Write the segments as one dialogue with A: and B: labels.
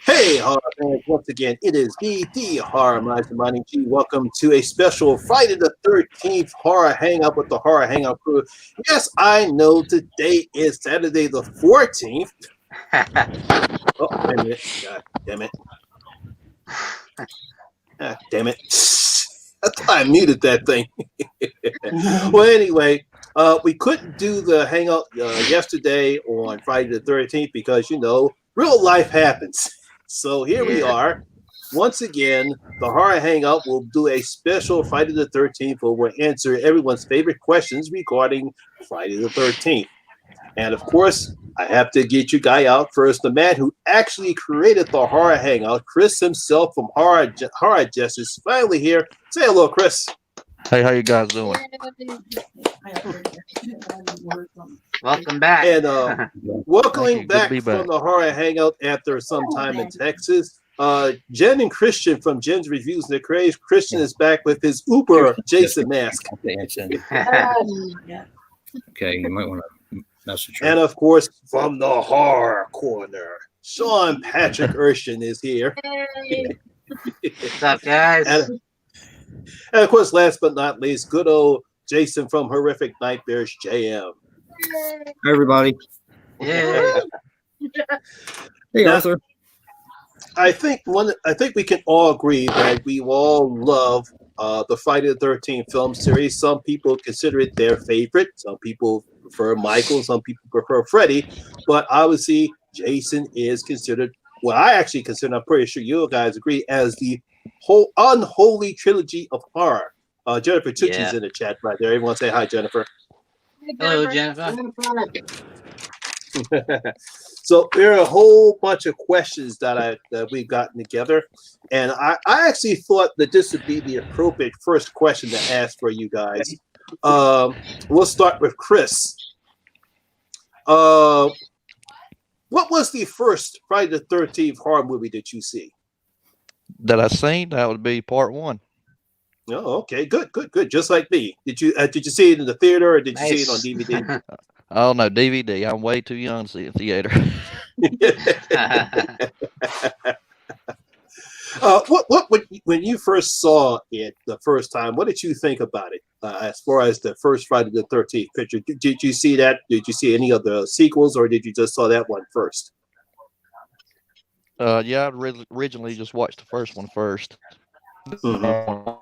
A: Hey, horror fans, once again, it is me, the Horror Mastermind G. Welcome to a special Friday the 13th Horror Hangout with the Horror Hangout crew. Yes, I know today is Saturday the 14th. Oh, wait a minute. God damn it. Ah, damn it. I thought I muted that thing. Well, anyway, we couldn't do the Hangout yesterday on Friday the 13th because, real life happens. So here we are. Once again, the Horror Hangout will do a special Friday the 13th where we'll answer everyone's favorite questions regarding Friday the 13th. And of course, I have to get you guy out first. The man who actually created the Horror Hangout, Chris himself from Horror Justice, finally here. Say hello, Chris.
B: Hey, how you guys doing?
C: Welcome back.
A: And welcoming back from the Horror Hangout after some time in Texas. Jen and Christian from Jen's Reviews and the Craze. Christian is back with his Uber Jason mask.
D: Okay, you might want to message her.
A: And of course, from the Horror Corner, Sean Patrick Urshan is here.
C: What's up, guys?
A: And of course, last but not least, good old Jason from Horrific Nightmares, JM.
D: Hi, everybody.
C: Yeah.
D: Hey,
A: Now,
D: Arthur.
A: I think we can all agree that we all love the Friday the 13th film series. Some people consider it their favorite. Some people prefer Michael. Some people prefer Freddy. But obviously, Jason is considered, well, I actually consider, I'm pretty sure you guys agree, as the whole unholy trilogy of horror. Jennifer Tucci's in the chat right there. Everyone say hi, Jennifer.
C: Hello, Jennifer.
A: So there are a whole bunch of questions that we've gotten together, and I actually thought that this would be the appropriate first question to ask for you guys. We'll start with Chris. What was the first Friday the 13th horror movie that you see?
B: That I seen, that would be part one.
A: Oh, okay, good. Just like me. Did you see it in the theater or did you see it on DVD?
B: Oh no, DVD. I'm way too young to see it in theater. When you first saw it the first time, what did you think about it? As far as the first Friday the 13th picture, did you see that? Did you see any of the sequels, or did you just saw that one first? Yeah, I originally just watched the first one first.
A: Uh-oh,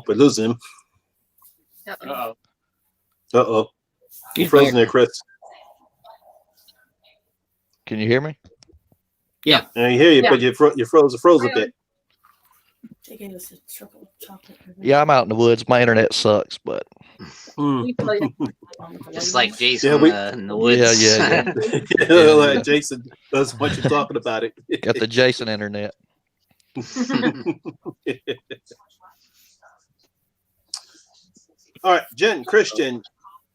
A: we're losing him. Uh-oh. You're frozen there, Chris.
B: Can you hear me?
D: Yeah.
A: I hear you, but you froze a bit.
E: They gave us a triple chocolate.
B: Yeah, I'm out in the woods. My internet sucks, but
C: Just like Jason in the woods.
B: Yeah.
A: Like Jason does what you're talking about it.
B: Got the Jason internet.
A: All right, Jen, Christian,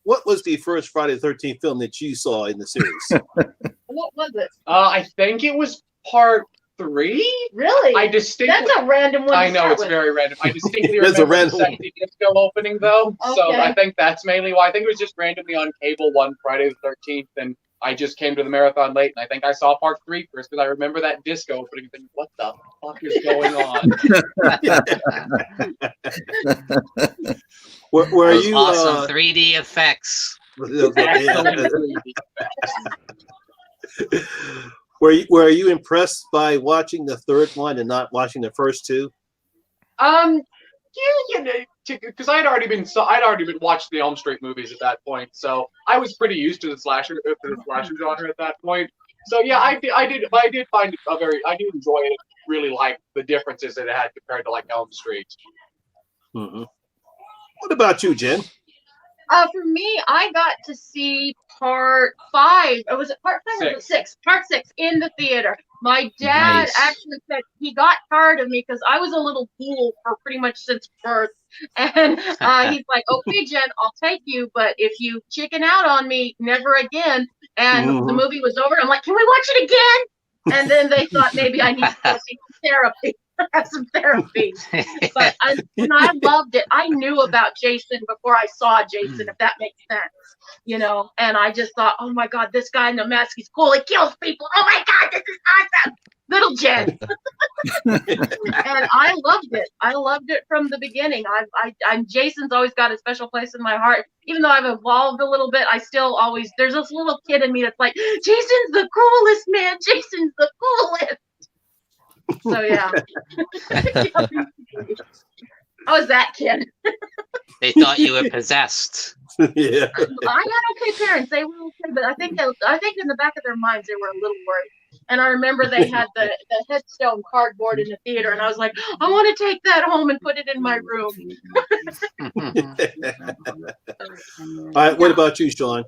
A: what was the first Friday the 13th film that you saw in the series?
E: What was it?
F: I think it was part 3.
E: Really?
F: That's
E: a random one.
F: I know, it's very random. I distinctly
A: That's a
F: remember the
A: random
F: sexy disco opening, though. So
E: Okay.
F: I think that's mainly why. I think it was just randomly on cable one Friday the 13th, and I just came to the marathon late, and I think I saw part 3 first because I remember that disco opening and thinking, what the fuck is going on?
A: Were
C: Those
A: you
C: awesome 3D effects.
A: Were you impressed by watching the third one and not watching the first two?
F: Because I'd already been watching the Elm Street movies at that point, so I was pretty used to the slasher genre at that point. So yeah, I did find it I did enjoy it. Really like the differences that it had compared to like Elm Street.
A: Mm-hmm. What about you, Jen?
E: For me, I got to see part 5. Or was it part 5 or was it 6? Part 6 in the theater. My dad actually said he got tired of me because I was a little fool for pretty much since birth. And he's like, okay, Jen, I'll take you, but if you chicken out on me, never again. And the movie was over. I'm like, can we watch it again? And then they thought maybe I need to go see therapy. have some therapy. But and I loved it. I knew about Jason before I saw Jason, if that makes sense. You know, and I just thought, oh my God, this guy in the mask, he's cool. He kills people. Oh my God, this is awesome. Little Jen. And I loved it. I loved it from the beginning. I'm Jason's always got a special place in my heart. Even though I've evolved a little bit, I still always, there's this little kid in me that's like, Jason's the coolest, man. Jason's the coolest. So yeah. I was that kid.
C: They thought you were possessed.
B: Yeah.
E: I had okay parents. They were okay, but I think in the back of their minds they were a little worried. And I remember they had the headstone cardboard in the theater, and I was like, I want to take that home and put it in my room.
B: All right. What about you, Sean?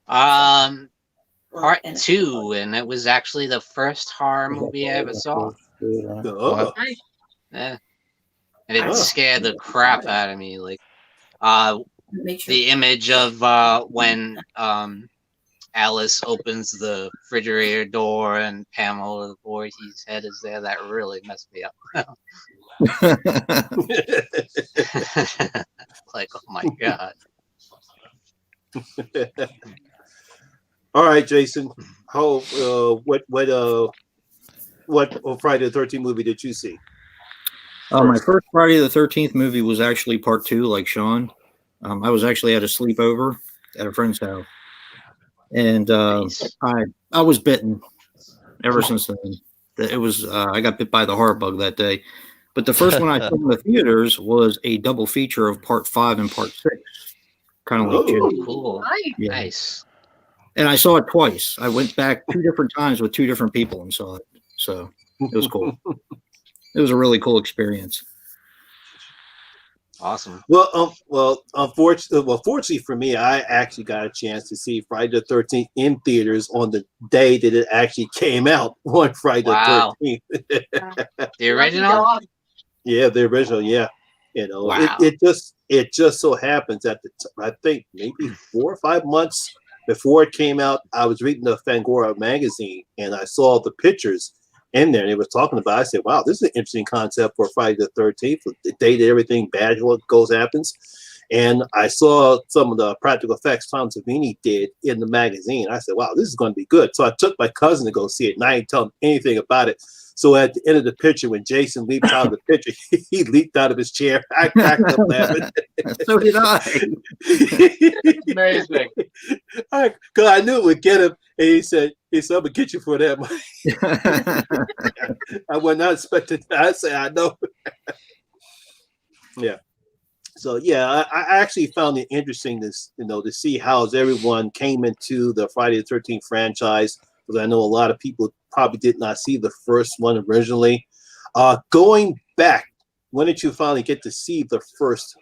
C: Part 2, and it was actually the first horror movie I ever saw.
B: Oh.
C: Yeah. And it scared the crap out of me. Like, the image of when Alice opens the refrigerator door and Pamela Voorhees' head is there, that really messed me up. Like, oh my God.
B: All right, Jason. How? What Friday the 13th movie did you see?
D: My first Friday the 13th movie was actually part 2, like Sean. I was actually at a sleepover at a friend's house, and
C: Nice.
D: I was bitten ever since then. It was I got bit by the horror bug that day. But the first one I saw in the theaters was a double feature of part 5 and part 6, kind of like
B: Oh.
D: Jim.
C: Cool.
E: Nice.
D: Yeah.
C: Nice.
D: And I saw it twice. I went back 2 different times with 2 different people and saw it. So it was cool. It was a really cool experience.
C: Awesome.
B: Fortunately for me, I actually got a chance to see Friday the 13th in theaters on the day that it actually came out on Friday
C: Wow.
B: the 13th.
C: The original?
B: Yeah, the original. Yeah, you know,
C: Wow.
B: it just so happens that I think maybe 4 or 5 months before it came out, I was reading the Fangora magazine and I saw the pictures in there and it was talking about it. I said, wow, this is an interesting concept for Friday the 13th, the day that everything bad happens. And I saw some of the practical effects Tom Savini did in the magazine. I said, wow, this is going to be good. So I took my cousin to go see it and I didn't tell him anything about it. So at the end of the picture, when Jason leaped out of the picture, he leaped out of his chair. I cracked up laughing.
D: So did I.
F: Amazing.
B: Because I knew it would get him. And he said, I'm going to get you for that. I was not expecting that. I said, I know. Yeah. So, yeah, I actually found it interesting to see how everyone came into the Friday the 13th franchise. Because I know a lot of people probably did not see the first one originally. Going back, when did you finally get to see the first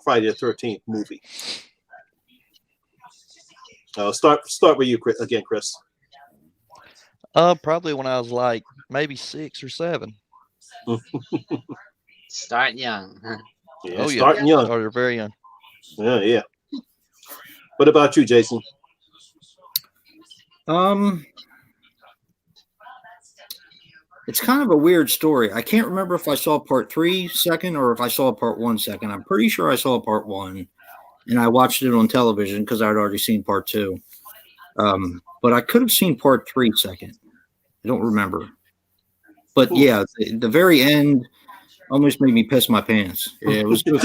B: Friday the 13th movie? Start with you again, Chris.
G: Probably when I was like maybe 6 or 7.
C: Start young.
B: Yeah,
G: Oh, yeah.
B: starting young.
G: Oh, you're very young.
B: Yeah. What about you, Jason?
D: It's kind of a weird story. I can't remember if I saw part 3 second or if I saw part 1 second. I'm pretty sure I saw part 1, and I watched it on television because I'd already seen part 2. But I could have seen part 3 second. I don't remember. But yeah, the very end almost made me piss my pants. Yeah, it was cool.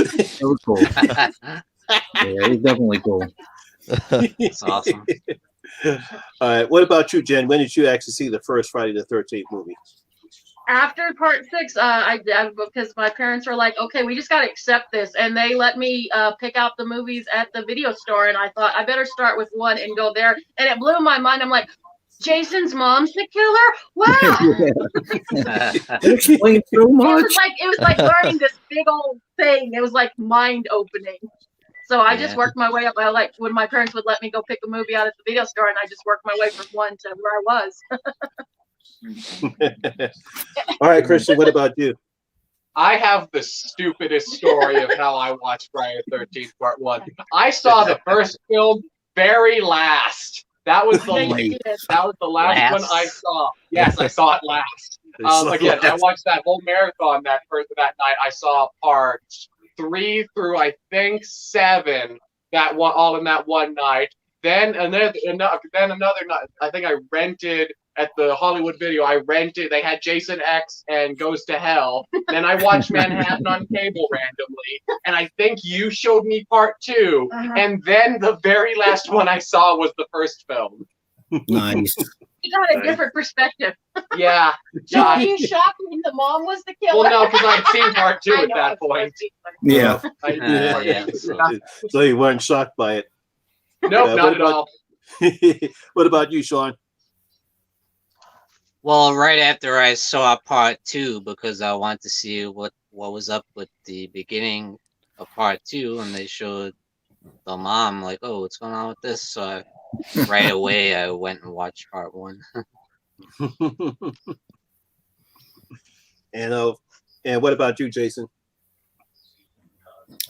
D: Yeah, it was definitely cool.
C: That's awesome.
B: All right. What about you, Jen? When did you actually see the first Friday the 13th movie?
E: After part 6, I because my parents were like, okay, we just got to accept this. And they let me pick out the movies at the video store. And I thought I better start with 1 and go there. And it blew my mind. I'm like, Jason's mom's the killer? Wow.
D: It explains so much.
E: It was like learning this big old thing. It was like mind opening. So I just worked my way up. I like when my parents would let me go pick a movie out at the video store, and I just worked my way from 1 to where I was.
B: All right, Christian, what about you?
F: I have the stupidest story of how I watched Friday the 13th Part 1. I saw the first film very last. That was the last one I saw. Yes, I saw it last. Again, I watched that whole marathon that night. I saw parts 3 through I think 7. All in that one night. Then another night. I think I rented at the Hollywood Video. They had Jason X and Goes to Hell. Then I watched Manhattan on cable randomly, and I think you showed me part 2. And then the very last one I saw was the first film.
D: Nice.
E: You got a different perspective.
F: Yeah.
E: So are you shocked when the mom was the killer?
F: Well, no, because I'd seen part 2 at that point.
D: Yeah.
B: So you weren't shocked by it.
F: Nope, not at all.
B: What about you, Sean?
C: Well, right after I saw part 2, because I wanted to see what was up with the beginning of part 2, and they showed the mom, like, oh, what's going on with this? So right away I went and watched part 1.
B: And what about you, Jason?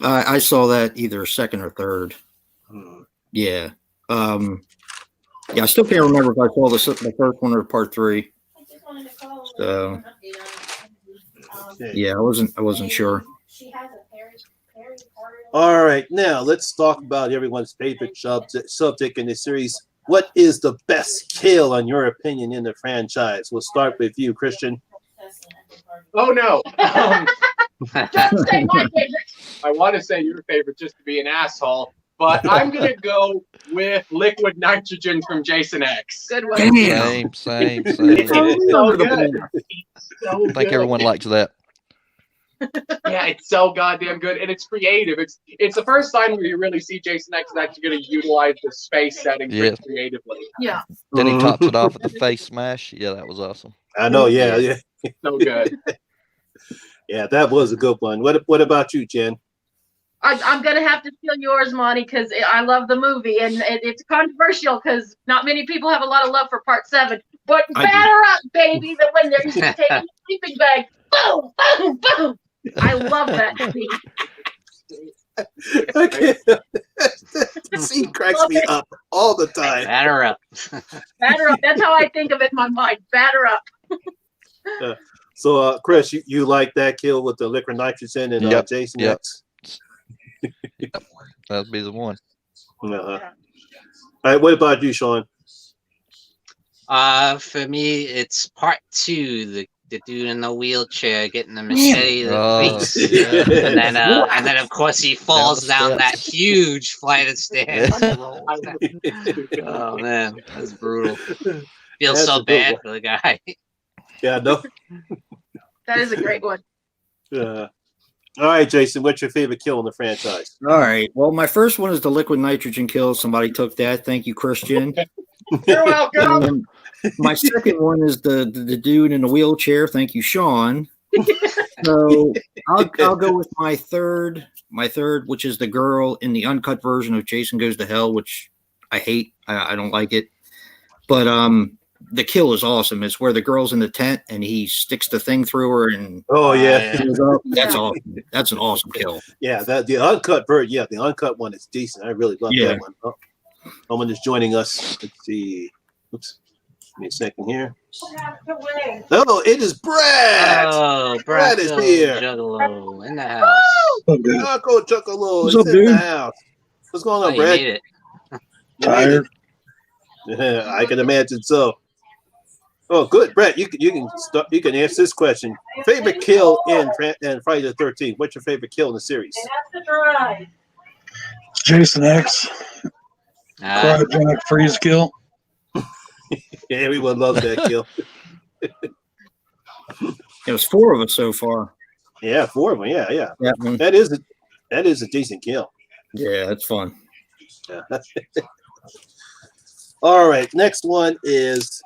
D: I saw that either second or third. Yeah. Yeah, I still can't remember if I saw the first one or part 3. So yeah, I wasn't sure.
B: All right, now let's talk about everyone's favorite subject in the series. What is the best kill, in your opinion, in the franchise? We'll start with you, Christian.
F: Oh no!
E: Don't say my favorite.
F: I want to say your favorite just to be an asshole, but I'm gonna go with liquid nitrogen from Jason X.
E: Good one.
G: Same.
F: It's so good.
G: I think everyone likes that.
F: Yeah, it's so goddamn good, and it's creative. It's the first time where you really see Jason X is actually going to utilize the space setting pretty creatively.
E: Yeah.
G: Then he tops it off with the face smash. Yeah, that was awesome.
B: I know, yeah.
F: So good.
B: Yeah, that was a good one. What about you, Jen?
E: I'm going to have to steal yours, Monty, because I love the movie, and it's controversial because not many people have a lot of love for part 7. But batter up, baby, that when they're taking the sleeping bag, boom, boom, boom. I love that scene.
B: The scene cracks me up all the time.
C: Batter up.
E: Batter up. That's how I think of it in my mind. Batter up.
B: So, Chris, you like that kill with the liquid nitrogen and Jason X?
G: That'd be the one.
B: All right, what about you, Sean?
C: For me, it's part 2. The dude in the wheelchair getting the machete to the face, and then of course he falls down that huge flight of stairs. Oh man, that's brutal. Feels so bad for the guy.
B: Yeah, no.
E: That is a great one.
B: All right, Jason, what's your favorite kill in the franchise?
D: All right. Well, my first one is the liquid nitrogen kill. Somebody took that. Thank you, Christian.
F: You're welcome.
D: My second one is the dude in the wheelchair. Thank you, Sean. So I'll go with my third, which is the girl in the uncut version of Jason Goes to Hell, which I hate. I don't like it. But the kill is awesome. It's where the girl's in the tent and he sticks the thing through her and that's awesome. That's an awesome kill.
B: Yeah, the uncut version. Yeah, the uncut one is decent. I really love that one. Oh, someone is joining us. Let's see. Oops. Give me a second here. Oh, it is Brad.
C: Oh,
B: Brad is here.
C: Juggalo in the house.
B: Taco Juggalo
D: What's
B: is
D: up,
B: in
D: dude?
B: the house. What's going on, Brad?
C: You made it.
B: Tired. Yeah, I can imagine so. Oh, good, Brett. You can start. You can answer this question. Favorite kill in Friday the 13th. What's your favorite kill in the series?
H: Jason X. Cryogenic freeze kill.
B: Yeah, everyone loves that kill.
D: It was 4 of us so far.
B: Yeah, 4 of them. Yeah.
D: That
B: is a decent kill.
D: Yeah, it's fun.
B: Yeah. All right, next one is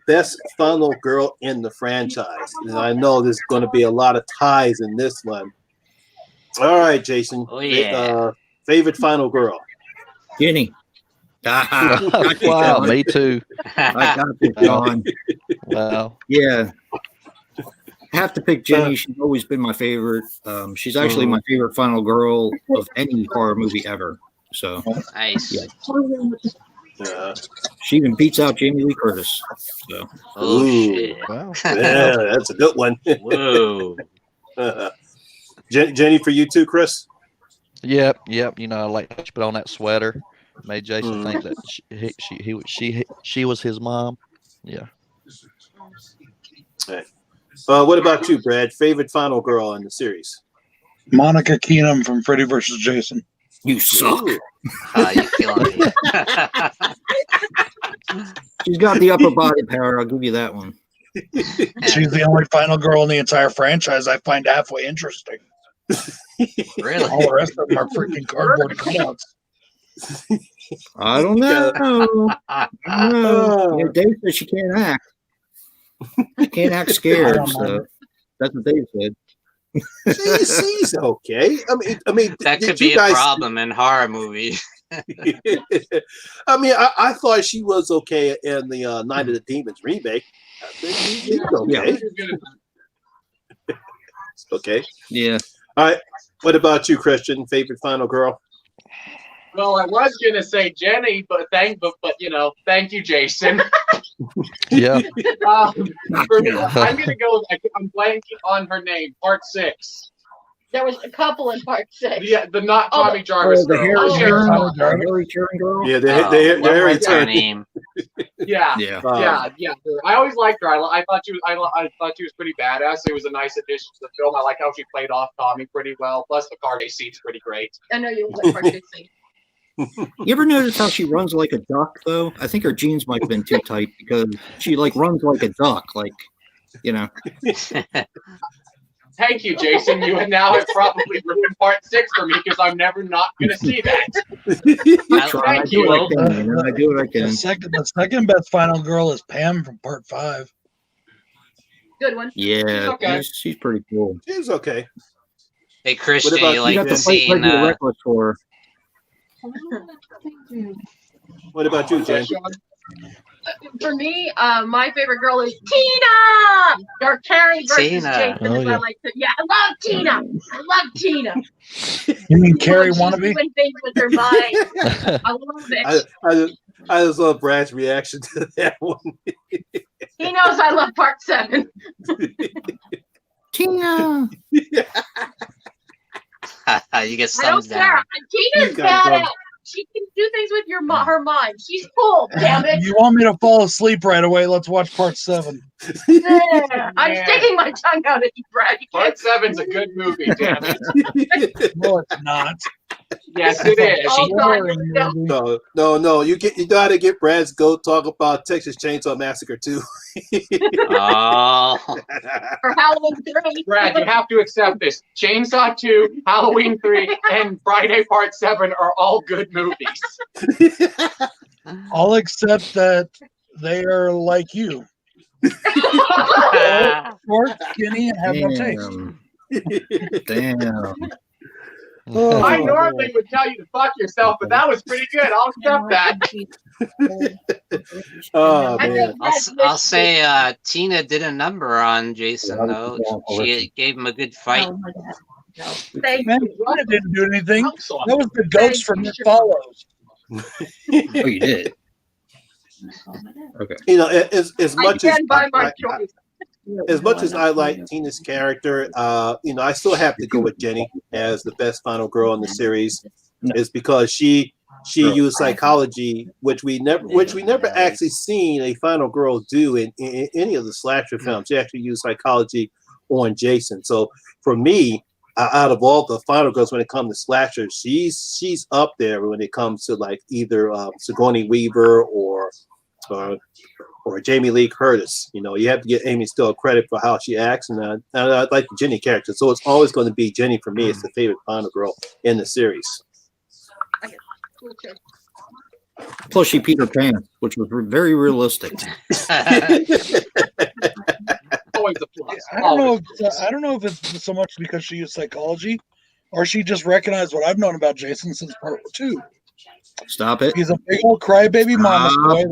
B: best final girl in the franchise. And I know there's going to be a lot of ties in this one. All right, Jason.
C: Oh, yeah.
B: Favorite final girl?
D: Jenny.
G: Wow, me too.
D: I got it, John.
G: Wow.
D: Yeah. I have to pick Jenny. She's always been my favorite. She's actually my favorite final girl of any horror movie ever. So
C: Nice.
D: yeah. She even beats out Jamie Lee Curtis. So.
C: Oh shit!
G: Wow.
B: Yeah, that's a good one.
C: Whoa.
B: Jenny, for you too, Chris.
G: Yep. You know, I like to put on that sweater. Made Jason think that she was his mom. Yeah.
B: Right. What about you, Brad? Favorite final girl in the series?
H: Monica Keenum from Freddy vs. Jason.
D: You suck.
B: Ooh.
C: You killing me?
D: She's got the upper body power. I'll give you that one.
H: She's the only final girl in the entire franchise I find halfway interesting.
C: Really?
H: All the rest of them are freaking cardboard cutouts.
D: I don't know. Yeah, Dave said she can't act. She can't act scared. So that's what Dave said.
B: She's okay. I mean,
C: That could be a problem in horror movies.
B: I mean, I thought she was okay in the Night of the Demons remake. She's okay.
D: Yeah.
B: Okay.
D: Yeah.
B: All right. What about you, Christian? Favorite final girl?
F: Well, I was gonna say Jenny, but thank you, Jason.
G: Yeah.
F: For me, I'm gonna go. I'm blanking on her name. Part 6.
E: There was a couple in part 6.
F: Yeah, the not Tommy Jarvis
D: the
F: girl.
D: Harry Turn girl.
B: Yeah, the
C: What
B: Harry
C: was her
B: Turn.
C: name?
F: Yeah.
D: Yeah.
F: I always liked her. I thought she was. I thought she was pretty badass. It was a nice addition to the film. I like how she played off Tommy pretty well. Plus, the car chase scene's pretty great.
E: I know you like part 6.
D: You ever notice how she runs like a duck, though? I think her jeans might have been too tight because she runs like a duck,
F: Thank you, Jason. You now have probably ruined part 6 for me because I'm never not going to see that.
D: I do what I can. I do what I can.
H: The second best final girl is Pam from part 5.
E: Good one.
D: Yeah,
F: Okay.
D: she's pretty cool.
B: She's okay.
C: Hey Christian,
B: What about-
C: you
D: You
C: like
D: got
C: the
D: to fight
C: scene?
D: like you're reckless for her.
B: What about you, Jen?
E: For me, my favorite girl is Tina. Or Carrie versus
C: Tina.
E: Jason.
G: Oh,
E: Is
G: yeah.
E: I like to, I love Tina. I love Tina.
H: You mean Carrie
E: She's
H: wannabe?
E: doing things with her mind. I love it.
B: I just love Brad's reaction to that one.
E: He knows I love part 7.
D: Tina.
C: you get
E: I don't
C: thumbs
E: care.
C: down.
E: Tina's
B: You got
E: badass. She can do things with her mind. She's cool, damn it.
H: You want me to fall asleep right away? Let's watch part 7.
E: Yeah. I'm sticking my tongue out at you, Brad. You
F: Part
E: can't.
F: 7's a good movie, damn it.
H: No, it's not.
F: Yes, it is.
E: Oh, God.
B: No. You know how to get Brad's go talk about Texas Chainsaw Massacre 2.
C: Oh,
E: For Halloween 3.
F: Brad, you have to accept this. Chainsaw 2, Halloween 3, and Friday Part 7 are all good movies.
H: All except that they are like you. Short, skinny, and have no taste.
D: Damn.
F: I normally would tell you to fuck yourself, but that was pretty good. I'll accept that.
B: Oh,
E: I
B: man.
E: think that's
C: I'll say Tina did a number on Jason
D: Yeah,
C: though. She gave him a good fight.
E: Thank
H: Man,
E: you.
H: I didn't do anything.
F: I'm sorry.
H: That was the ghost from It Follows.
D: Oh, you did. Okay.
B: You know, as
E: I
B: much as
E: stand by my choice.
B: as much as I like Tina's character, you know, I still have to go with Jenny as the best final girl in the series. Is because she used psychology, which we never actually seen a final girl do in any of the slasher films. She actually used psychology on Jason. So for me, out of all the final girls, when it comes to slashers, she's up there when it comes to like either Sigourney Weaver or Jamie Lee Curtis. You know, you have to give Amy Still credit for how she acts, and I like the Jenny character. So it's always going to be Jenny for me. It's the favorite final girl in the series.
D: Plus, she Peter Pan, which was very realistic.
F: Always a plus.
H: I don't know if it's so much because she used psychology, or she just recognized what I've known about Jason since part 2.
D: Stop it.
H: He's a big old crybaby mama's boy.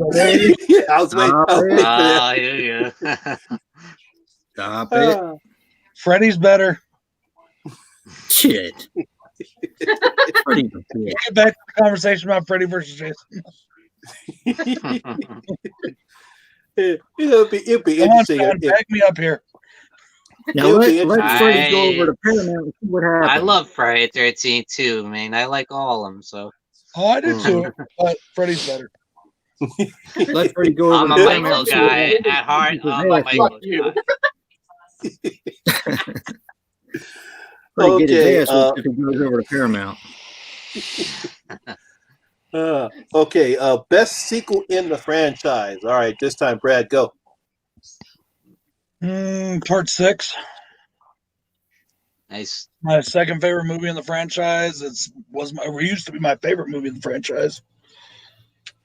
B: Yeah, I was waiting for that.
C: Yeah.
D: Stop it.
H: Freddy's better.
D: Shit. Pretty good.
H: Get back to the conversation about Freddy versus Jason.
B: It'd be
H: Come on,
B: interesting.
H: Sean, back me up here.
D: Now
B: It'll be
D: let Freddie go over
C: I-
D: to Paramount and see what happens.
C: I love Friday the 13th too, man. I like all of them. So
H: Oh, I do too, but Freddy's better.
D: Let Freddie go over
C: I'm
D: to
C: a
D: Paramount
C: Michael
D: and see what
C: guy
D: happens.
C: at heart. I'm a
D: Fuck
C: Michael
F: you.
C: guy.
D: Freddie get
B: Okay,
D: his ass if he goes over to Paramount.
B: Okay, best sequel in the franchise. All right, this time, Brad, go.
H: Part 6.
C: Nice.
H: My second favorite movie in the franchise. It used to be my favorite movie in the franchise,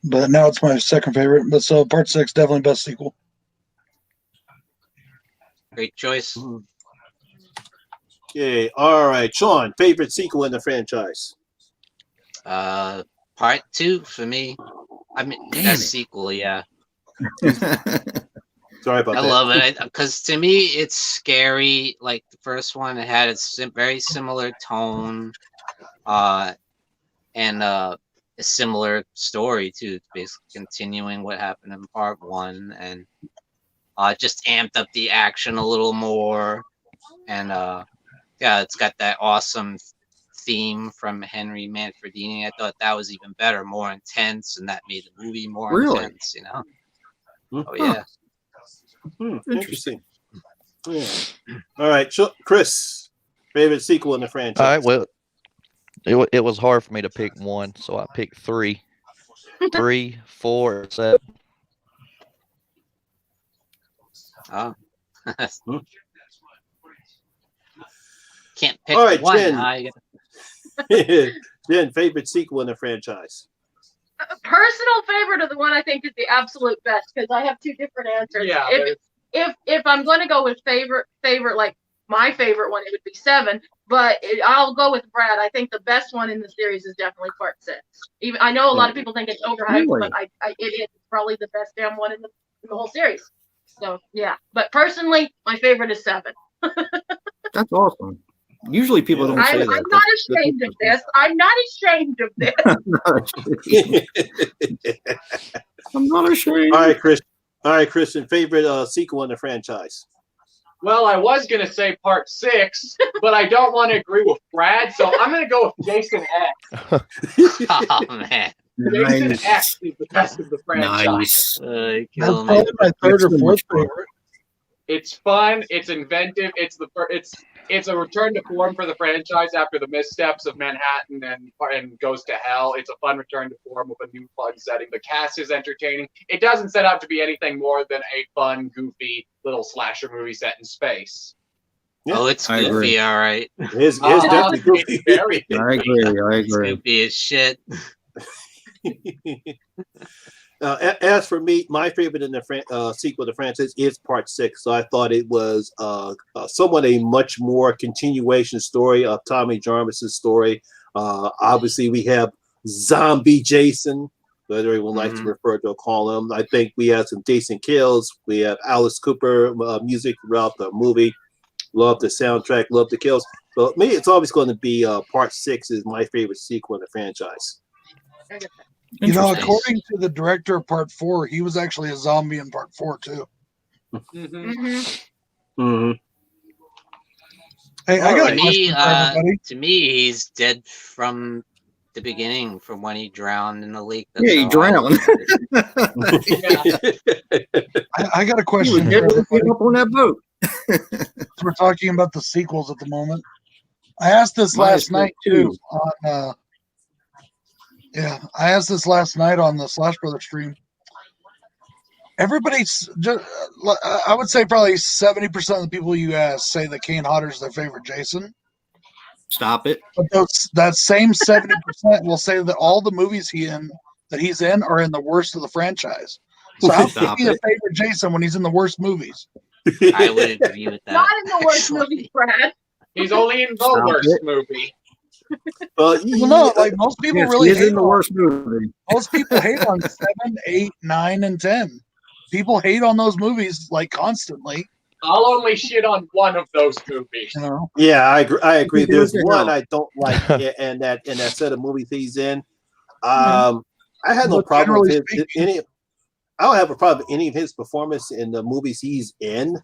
H: but now it's my second favorite. But so Part 6 definitely best sequel.
C: Great choice.
B: Okay, all right, Sean, favorite sequel in the franchise.
C: Part 2 for me. I mean, best sequel, yeah.
B: Sorry about
C: I
B: that.
C: love it because to me it's scary. Like the first one, it had a very similar tone, and a similar story too. It's basically continuing what happened in part 1, and just amped up the action a little more. And yeah, it's got that awesome theme from Henry Manfredini. I thought that was even better, more intense, and that made the movie more intense. You know? Oh yeah.
B: Interesting. Yeah. All right, Chris, favorite sequel in the franchise.
G: All right. Well, it was hard for me to pick one, so I picked 3, 3, 4, 7.
C: Oh. Can't pick
B: All right,
C: one.
B: Jen. Jen, favorite sequel in the franchise.
E: Personal favorite of the one I think is the absolute best because I have 2 different answers.
F: Yeah.
E: If I'm going to go with favorite, like my favorite one, it would be 7. But I'll go with Brad. I think the best one in the series is definitely part 6. Even I know a lot of people think it's overhyped, but it is probably the best damn one in the whole series. So yeah. But personally, my favorite is 7.
D: That's awesome. Usually people don't say that.
E: I'm not ashamed of this. I'm not ashamed of this.
D: I'm not ashamed.
B: All right, Christian, favorite sequel in the franchise.
F: Well, I was going to say part 6, but I don't want to agree with Brad, so I'm going to go with Jason X.
C: Oh, man.
F: Jason X is the best of the franchise.
D: Nice.
H: That's probably my third or fourth favorite.
F: It's fun. It's inventive. It's a return to form for the franchise after the missteps of Manhattan and Goes to Hell. It's a fun return to form with a new fun setting. The cast is entertaining. It doesn't set out to be anything more than a fun, goofy little slasher movie set in space.
B: Yeah,
C: Oh, it's goofy, all right.
B: It's definitely goofy.
F: Very
D: I agree.
C: It's goofy as shit.
B: As for me, my favorite in the sequel to the franchise is part 6. So I thought it was somewhat a much more continuation story of Tommy Jarvis's story. Obviously, we have Zombie Jason, whatever everyone likes to refer to or call him. I think we have some decent kills. We have Alice Cooper music throughout the movie. Love the soundtrack, love the kills. So me, it's always going to be part 6 is my favorite sequel in the franchise.
H: You know, according to the director of part 4, he was actually a zombie in part 4 too. Hey, I got a question for everybody.
C: To me, he's dead from the beginning, from when he drowned in the lake.
D: Yeah, he drowned.
H: I got a question.
D: He was up on that boat.
H: We're talking about the sequels at the moment. I asked this last night too on I asked this last night on the Slash Brother stream. Everybody's just, I would say probably 70% of the people you ask say that Kane Hodder is their favorite Jason.
D: Stop it.
H: But that same 70% will say that all the movies he's in are in the worst of the franchise. So how can he be a favorite Jason when he's in the worst movies?
C: I would agree with that.
E: Not in the worst movies, Brad.
F: He's only in the worst movie.
H: Well, no, like most people really hate
D: in the worst movie.
H: Most people hate on 7, 8, 9, and 10. People hate on those movies like constantly.
F: I'll only shit on one of those movies.
H: You know?
B: Yeah, I agree. There's one I don't like in that set of movies he's in. I I had no
H: But
B: problem with
H: generally
B: his, any. I don't have a problem with any of his performance in the movies he's in,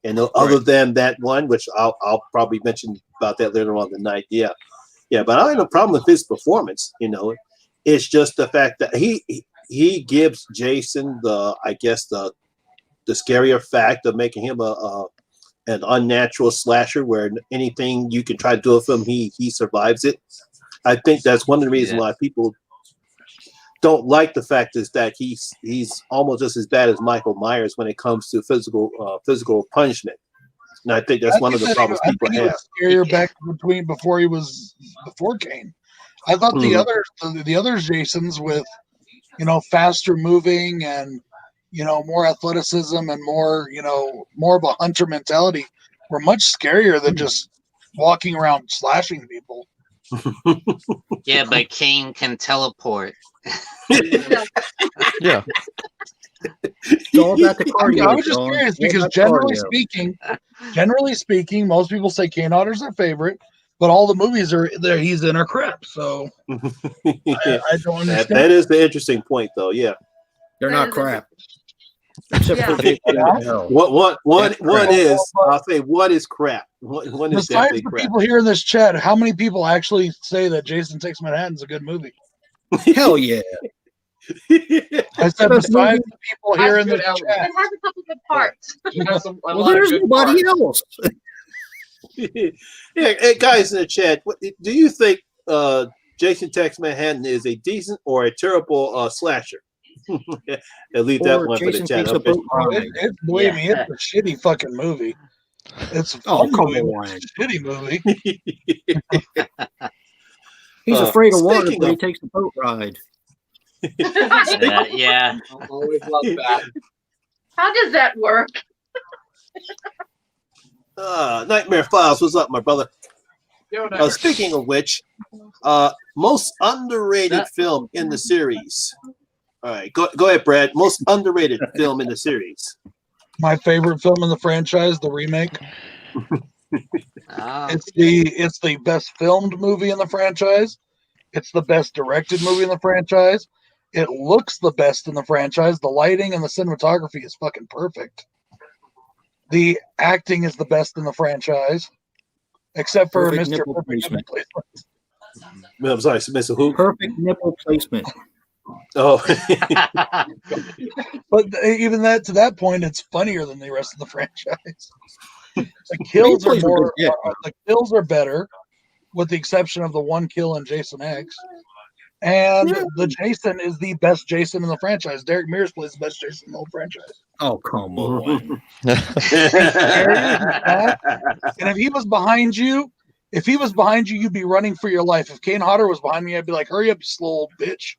B: and other than that one, which I'll probably mention about that later on the night. Yeah, but I don't have no problem with his performance. You know, it's just the fact that he gives Jason the scarier fact of making him an unnatural slasher, where anything you can try to do with him, he survives it. I think that's one of the reasons why people don't like the fact is that he's almost just as bad as Michael Myers when it comes to physical punishment. And I think that's one of the problems people have.
H: He was scarier back before Kane. I thought the other Jasons with, you know, faster moving and, you know, more athleticism and more, you know, more of a hunter mentality were much scarier than just walking around slashing people.
C: Yeah, but Kane can teleport.
D: Yeah. It's all about the cardio.
H: I was just curious because generally speaking, most people say Kane Hodder's their favorite, but all the movies he's in are crap. So I don't understand.
B: That is the interesting point, though. Yeah,
D: they're not crap. Except for
B: one is, I'll say one is crap. One is
H: besides
B: definitely
H: the
B: crap.
H: people here in this chat, how many people actually say that Jason Takes Manhattan's a good movie?
D: Hell yeah.
H: I said besides the people here in the chat.
E: It has a couple good parts.
D: Well, there's nobody else.
B: Yeah, hey, guys in the chat, do you think Jason Takes Manhattan is a decent or a terrible slasher? And leave that one for the chat.
H: Believe me, it's a shitty fucking movie. It's a shitty movie.
D: He's afraid of water when he takes the boat ride.
C: Yeah.
F: I always love that.
E: How does that work?
B: Nightmare Files, what's up, my brother? Speaking of which, most underrated film in the series. All right, go ahead, Brad. Most underrated film in the series.
H: My favorite film in the franchise, the remake. It's the best filmed movie in the franchise. It's the best directed movie in the franchise. It looks the best in the franchise. The lighting and the cinematography is fucking perfect. The acting is the best in the franchise, except for Mr. Perfect Nipple Placement.
B: I'm sorry, Mr. Who?
D: Perfect nipple placement.
B: Oh,
H: but even to that point, it's funnier than the rest of the franchise. The kills are the kills are better, with the exception of the one kill in Jason X. And the Jason is the best Jason in the franchise. Derek Mears plays the best Jason in the whole franchise.
D: Oh, come on.
H: And if he was behind you, you'd be running for your life. If Kane Hodder was behind me, I'd be like, hurry up, you slow old bitch.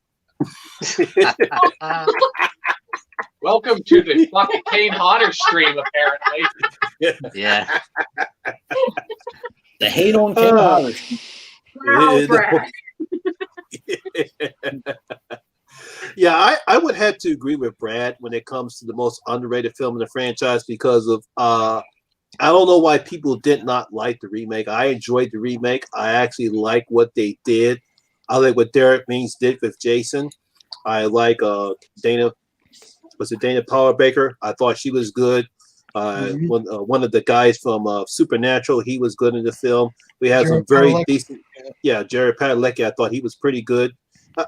F: Welcome to the fucking Kane Hodder stream, apparently.
C: Yeah.
D: The hate on Kane Hodder.
E: Wow, Brad.
B: Yeah, I would have to agree with Brad when it comes to the most underrated film in the franchise because of I don't know why people did not like the remake. I enjoyed the remake. I actually like what they did. I like what Derek Means did with Jason. I like Dana Powerbaker. I thought she was good. One of the guys from Supernatural, he was good in the film. We had some very decent. Yeah, Jared Padalecki. I thought he was pretty good.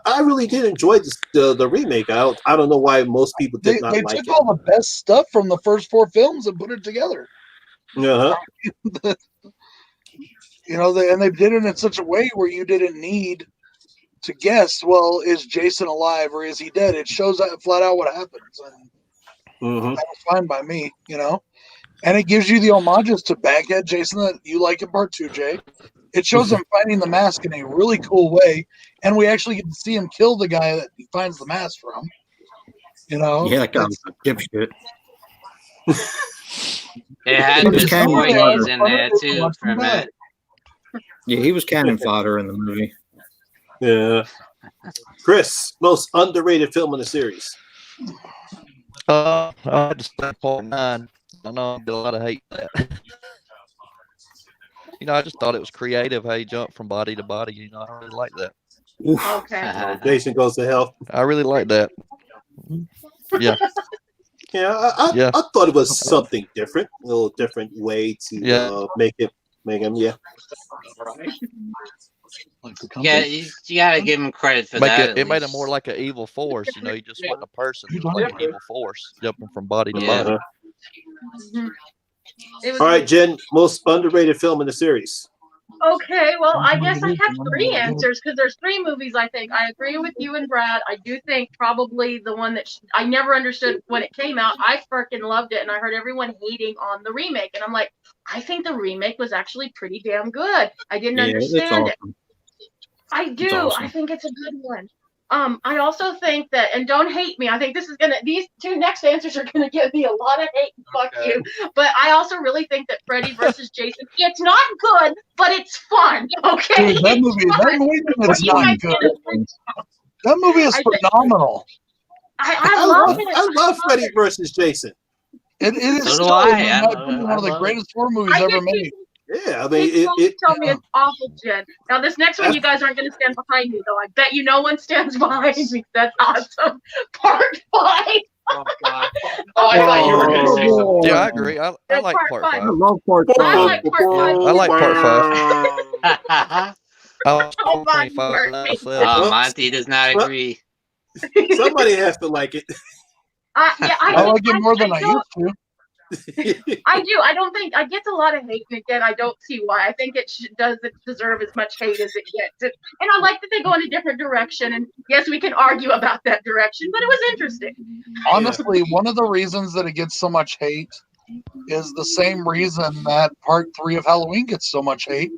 B: I really did enjoy the remake. I don't know why most people did not like it.
H: They took all the best stuff from the first 4 films and put it together.
B: Uh-huh.
H: And they did it in such a way where you didn't need to guess, well, is Jason alive or is he dead? It shows flat out what happens. And that was fine by me, And it gives you the homages to Baghead Jason that you like in part 2, Jay. It shows him finding the mask in a really cool way, and we actually get to see him kill the guy that he finds the mask from.
D: Yeah, that guy was a dipshit.
C: It had Mr. Voorhees in there too for a minute.
D: Yeah, he was cannon fodder in the movie.
B: Yeah. Chris, most underrated film in the series.
G: I had to say part 9. I know I get a lot of hate for that. I just thought it was creative how he jumped from body to body. I really like that.
E: Okay.
B: Jason Goes to Hell.
G: I really like that. Yeah.
B: Yeah, I thought it was something different, a little different way to make him. Yeah.
C: Yeah, you gotta give him credit for that.
G: It made him more like an evil force. You know, he just wasn't a person. He was like an evil force, jumping from body to body.
B: All right, Jen, most underrated film in the series.
E: Okay, well, I guess I have 3 answers because there's 3 movies, I think. I agree with you and Brad. I do think probably the one that I never understood when it came out. I freaking loved it, and I heard everyone hating on the remake. And I'm like, I think the remake was actually pretty damn good. I didn't understand it. I do. Awesome. I think it's a good one. I also think that, and don't hate me, I think these 2 next answers are gonna give me a lot of hate and fuck you. But I also really think that Freddy versus Jason, it's not good, but it's fun. Okay.
H: Dude, that movie is not good. That movie is phenomenal.
B: I love Freddy versus Jason.
H: It is
C: so
H: still one of the greatest horror movies ever made.
B: Yeah, I mean,
E: tell me it's awful, Jen. Now, this next one, you guys aren't going to stand behind me, though. I bet you no one stands behind me. That's awesome. Part 5.
F: Oh, God. Oh, I thought you were going to say something.
G: Yeah, I agree. I like part 5.
D: I love part 5.
E: I like part 5.
G: I like part 5.
E: Oh, my
C: Monty does not agree.
B: Somebody has to like it.
H: I like it more than I used to.
E: I do. I don't think it gets a lot of hate, and again, I don't see why. I think it doesn't deserve as much hate as it gets, and I like that they go in a different direction. And yes, we can argue about that direction, but it was interesting.
H: Honestly, one of the reasons that it gets so much hate is the same reason that part 3 of Halloween gets so much hate,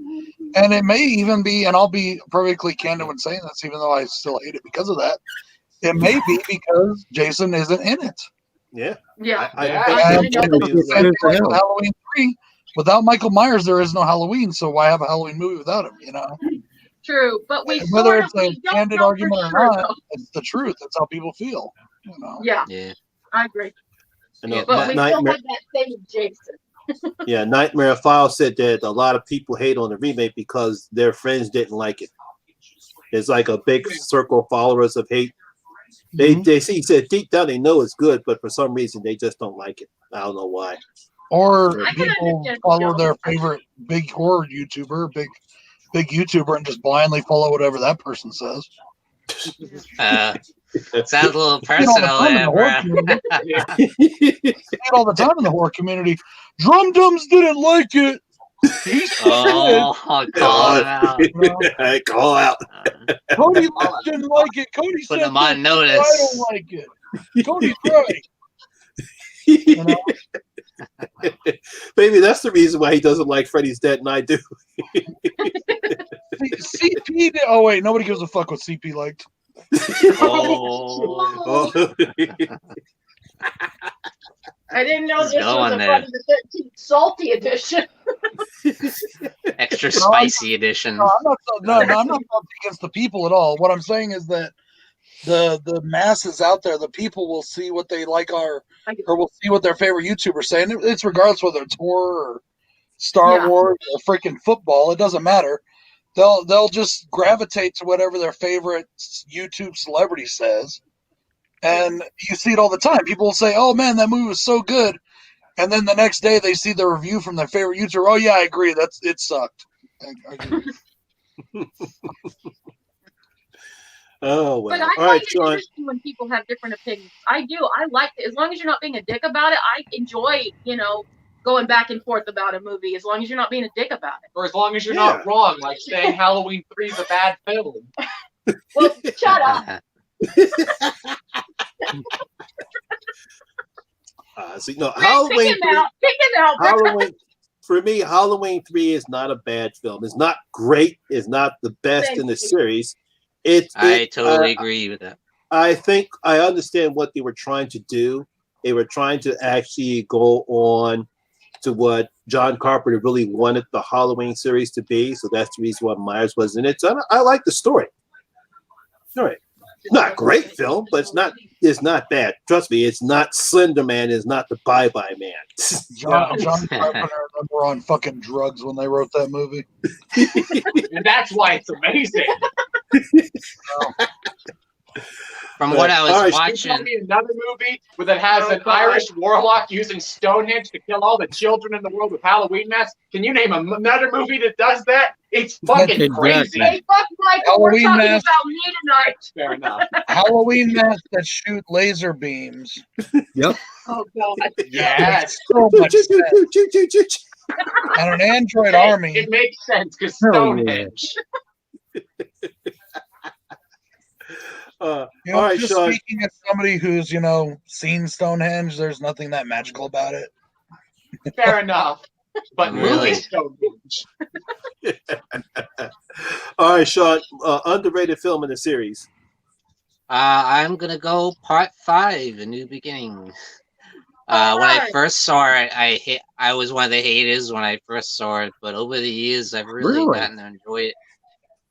H: and it may even be. And I'll be perfectly candid when saying this, even though I still hate it because of that. It may be because Jason isn't in it.
B: Yeah.
H: Halloween 3, without Michael Myers, there is no Halloween. So why have a Halloween movie without him? You know.
E: True, but
H: whether it's a candid argument or not, it's the truth. It's how people feel. You know.
E: Yeah. I agree. But we still have that same Jason.
B: Yeah, Nightmare File said that a lot of people hate on the remake because their friends didn't like it. It's like a big circle of followers of hate. He said deep down they know it's good, but for some reason they just don't like it. I don't know why.
H: Or people follow their favorite big horror YouTuber, big YouTuber, and just blindly follow whatever that person says.
C: Sounds a little personal there, bro.
H: See it all the time in the horror community. Drum Dums didn't like it.
C: Call it out.
B: Call out.
H: Cody didn't like it. Cody
C: put
H: said
C: him on notice.
H: I don't like it. Cody's right. You know?
B: Maybe that's the reason why he doesn't like Freddy's Dead, and I do.
H: CP. Oh wait, nobody gives a fuck what CP liked.
E: I didn't know this was a Friday the 13th salty edition.
C: Extra spicy edition.
H: No, I'm not against the people at all. What I'm saying is that the masses out there, the people will see what they like or will see what their favorite YouTubers say. And it's regardless whether it's horror or Star Wars or freaking football. It doesn't matter. They'll just gravitate to whatever their favorite YouTube celebrity says. And you see it all the time. People will say, "Oh man, that movie was so good," and then the next day they see the review from their favorite YouTuber. "Oh yeah, I agree. It sucked." I agree.
B: Oh well.
E: But I find it interesting when people have different opinions. I do. I like it as long as you're not being a dick about it. I enjoy, going back and forth about a movie as long as you're not being a dick about it.
F: Or as long as you're not wrong, like saying Halloween 3 is a bad film.
E: Well, shut up.
B: Halloween.
E: Pick it out.
B: For me, Halloween 3 is not a bad film. It's not great. It's not the best in the series.
C: I totally agree with that.
B: I think I understand what they were trying to do. They were trying to actually go on to what John Carpenter really wanted the Halloween series to be. So that's the reason why Myers was in it. So I like the story. All right. Not a great film, but it's not bad. Trust me, it's not Slender Man, it's not the Bye Bye Man.
H: John Carpenter were on fucking drugs when they wrote that movie.
F: And that's why it's amazing.
C: From what I was
B: All right,
C: watching,
F: Tell me another movie that has an Irish warlock using Stonehenge to kill all the children in the world with Halloween masks. Can you name another movie that does that? It's fucking
D: Exactly.
F: crazy.
E: Hey, fuck Michael, we're
H: Halloween
E: talking
H: mask.
E: about me tonight.
F: Fair enough.
H: Halloween masks that shoot laser beams.
D: Yep.
E: Oh god.
F: Yes.
H: So much sense. And an android army.
F: It makes sense because
D: Hell yeah.
F: Stonehenge.
B: all
H: You know,
B: right,
H: just
B: Sean.
H: speaking as somebody who's, seen Stonehenge, there's nothing that magical about it.
F: Fair enough. But
C: Really?
F: movie Stonehenge.
B: All right, Sean. Underrated film in the series.
C: I'm gonna go part 5, A New Beginning. When I first saw it, I was one of the haters when I first saw it, but over the years, I've really gotten to enjoy it.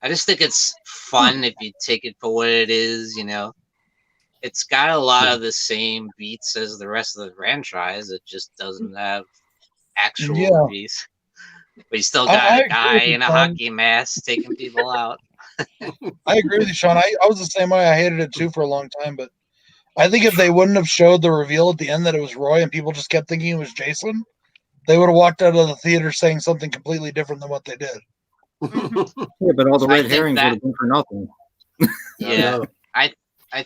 C: I just think it's fun if you take it for what it is. It's got a lot of the same beats as the rest of the franchise. It just doesn't have actual movies. But you still got a guy in a hockey mask taking people out.
H: I agree with you, Sean. I was the same way. I hated it too for a long time, but I think if they wouldn't have showed the reveal at the end that it was Roy and people just kept thinking it was Jason, they would have walked out of the theater saying something completely different than what they did.
D: Yeah, but all the red herrings would have been for nothing.
C: Yeah, I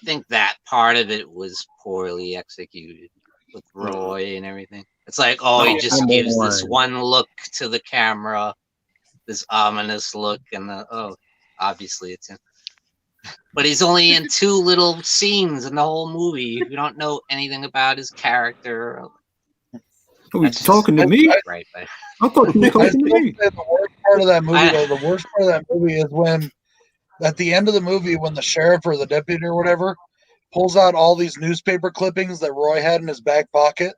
C: think that part of it was poorly executed with Roy and everything. It's like, he just gives this one look to the camera, this ominous look, and obviously it's him. But he's only in 2 little scenes in the whole movie. You don't know anything about his character.
D: Oh, he's talking to me?
C: Right.
D: I thought you were talking to me.
H: The worst part of that movie, though, the worst part of that movie is when, at the end of the movie, when the sheriff or the deputy or whatever pulls out all these newspaper clippings that Roy had in his back pocket,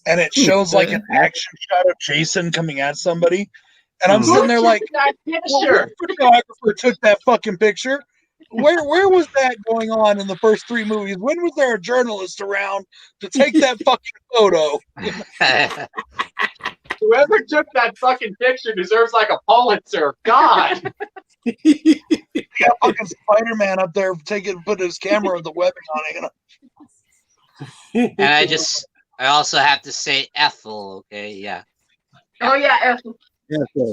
H: and it shows like an action shot of Jason coming at somebody. And I'm sitting there like,
F: Sure.
H: The photographer took that fucking picture. Where was that going on in the first 3 movies? When was there a journalist around to take that fucking photo?
F: Whoever took that fucking picture deserves like a Pulitzer. God.
H: You got fucking Spider-Man up there put his camera with the webbing on it.
C: And I also have to say Ethel, okay? Yeah.
E: Oh yeah, Ethel.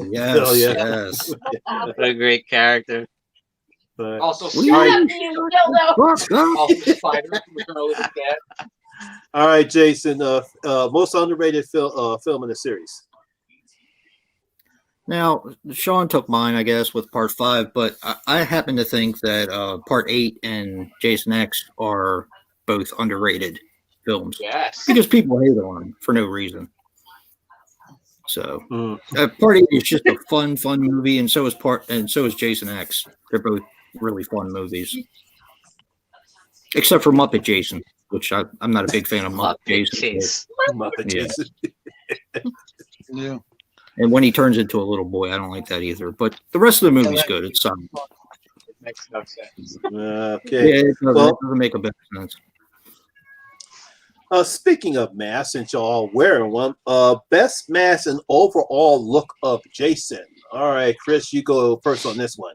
D: Yes.
C: What a great character.
F: Also,
E: Also
F: Spider.
B: All right, Jason. Most underrated film in the series.
D: Now, Sean took mine, I guess, with part 5, but I happen to think that part 8 and Jason X are both underrated films.
F: Yes.
D: Because people hate on them for no reason. So, part 8 is just a fun movie, and so is Jason X. They're both really fun movies. Except for Muppet Jason, which I'm not a big fan of Muppet Jason.
B: Muppet Jason.
H: Yeah.
D: And when he turns into a little boy, I don't like that either. But the rest of the movie's good. It's fun.
F: It makes no sense.
B: Okay.
D: Yeah, it doesn't make a bit of sense.
B: Speaking of masks, since y'all wearing one, best mask and overall look of Jason. All right, Chris, you go first on this one.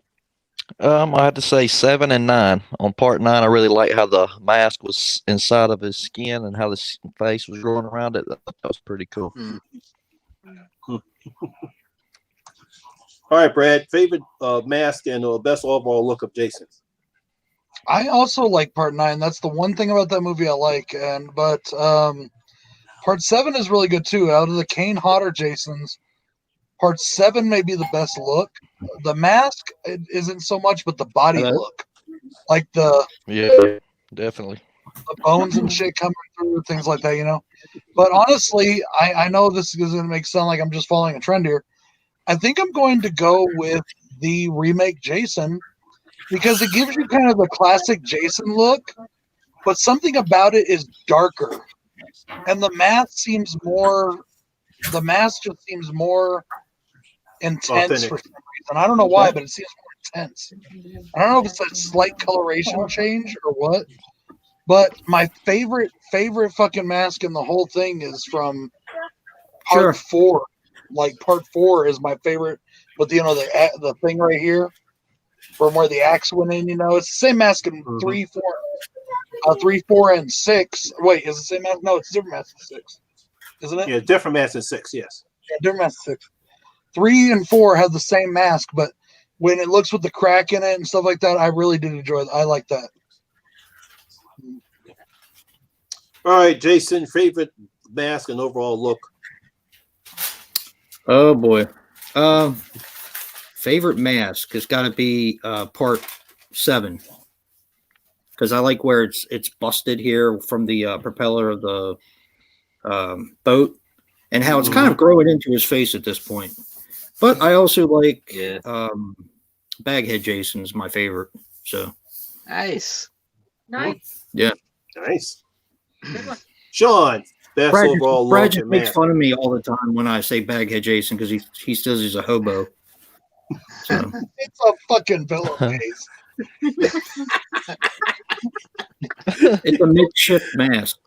G: I have to say 7 and 9. On part 9, I really like how the mask was inside of his skin and how the face was growing around it. That was pretty cool.
B: All right, Brad, favorite mask and best overall look of Jason.
H: I also like part 9. That's the one thing about that movie I like. But part 7 is really good too. Out of the Kane Hodder Jasons, part 7 may be the best look. The mask isn't so much, but the body look, like
G: definitely
H: the bones and shit coming through, things like that, But honestly, I know this is going to make it sound like I'm just following a trend here. I think I'm going to go with the remake Jason because it gives you kind of the classic Jason look, but something about it is darker, and the mask just seems more intense
B: authentic.
H: for some reason. I don't know why, but it seems more intense. I don't know if it's a slight coloration change or what, but my favorite fucking mask in the whole thing is from part 4. Like part 4 is my favorite, but the thing right here from where the axe went in. You know, it's the same mask in 3, 4, and 6. Wait, is it the same mask? No, it's a different mask in 6, isn't it?
B: Yeah, different mask in 6. Yes.
H: Yeah, different mask in 6. 3 and 4 have the same mask, but when it looks with the crack in it and stuff like that, I really did enjoy it. I like that.
B: All right, Jason, favorite mask and overall look.
D: Oh boy. Favorite mask has got to be part 7, because I like where it's busted here from the propeller of the boat, and how it's kind of growing into his face at this point. But I also like Baghead Jason's my favorite. So
C: Nice.
D: Yeah.
B: Nice. Sean, best overall
D: Brad
B: look
D: just
B: and
D: makes
B: mask.
D: fun of me all the time when I say Baghead Jason because he says he's a hobo. So
H: It's a fucking pillowcase.
D: it's a makeshift mask.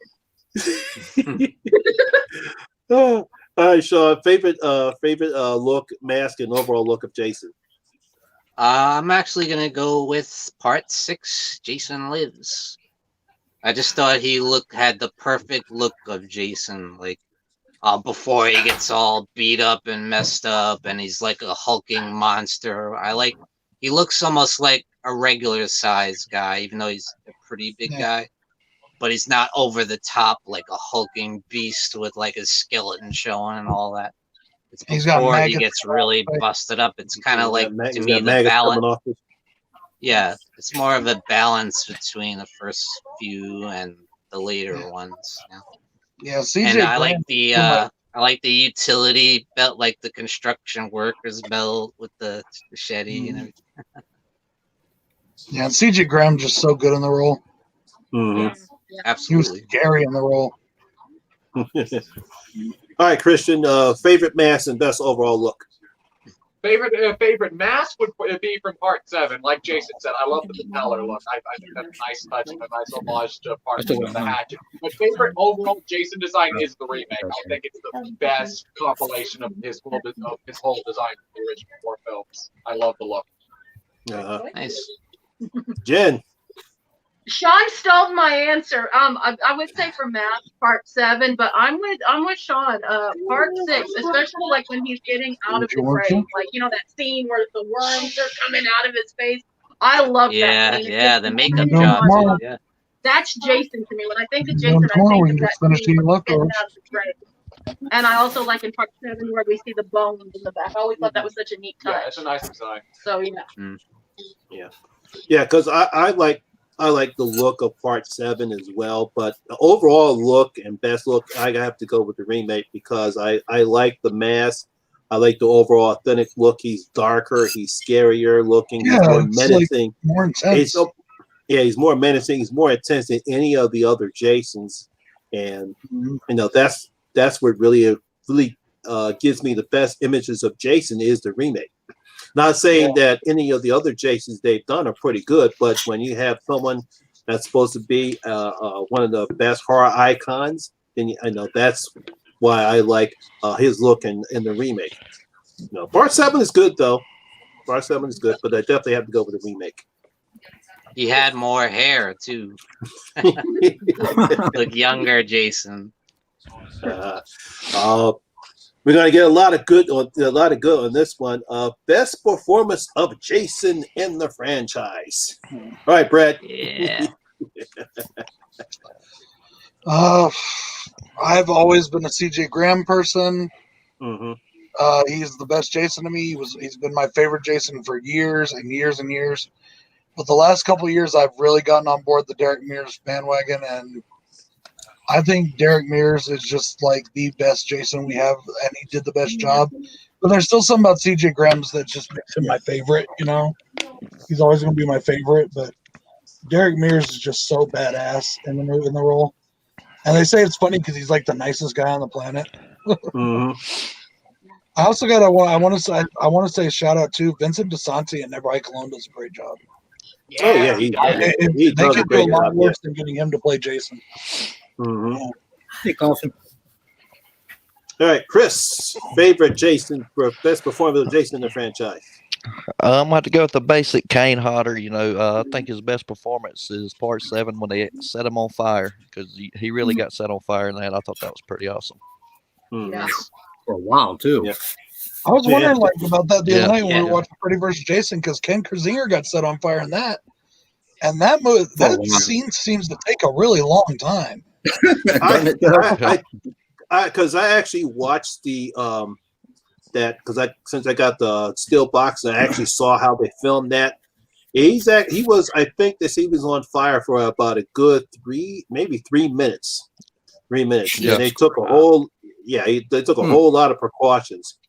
B: All right, Sean, favorite look, mask, and overall look of Jason.
C: I'm actually gonna go with part 6. Jason Lives. I just thought he had the perfect look of Jason, like before he gets all beat up and messed up, and he's like a hulking monster. He looks almost like a regular size guy, even though he's a pretty big guy. But he's not over the top like a hulking beast with like a skeleton showing and all that. It's before he gets really busted up. It's kind of like, to me, the balance. Yeah, it's more of a balance between the first few and the later ones.
H: Yeah, CJ.
C: And I like the utility belt, like the construction workers belt with the machete and everything.
H: Yeah, CJ Graham's just so good in the role.
C: Absolutely.
H: He was scary in the role.
B: All right, Christian, favorite mask and best overall look.
F: Favorite mask would be from part 7. Like Jason said, I love the propeller look. I think that's a nice touch and a nice homage to part 2 of the hatchet. But favorite overall Jason design is the remake. I think it's the best compilation of his whole design from the original 4 films. I love the look.
C: Nice.
B: Jen.
E: Sean stole my answer. I would say for math part 7, but I'm with Sean. Part 6, especially like when he's getting out of the grave, like that scene where the worms are coming out of his face. I love that scene.
C: Yeah, the makeup job. Yeah,
E: that's Jason to me. When I think of Jason, I think of that scene where he's getting out of the grave. And I also like in part 7 where we see the bones in the back. I always thought that was such a neat touch.
F: Yeah, it's a nice design.
E: So
B: Yeah, because I like the look of part 7 as well, but the overall look and best look, I have to go with the remake because I like the mask. I like the overall authentic look. He's darker, he's scarier looking, he's more menacing.
H: Like more intense.
B: He's more menacing, he's more intense than any of the other Jasons. And that's what really gives me the best images of Jason is the remake. Not saying that any of the other Jasons they've done are pretty good, but when you have someone that's supposed to be one of the best horror icons, then I know that's why I like his look in the remake. Part 7 is good though. Part 7 is good, but I definitely have to go with the remake.
C: He had more hair too. Look younger, Jason.
B: We're gonna get a lot of good on this one. Best performance of Jason in the franchise. All right, Brad.
C: Yeah.
H: I've always been a CJ Graham person.
B: Mm-hmm.
H: He's the best Jason to me. He's been my favorite Jason for years and years and years. But the last couple of years, I've really gotten on board the Derek Mears bandwagon, and I think Derek Mears is just like the best Jason we have, and he did the best job. But there's still something about CJ Graham's that just makes him my favorite. He's always going to be my favorite. But Derek Mears is just so badass in the role. And they say it's funny because he's like the nicest guy on the planet.
B: Mm-hmm.
H: I also I want to say a shout out to Vincent DeSanti and Never High Cologne does a great job.
B: Yeah, he
H: they
B: does a
H: could do a
B: great
H: lot
B: job.
H: worse than getting him to play Jason.
B: Mm-hmm.
D: Hey, Coffin.
B: All right, Chris, favorite Jason, best performance of Jason in the franchise.
G: I'm going to go with the basic Kane Hodder. I think his best performance is part 7 when they set him on fire, because he really got set on fire in that. I thought that was pretty awesome.
E: Yeah.
D: For a while too.
B: Yeah.
H: I was wondering about that the other night when
C: Yeah.
H: we were watching Freddy vs. Jason, because Ken Krasinger got set on fire in that, and that movie, that scene seems to take a really long time.
B: Because I actually watched the since I got the steel box, and I actually saw how they filmed that. He was I think that he was on fire for about a good 3 minutes. 3 minutes.
G: Yeah.
B: And they took a whole whole lot of precautions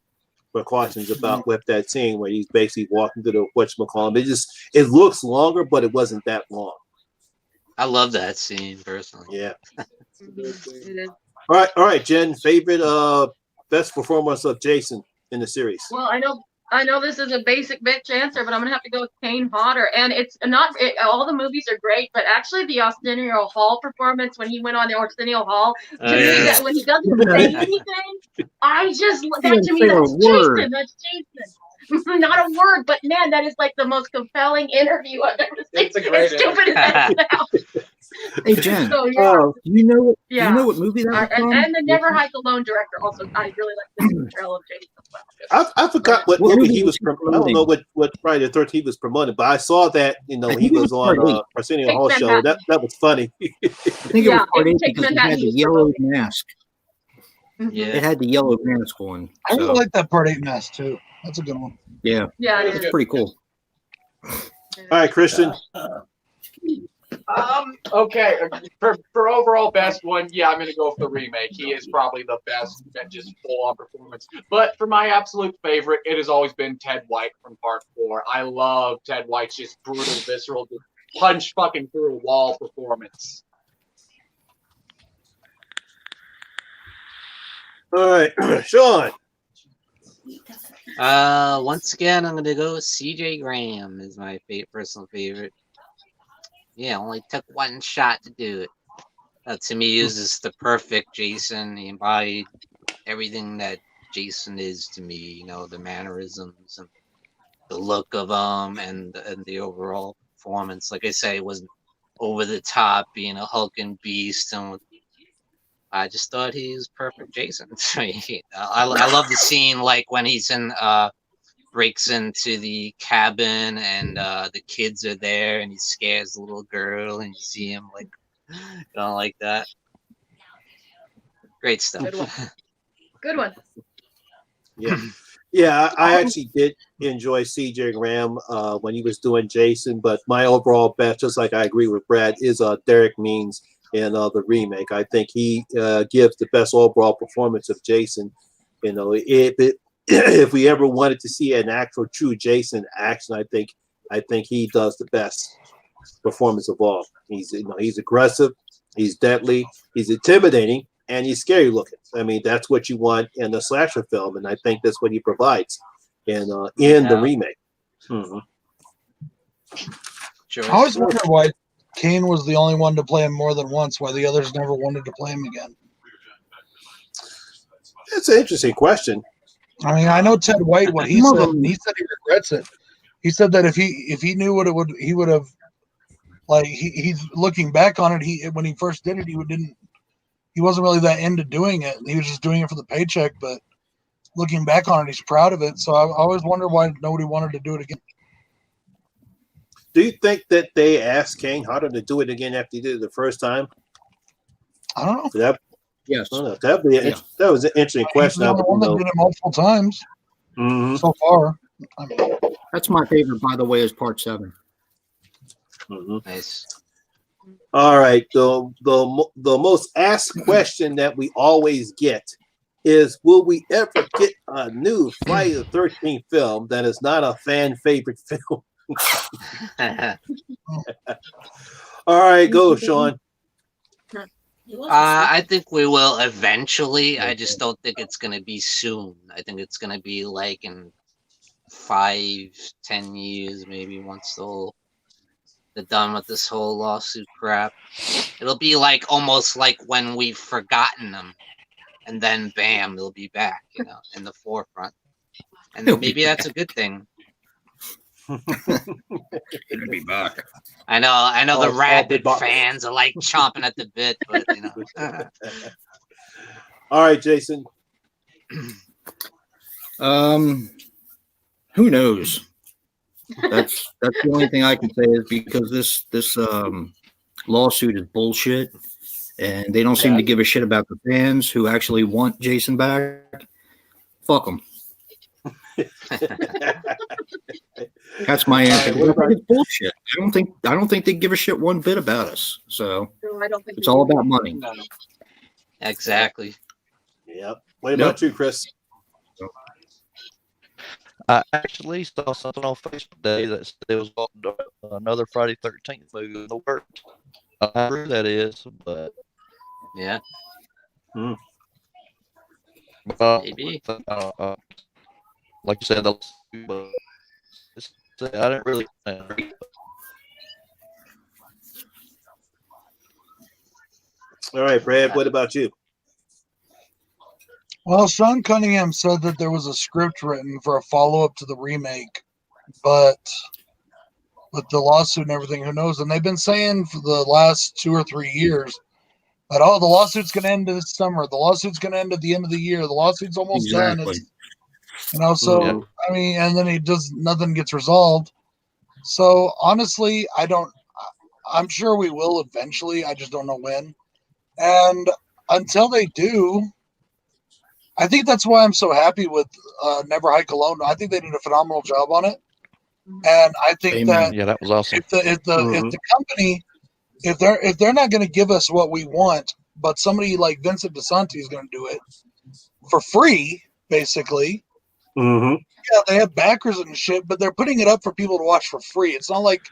B: about with that scene where he's basically walking through the whatchamacallit. It looks longer, but it wasn't that long.
C: I love that scene personally.
B: Yeah.
E: It is.
B: All right, Jen. Favorite best performance of Jason in the series?
E: Well, I know this is a basic bitch answer, but I'm gonna have to go with Kane Hodder. And it's not all the movies are great, but actually the Arsenio Hall performance when he went on the Arsenio Hall, to me, that when he doesn't say anything, that to me that's Jason. Not a word, but man, that is like the most compelling interview I've ever seen.
F: It's a great
E: stupid as that sounds.
D: Hey Jen,
E: So, yeah.
D: you know what movie that was from?
E: And the Never Hide the Lone director also. I really like this portrayal of Jason as well.
B: I forgot what movie he was promoting. I don't know what Friday the 13th was promoting, but I saw that he was on Arsenio Hall show. That was funny.
D: I think it was part 8 because it had the yellow mask.
C: Yeah.
D: It had the yellow mask on.
H: I really like that part 8 mask too. That's a good one.
D: Yeah, it's pretty cool.
B: All right, Christian.
F: Okay, for overall best one, yeah, I'm gonna go with the remake. He is probably the best at just full-on performance. But for my absolute favorite, it has always been Ted White from Part 4. I love Ted White's just brutal, visceral, just punch fucking through a wall performance.
B: All right, Sean.
C: Once again, I'm gonna go with CJ Graham is my personal favorite. Yeah, only took one shot to do it. To me, he was the perfect Jason. He embodied everything that Jason is to me. The mannerisms and the look of him, and the overall performance. Like I say, it wasn't over the top, being a hulking beast, and I just thought he was perfect Jason. I love the scene, like when he's breaks into the cabin and the kids are there and he scares the little girl and you see him like that. Great stuff.
E: Good one.
B: Yeah, I actually did enjoy CJ Graham when he was doing Jason, but my overall best, just like I agree with Brad, is Derek Means in the remake. I think he gives the best overall performance of Jason. If we ever wanted to see an actual true Jason action, I think he does the best performance of all. He's aggressive, he's deadly, he's intimidating, and he's scary looking. I mean, that's what you want in a slasher film, and I think that's what he provides in the remake. Mm-hmm.
C: Sure.
H: I always wondered why Kane was the only one to play him more than once, why the others never wanted to play him again.
B: That's an interesting question.
H: I mean, I know Ted White, what he said, and he said he regrets it. He said that if he knew what it would, he would have, he's looking back on it. When he first did it, he wasn't really that into doing it. He was just doing it for the paycheck. But looking back on it, he's proud of it. So I always wonder why nobody wanted to do it again.
B: Do you think that they asked Kane Hodder to do it again after he did it the first time?
H: I don't know.
B: Yes. That was an interesting question.
H: He's the one that did it multiple times so far.
D: That's my favorite, by the way, is Part 7.
B: Mm-hmm.
C: Nice.
B: All right. The most asked question that we always get is, will we ever get a new Friday the 13th film that is not a fan favorite film? All right, go, Sean.
C: I think we will eventually. I just don't think it's going to be soon. I think it's going to be like in 5-10 years, maybe, once they're done with this whole lawsuit crap. It'll be almost like when we've forgotten them, and then bam, they'll be back, in the forefront. And maybe that's a good thing.
D: Good to be back.
C: I know the
F: All
C: rabid
F: big
C: fans are like chomping at the bit, but you know.
B: All right, Jason.
D: Who knows? That's the only thing I can say is because this lawsuit is bullshit, and they don't seem to give a shit about the fans who actually want Jason back. Fuck them. That's my answer. It's bullshit. I don't think they give a shit one bit about us. So
E: No, I don't think
D: it's all about money.
F: No.
C: Exactly.
B: Yep. What about you, Chris?
G: I actually saw something on Facebook today that said there was another Friday 13th movie in the works. I don't know who that is, but
C: Yeah.
G: maybe. Like you said, I didn't really.
B: All right, Brad. What about you?
H: Well, Sean Cunningham said that there was a script written for a follow-up to the remake, but with the lawsuit and everything, who knows? And they've been saying for the last 2 or 3 years that, oh, the lawsuit's going to end this summer. The lawsuit's going to end at the end of the year. The lawsuit's almost done. It's, so, I mean, and then nothing gets resolved. So, honestly, I'm sure we will eventually. I just don't know when. And until they do, I think that's why I'm so happy with Never Hike Alone. I think they did a phenomenal job on it, and I think
G: that was awesome.
H: If the company, if they're not going to give us what we want, but somebody like Vincent DeSanti is going to do it for free, basically.
B: Mm-hmm.
H: Yeah, they have backers and shit, but they're putting it up for people to watch for free. It's not like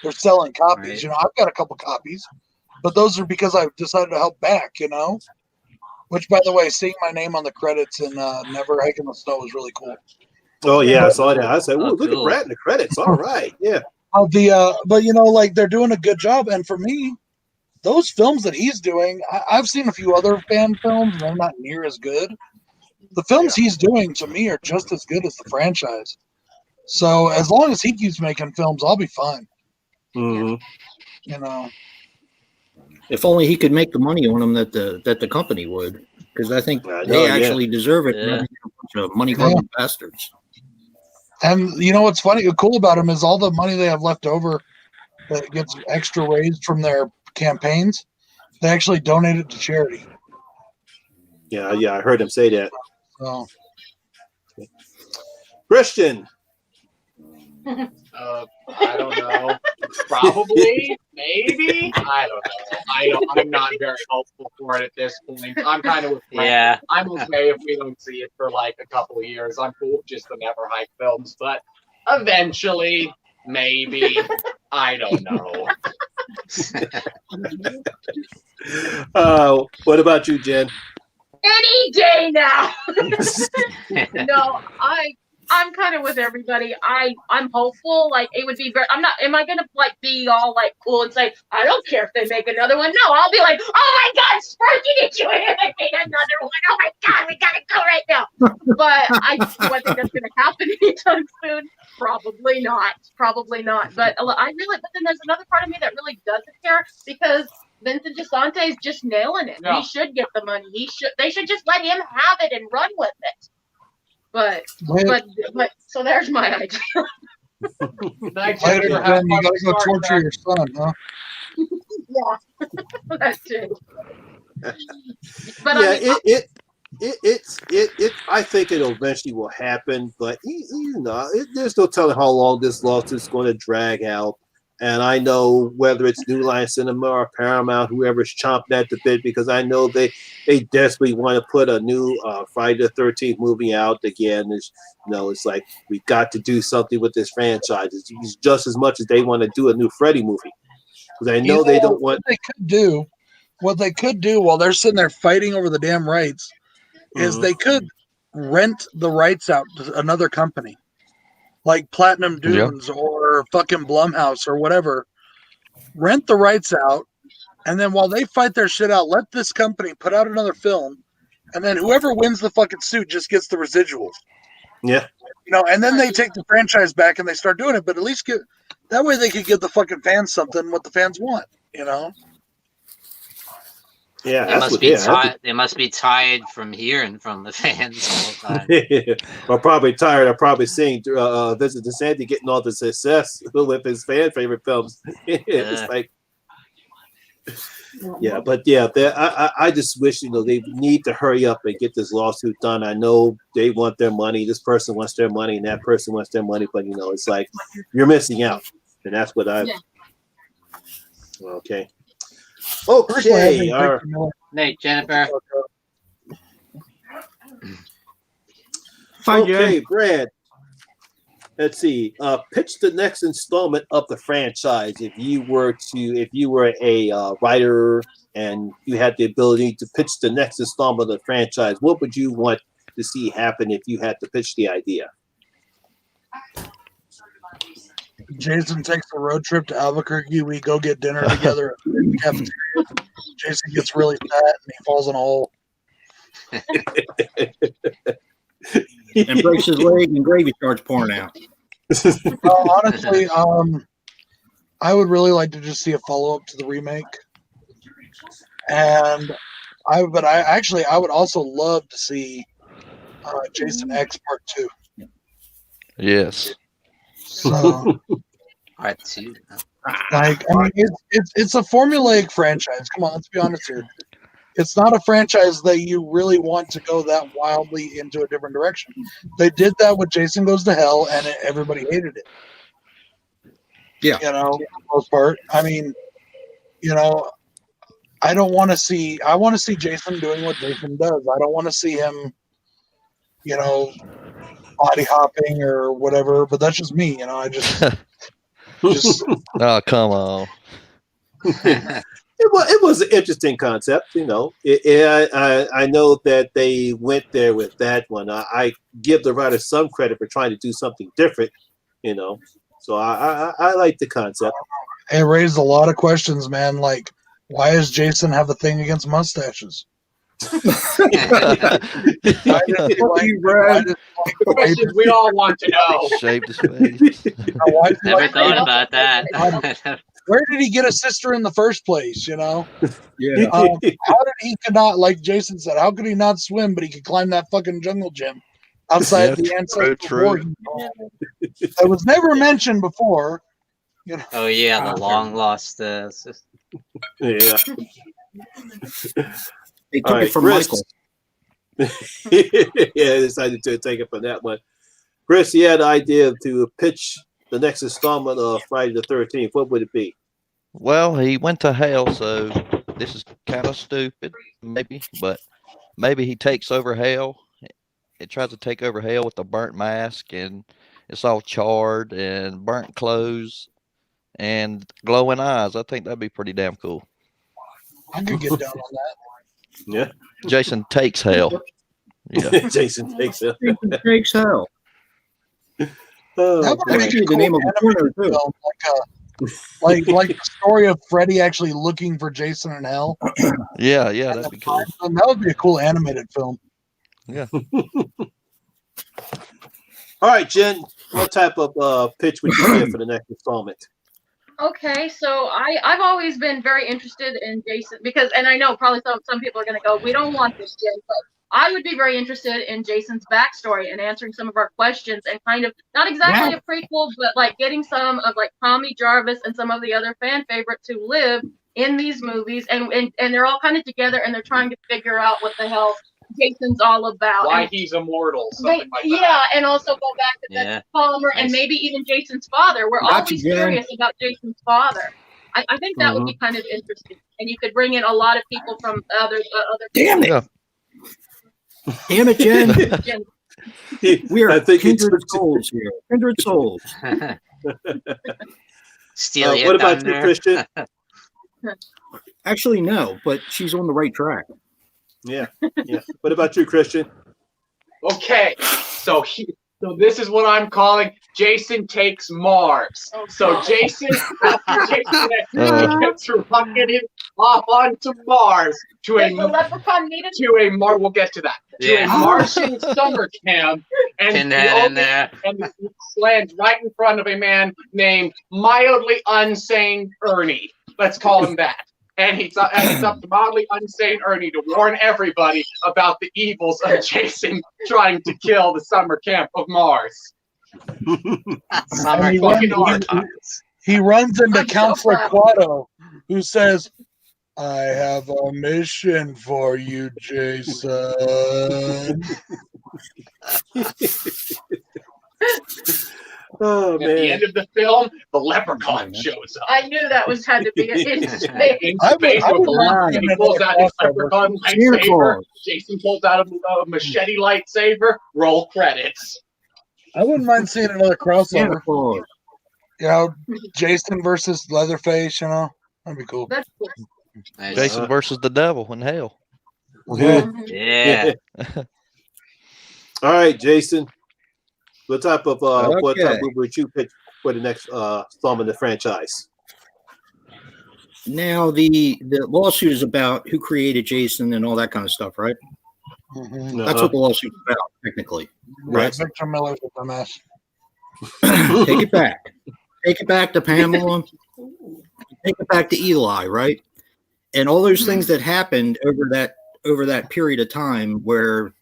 H: they're selling copies.
C: Right.
H: You know, I've got a couple copies, but those are because I've decided to help back. You know. Which, by the way, seeing my name on the credits in Never Hike in the Snow was really cool.
B: Oh yeah, I saw that. I said, "Ooh, look
C: cool.
B: at Brad in the credits." All right, yeah.
H: But you know, like they're doing a good job, and for me, those films that he's doing, I've seen a few other fan films, and they're not near as good. The films he's doing, to me, are just as good as the franchise. So as long as he keeps making films, I'll be fine.
B: Mm-hmm.
H: You know.
D: If only he could make the money on them that the company would, because I think they actually deserve it.
C: Yeah.
D: A bunch of money-grubbing bastards.
H: And you know what's funny, cool about them is all the money they have left over that gets extra raised from their campaigns, they actually donate it to charity.
B: Yeah, I heard him say that.
H: So,
B: Christian.
F: I don't know. Probably, maybe. I don't know. I'm not very hopeful for it at this point. I'm kind of with Frank.
C: Yeah.
F: I'm okay if we don't see it for like a couple of years. I'm cool with just the Never Hike films, but eventually, maybe. I don't know.
B: What about you, Jen?
E: Any day now. No, I'm kind of with everybody. I'm hopeful. Like it would be very. I'm not. Am I gonna like be all like cool and say I don't care if they make another one? No, I'll be like, oh my God, Sparky, did you hear they made another one? Oh my God, we gotta go right now. But do I think that's gonna happen anytime soon? Probably not. Probably not. But but then there's another part of me that really doesn't care because Vincent DeSanti is just nailing it.
F: Yeah.
E: He should get the money. They should just let him have it and run with it. But so there's my idea.
H: later, you gotta go torture your son, huh?
E: Yeah, that's it. But
B: Yeah, I think it eventually will happen, but there's no telling how long this lawsuit's going to drag out. And I know whether it's New Line Cinema or Paramount, whoever's chomping at the bit, because I know they desperately want to put a new Friday the 13th movie out again. It's like we got to do something with this franchise. It's just as much as they want to do a new Freddy movie, because I know they don't want.
H: What they could do while they're sitting there fighting over the damn rights is they could rent the rights out to another company. Like Platinum Dunes or fucking Blumhouse or whatever. Rent the rights out, and then while they fight their shit out, let this company put out another film, and then whoever wins the fucking suit just gets the residuals.
B: Yeah.
H: You know, and then they take the franchise back and they start doing it, but at least that way they could give the fucking fans something what the fans want, you know?
B: Yeah,
C: They must be tired from hearing from the fans all the time.
B: Or probably tired of probably seeing Vincent DeSantis getting all the success with his fan favorite films. It's like, yeah, but yeah, I just wish, you know, they need to hurry up and get this lawsuit done. I know they want their money. This person wants their money, and that person wants their money. But you know, it's like you're missing out, and that's what I. Yeah. Okay. Okay.
C: Nate, Jennifer.
B: Okay, Brad. Let's see. Pitch the next installment of the franchise. If you were a writer and you had the ability to pitch the next installment of the franchise, what would you want to see happen if you had to pitch the idea?
H: Jason takes a road trip to Albuquerque. We go get dinner together in the cafeteria. Jason gets really fat and he falls in a hole.
D: And breaks his leg and gravy starts pouring out.
H: Honestly, I would really like to just see a follow-up to the remake. And I would also love to see Jason X Part 2.
G: Yes.
H: So,
C: Part 2.
H: Like, I mean, it's a formulaic franchise. Come on, let's be honest here. It's not a franchise that you really want to go that wildly into a different direction. They did that with Jason Goes to Hell, and everybody hated it.
D: Yeah.
H: You know, for the most part. I mean, you know, I want to see Jason doing what Jason does. I don't want to see him, you know, body hopping or whatever, but that's just me, you know. I just
G: Oh, come on.
B: It was an interesting concept, you know. I know that they went there with that one. I give the writer some credit for trying to do something different, you know. So I like the concept.
H: It raised a lot of questions, man. Like, why does Jason have a thing against mustaches?
F: Questions we all want to know.
G: Shaved his face.
C: Never thought about that.
H: Where did he get a sister in the first place? You know?
D: Yeah.
H: How did he not, like Jason said, how could he not swim, but he could climb that fucking jungle gym outside the ancestral? It was never mentioned before. You know? Oh
C: yeah, the long lost sister.
B: Yeah.
D: They took it from Michael.
B: Yeah, decided to take it from that one. Chris, you had the idea to pitch the next installment of Friday the 13th. What would it be?
G: Well, he went to hell, so this is kind of stupid, maybe, but maybe he takes over hell. It tries to take over hell with a burnt mask, and it's all charred and burnt clothes and glowing eyes. I think that'd be pretty damn cool.
H: I could get down on that.
B: Yeah.
G: Jason takes hell. Yeah.
B: Jason takes hell.
D: Jason takes hell.
B: Oh,
H: that would be the name of the corner too. Like the story of Freddy actually looking for Jason in hell.
G: Yeah, that'd be cool.
H: That would be a cool animated film.
G: Yeah.
B: All right, Jen, what type of pitch would you give for the next installment?
E: Okay, so I've always been very interested in Jason because, and I know probably some people are going to go, we don't want this, Jen, but I would be very interested in Jason's backstory and answering some of our questions and kind of, not exactly a prequel, but like getting some of like Tommy Jarvis and some of the other fan favorites who live in these movies, and they're all kind of together and they're trying to figure out what the hell Jason's all about.
F: Why he's immortal. Something like that.
E: Yeah, and also go back to that Palmer and maybe even Jason's father. We're always curious about Jason's father. I think that would be kind of interesting. And you could bring in a lot of people from other
D: Damn it. Damn it, Jen. We are kindred souls here. Kindred souls.
C: Steal your
B: what about
C: thunder.
B: you, Christian?
D: Actually, no, but she's on the right track.
B: Yeah. What about you, Christian?
F: Okay, so So this is what I'm calling Jason Takes Mars. So Jason, after Jason gets rocketed off onto Mars to
E: Does the leprechaun need it?
F: We'll get to that.
C: Yeah.
F: To a Martian summer camp, and
C: Pinhead in there.
F: and he lands right in front of a man named mildly unsane Ernie. Let's call him that. And it's up to mildly unsane Ernie to warn everybody about the evils of Jason trying to kill the summer camp of Mars.
C: Summer
H: he
C: fucking
H: runs-
C: hard times.
H: He runs into
E: I'm so
H: Counselor
E: proud.
H: Quado, who says, "I have a mission for you, Jason."
B: Oh
F: At the
B: man.
F: end of the film, the leprechaun shows up.
E: I knew that was had to be in space.
F: In
H: I would-
F: space,
H: I would
F: before
H: love
F: he
H: another
F: pulls out his
H: crossover.
F: leprechaun
D: Santa
F: lightsaber.
D: Claus.
F: Jason pulls out a machete lightsaber. Roll credits.
H: I wouldn't mind seeing another crossover.
D: Santa Claus.
H: You know, Jason versus Leatherface. You know, that'd be cool.
E: That's cool.
C: Nice.
G: Jason versus the devil in hell.
C: Yeah.
B: All right, Jason. What type of what type
D: Okay.
B: movie would you pick for the next film in the franchise?
D: Now the lawsuit is about who created Jason and all that kind of stuff, right?
H: Mm-hmm.
D: That's what the lawsuit's about, technically.
H: Right, Victor Miller's a mess.
D: Take it back. Take it back to Pamela. Take it back to Eli, right? And all those things that happened over that period of time where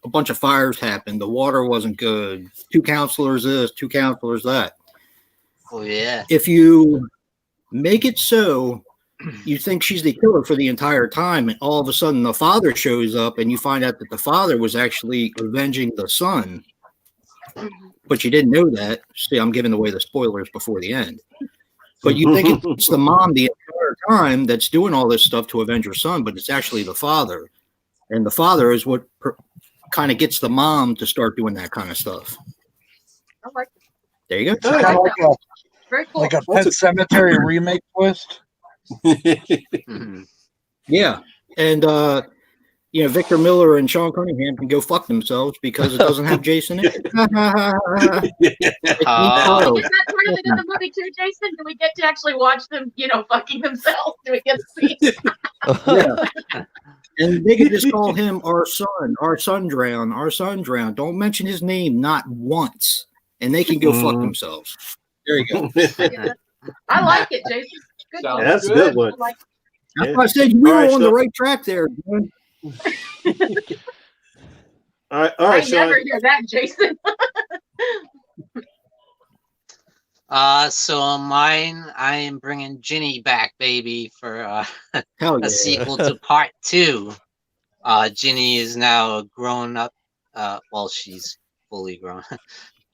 D: a bunch of fires happened, the water wasn't good, 2 counselors this, 2 counselors that.
C: Oh yeah.
D: If you make it so you think she's the killer for the entire time, and all of a sudden the father shows up and you find out that the father was actually avenging the son, but you didn't know that. See, I'm giving away the spoilers before the end. But you think it's the mom the entire time that's doing all this stuff to avenge her son, but it's actually the father. And the father is what kind of gets the mom to start doing that kind of stuff.
E: I like it.
D: There you go.
H: Kind of
E: Very cool.
H: like a Pet Cemetery remake twist.
C: Mhm.
D: Yeah. And, Victor Miller and Sean Cunningham can go fuck themselves because it doesn't have Jason in it.
E: Is that part of the movie too, Jason? Do we get to actually watch them, fucking themselves? Do we get to see?
D: Yeah. And they can just call him our son drowned. Don't mention his name not once. And they can go fuck themselves. There you go.
E: I like it, Jason. Good
F: Sounds
E: one.
B: That's a good one.
E: I like it.
D: That's why I said we
B: All
D: were
B: right,
D: on the
B: so-
D: right track there. Man.
B: All right,
E: I
B: Sean.
E: never hear that, Jason.
C: So mine, I am bringing Ginny back, baby, for
D: Hell yeah.
C: a sequel to part 2. Ginny is now a grown up. Well, she's fully grown,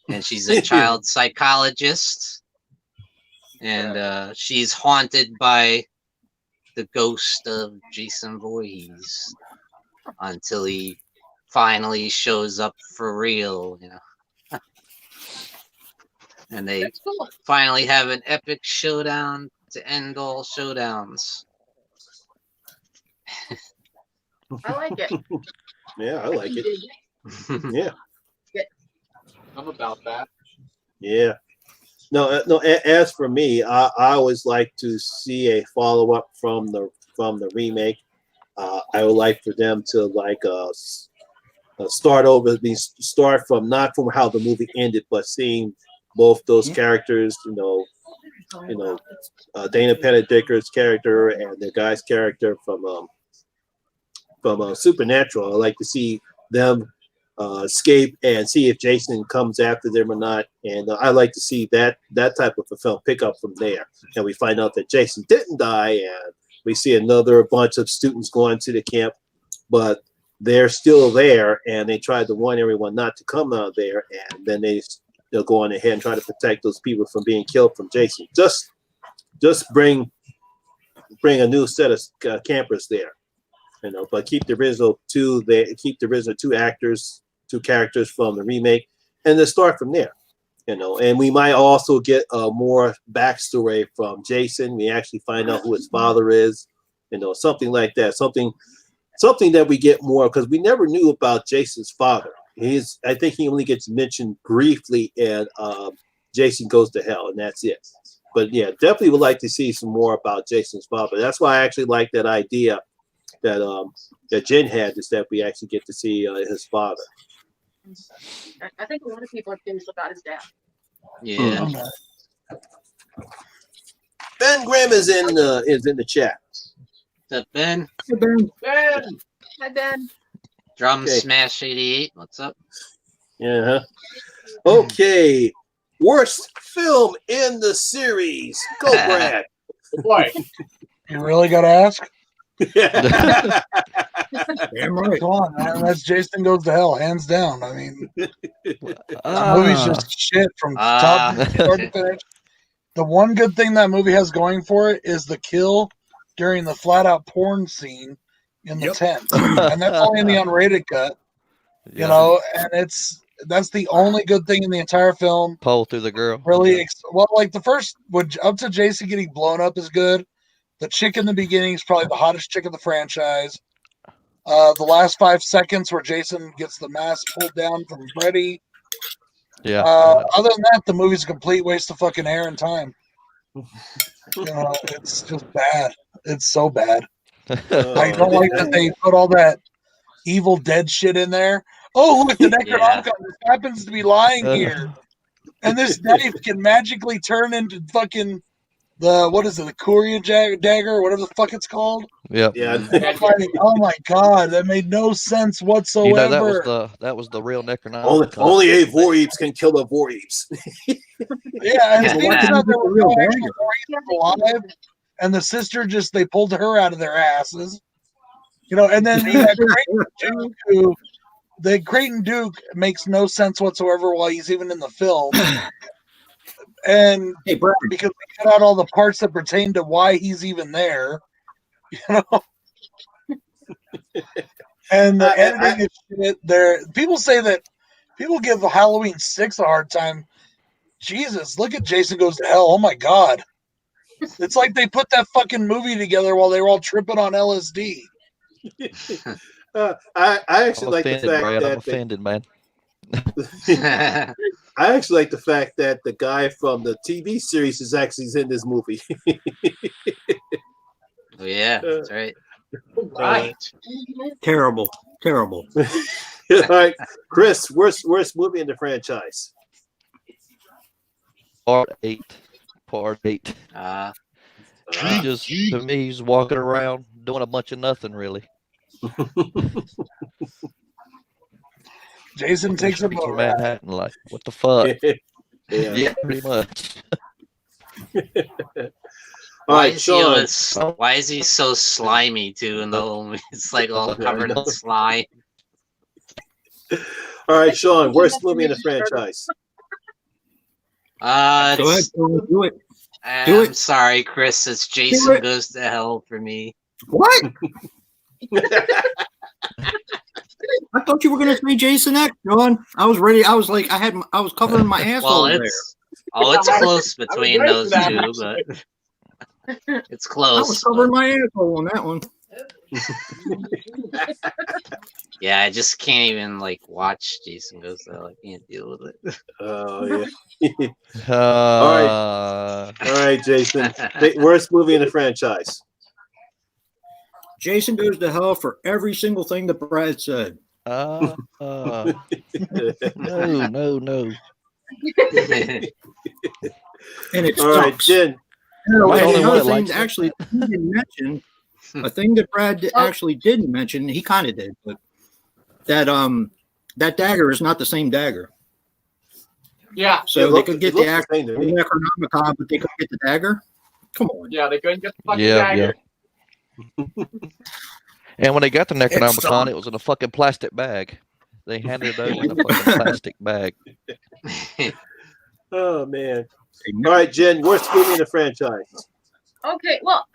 C: and she's a child psychologist, and she's haunted by the ghost of Jason Voorhees until he finally shows up for real, And they
E: That's cool.
C: finally have an epic showdown to end all showdowns.
E: I like it.
B: Yeah, I like it. Yeah,
F: I'm about that.
B: yeah. No. As for me, I always like to see a follow up from the remake. I would like for them to start over, start from not from how the movie ended, but seeing both those characters, Dana Penedicker's character and the guy's character from Supernatural. I like to see them escape and see if Jason comes after them or not. And I like to see that type of a film pick up from there. And we find out that Jason didn't die, and we see another bunch of students going to the camp, but they're still there, and they tried to warn everyone not to come out there, and then they'll go on ahead and try to protect those people from being killed from Jason. Just bring a new set of campers there, but keep the original 2 there, keep the original 2 characters from the remake, and then start from there. And we might also get more backstory from Jason. We actually find out who his father is, something like that, something that we get more, because we never knew about Jason's father. I think he only gets mentioned briefly in Jason Goes to Hell, and that's it. But yeah, definitely would like to see some more about Jason's father. That's why I actually like that idea that that Jen had, is that we actually get to see his father.
E: I think a lot of people are curious about his dad.
C: Yeah.
B: Ben Grimm is in the chat.
C: What's up, Ben?
E: Hi, Ben.
C: Drum
B: Okay.
C: Smash 88. What's up?
B: Yeah. Okay. Worst film in the series. Go, Brad.
F: Boy,
H: You really got to ask?
B: Yeah.
D: Damn right.
H: Come on, man. That's Jason Goes to Hell, hands down. I mean, the movie's just shit from top to start to finish. The one good thing that movie has going for it is the kill during the flat out porn scene in the tent. And that's only in the unrated cut. You know, and that's the only good thing in the entire film.
G: Pole through the girl.
H: Really, well, like the first, up to Jason getting blown up is good. The chick in the beginning is probably the hottest chick of the franchise. The last 5 seconds where Jason gets the mask pulled down from Freddy.
G: Yeah.
H: Other than that, the movie's a complete waste of fucking air and time. You know, it's just bad. It's so bad. I don't like that they put all that Evil Dead shit in there. Oh, look, the Necronomicon just happens to be lying here. And this knife can magically turn into fucking the Korea dagger, whatever the fuck it's called.
G: Yep.
B: Yeah.
H: Oh my god, that made no sense whatsoever.
G: You know, that was the real Necronomicon.
B: Only a Voorhees can kill a Voorhees.
H: Yeah, and it seems that there were no actual Voorhees alive, and the sister they pulled her out of their asses. You know, and then you had Creighton Duke, the Creighton Duke makes no sense whatsoever while he's even in the film. And because they cut out all the parts that pertain to why he's even there, you know. And the editing is shit. People say that people give Halloween 6 a hard time. Jesus, look at Jason Goes to Hell. Oh my god. It's like they put that fucking movie together while they were all tripping on LSD.
B: I actually like the fact
G: Brad.
B: that
G: I'm offended, man.
B: I actually like the fact that the guy from the TV series is actually in this movie.
C: Oh yeah, that's right.
F: right.
D: Terrible.
B: All right, Chris, worst movie in the franchise.
G: Part 8. To me, he's walking around doing a bunch of nothing, really.
H: Jason takes a boat ride.
G: Manhattan, like, what the fuck?
B: Yeah.
G: Pretty much.
B: All right, Sean.
C: Why is he so slimy too in the whole movie? It's like all covered in slime.
B: All right, Sean, worst movie in the franchise.
D: Go ahead, do it.
C: I'm sorry, Chris. It's Jason Goes to Hell for me.
D: What? I thought you were gonna say Jason X, John. I was ready. I was like, I was covering my asshole there.
C: It's close between those two, but it's close.
D: I was covering my asshole on that one.
C: Yeah, I just can't even watch Jason Goes to Hell. I can't deal with it.
B: Oh yeah. All right, Jason. Worst movie in the franchise.
D: Jason Goes to Hell for every single thing that Brad said.
G: No.
D: And it
B: All right,
D: sucks.
B: Jen.
D: Another thing actually he didn't mention, a thing that Brad actually didn't mention, he kind of did, but that dagger is not the same dagger.
F: Yeah.
D: So they could get the actual Necronomicon, but they couldn't get the dagger? Come on.
F: Yeah, they couldn't get the fucking dagger.
G: Yeah. And when they got the Necronomicon, it was in a fucking plastic bag. They handed it over in a fucking plastic bag.
B: Oh man. All right, Jen, worst movie in the franchise.
E: Okay, well,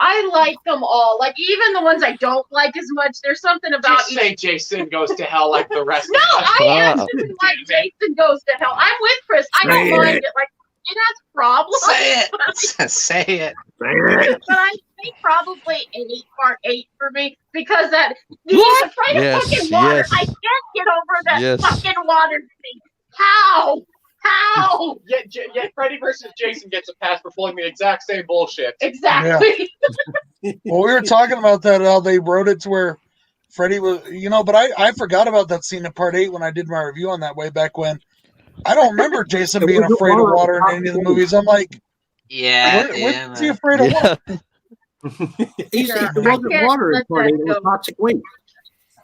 E: I like them all. Like, even the ones I don't like as much, there's something about
F: Just say Jason Goes to Hell like the rest
E: No,
F: of us.
E: I actually like Jason Goes to Hell. I'm with Chris. I don't mind it. Like, it has problems.
C: Say it. Say it.
E: But think probably part 8 for me because that he's afraid of fucking water.
G: Yes.
E: I can't get over that
G: Yes.
E: fucking water thing. How?
F: Yet Freddy versus Jason gets a pass for pulling the exact same bullshit.
E: Exactly.
H: Well, we were talking about that, how they wrote it to where Freddy was, but I forgot about that scene in part 8 when I did my review on that way back when. I don't remember Jason being afraid of water in any of the movies. I'm like,
C: Yeah,
H: when is he afraid of water?
D: It wasn't water in part 8, it was toxic waste.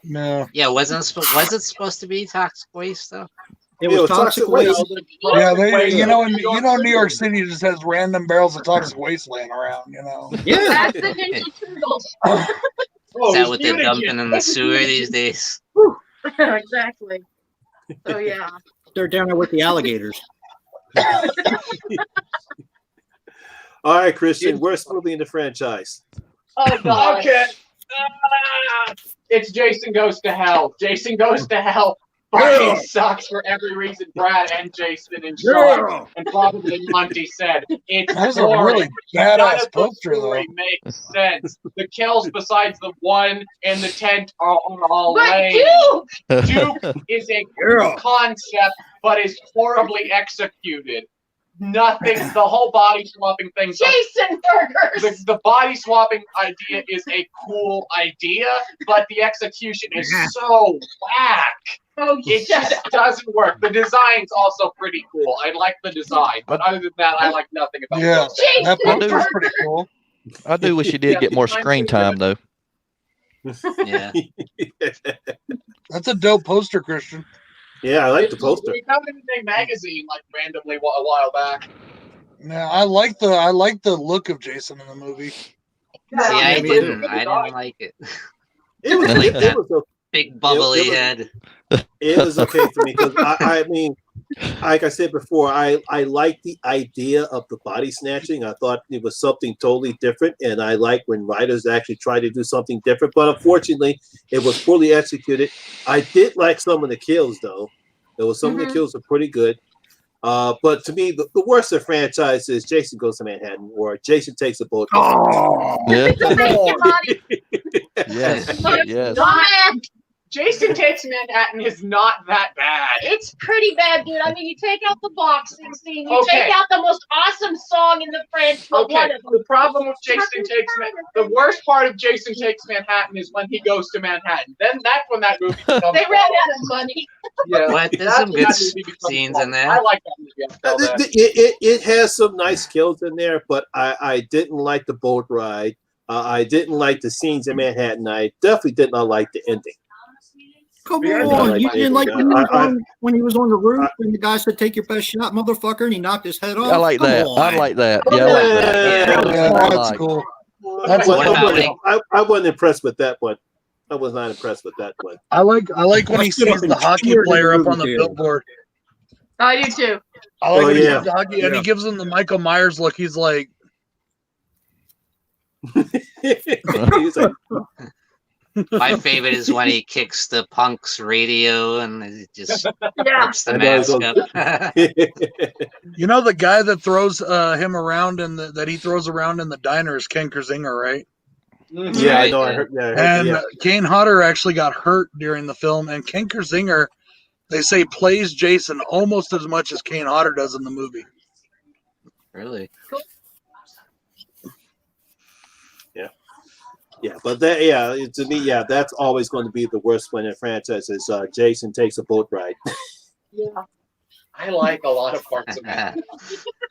H: No.
C: Yeah, was it supposed to be toxic waste though?
D: It was toxic waste.
H: Yeah, New York City just has random barrels of toxic waste laying around,
D: Yeah.
E: That's the Ninja Turtles.
C: Is that what they're dumping in the sewer these days?
E: Exactly. So yeah.
D: They're down there with the alligators.
B: All right, Christian, worst movie in the franchise.
E: Oh god.
F: Okay. It's Jason Goes to Hell. Jason Goes to Hell fucking sucks for every reason Brad and Jason and Sean and probably Monty said. It's
H: That's a
F: boring.
H: really badass
F: None of the
H: poster, though.
F: story makes sense. The kills besides the one in the tent are all
E: But
F: lame.
E: Duke!
F: Duke is a cool concept, but is horribly executed. Nothing. The whole body swapping thing.
E: Jason Burgers!
F: The body swapping idea is a cool idea, but the execution is so whack.
E: Oh,
F: It just doesn't work. The design's also pretty cool. I like the design, but other than that, I like nothing about
H: Yeah,
F: it.
H: that poster's pretty cool.
G: I do wish you did get more screen time though.
C: Yeah.
H: That's a dope poster, Christian.
B: Yeah, I like the poster.
F: We found it in a magazine like randomly a while back.
H: Yeah, I like the look of Jason in the movie.
C: See, I didn't like it.
B: It was,
C: Like that.
B: it was
C: Big bubbly head.
B: It was okay for me because I mean, like I said before, I like the idea of the body snatching. I thought it was something totally different, and I like when writers actually try to do something different. But unfortunately, it was poorly executed. I did like some of the kills, though. There was some of the kills were pretty good. But to me, the worst of the franchise is Jason Goes to Manhattan or Jason Takes a Boat.
H: Oh,
G: Yeah.
C: Yes.
G: Yes.
E: God,
F: Jason Takes Manhattan is not that bad.
E: it's pretty bad, dude. I mean, you take out the boxing scene, you
F: Okay.
E: take out the most awesome song in the franchise.
F: Okay, the problem with the worst part of Jason Takes Manhattan is when he goes to Manhattan. Then that's when that movie becomes
E: They ran out of money.
F: Yeah,
C: What? There's
F: that's
C: some
F: when
C: good
F: that movie becomes
C: scenes
F: fun.
C: in there.
F: I like that movie. I'll tell that.
B: It has some nice kills in there, but I didn't like the boat ride. I didn't like the scenes in Manhattan. I definitely did not like the ending.
D: Come
F: Yeah,
D: on, you didn't like when he was on the roof and the guy said, "Take your best shot, motherfucker," and he knocked his head off.
G: I like
D: Come
G: that.
D: on.
G: I like that. Yeah, I like that.
H: yeah, that's
G: Like-
H: cool.
B: I
H: That's
C: What about
B: wasn't, I wasn't impressed with that one. I was not impressed with that one.
H: I like when he sees the hockey player up on the billboard.
E: I do too.
H: I like when he
B: yeah.
H: sees the hockey and he gives him the Michael Myers look. He's like,
B: He's like,
C: My favorite is when he kicks the punk's radio and it just
E: Yeah.
C: flips the
B: I know,
C: mask
B: it
C: up.
H: the guy that throws him around that he throws around in the diner is Ken Kersinger, right?
B: yeah, I know. I heard. Yeah, I heard,
H: And
B: yeah.
H: Kane Hodder actually got hurt during the film, and Ken Kersinger, they say, plays Jason almost as much as Kane Hodder does in the movie.
C: Really?
B: Yeah, but to me, that's always going to be the worst one in franchise is Jason Takes a Boat Ride.
E: Yeah.
F: I like a lot of parts of it.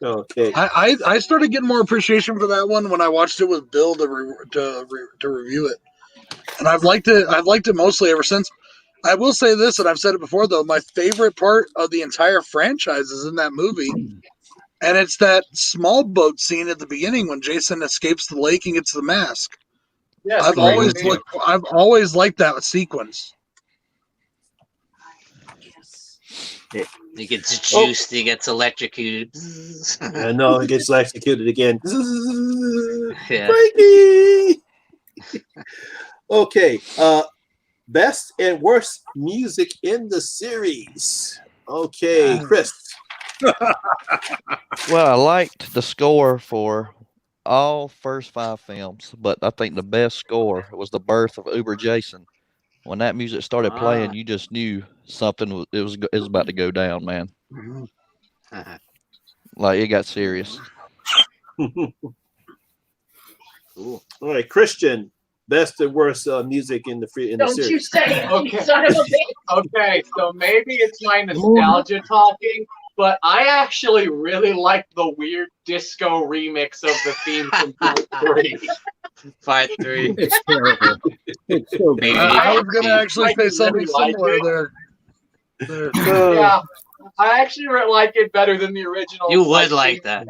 B: Okay.
H: I started getting more appreciation for that one when I watched it with Bill to review it, and I've liked it mostly ever since. I will say this, and I've said it before though, my favorite part of the entire franchise is in that movie, and it's that small boat scene at the beginning when Jason escapes the lake and gets the mask.
F: Yeah,
H: I've always liked that sequence.
C: He gets juiced, he gets electrocuted.
B: I know he gets executed again.
C: Yeah.
B: Frankie! Okay. Best and worst music in the series. Okay, Chris.
G: Well, I liked the score for all first 5 films, but I think the best score was The Birth of Uber Jason. When that music started playing, you just knew something was about to go down, man. Like it got serious.
B: Cool. All right, Christian, best and worst music in the series.
E: Don't you say it,
F: Okay.
E: you son of a bitch.
F: Okay, so maybe it's my nostalgia talking, but I actually really liked the weird disco remix of the theme from Part 3.
C: Part 3.
D: It's terrible. It's so bad.
H: I was going to actually say something similar there.
F: Yeah, I actually like it better than the original.
C: You would like that.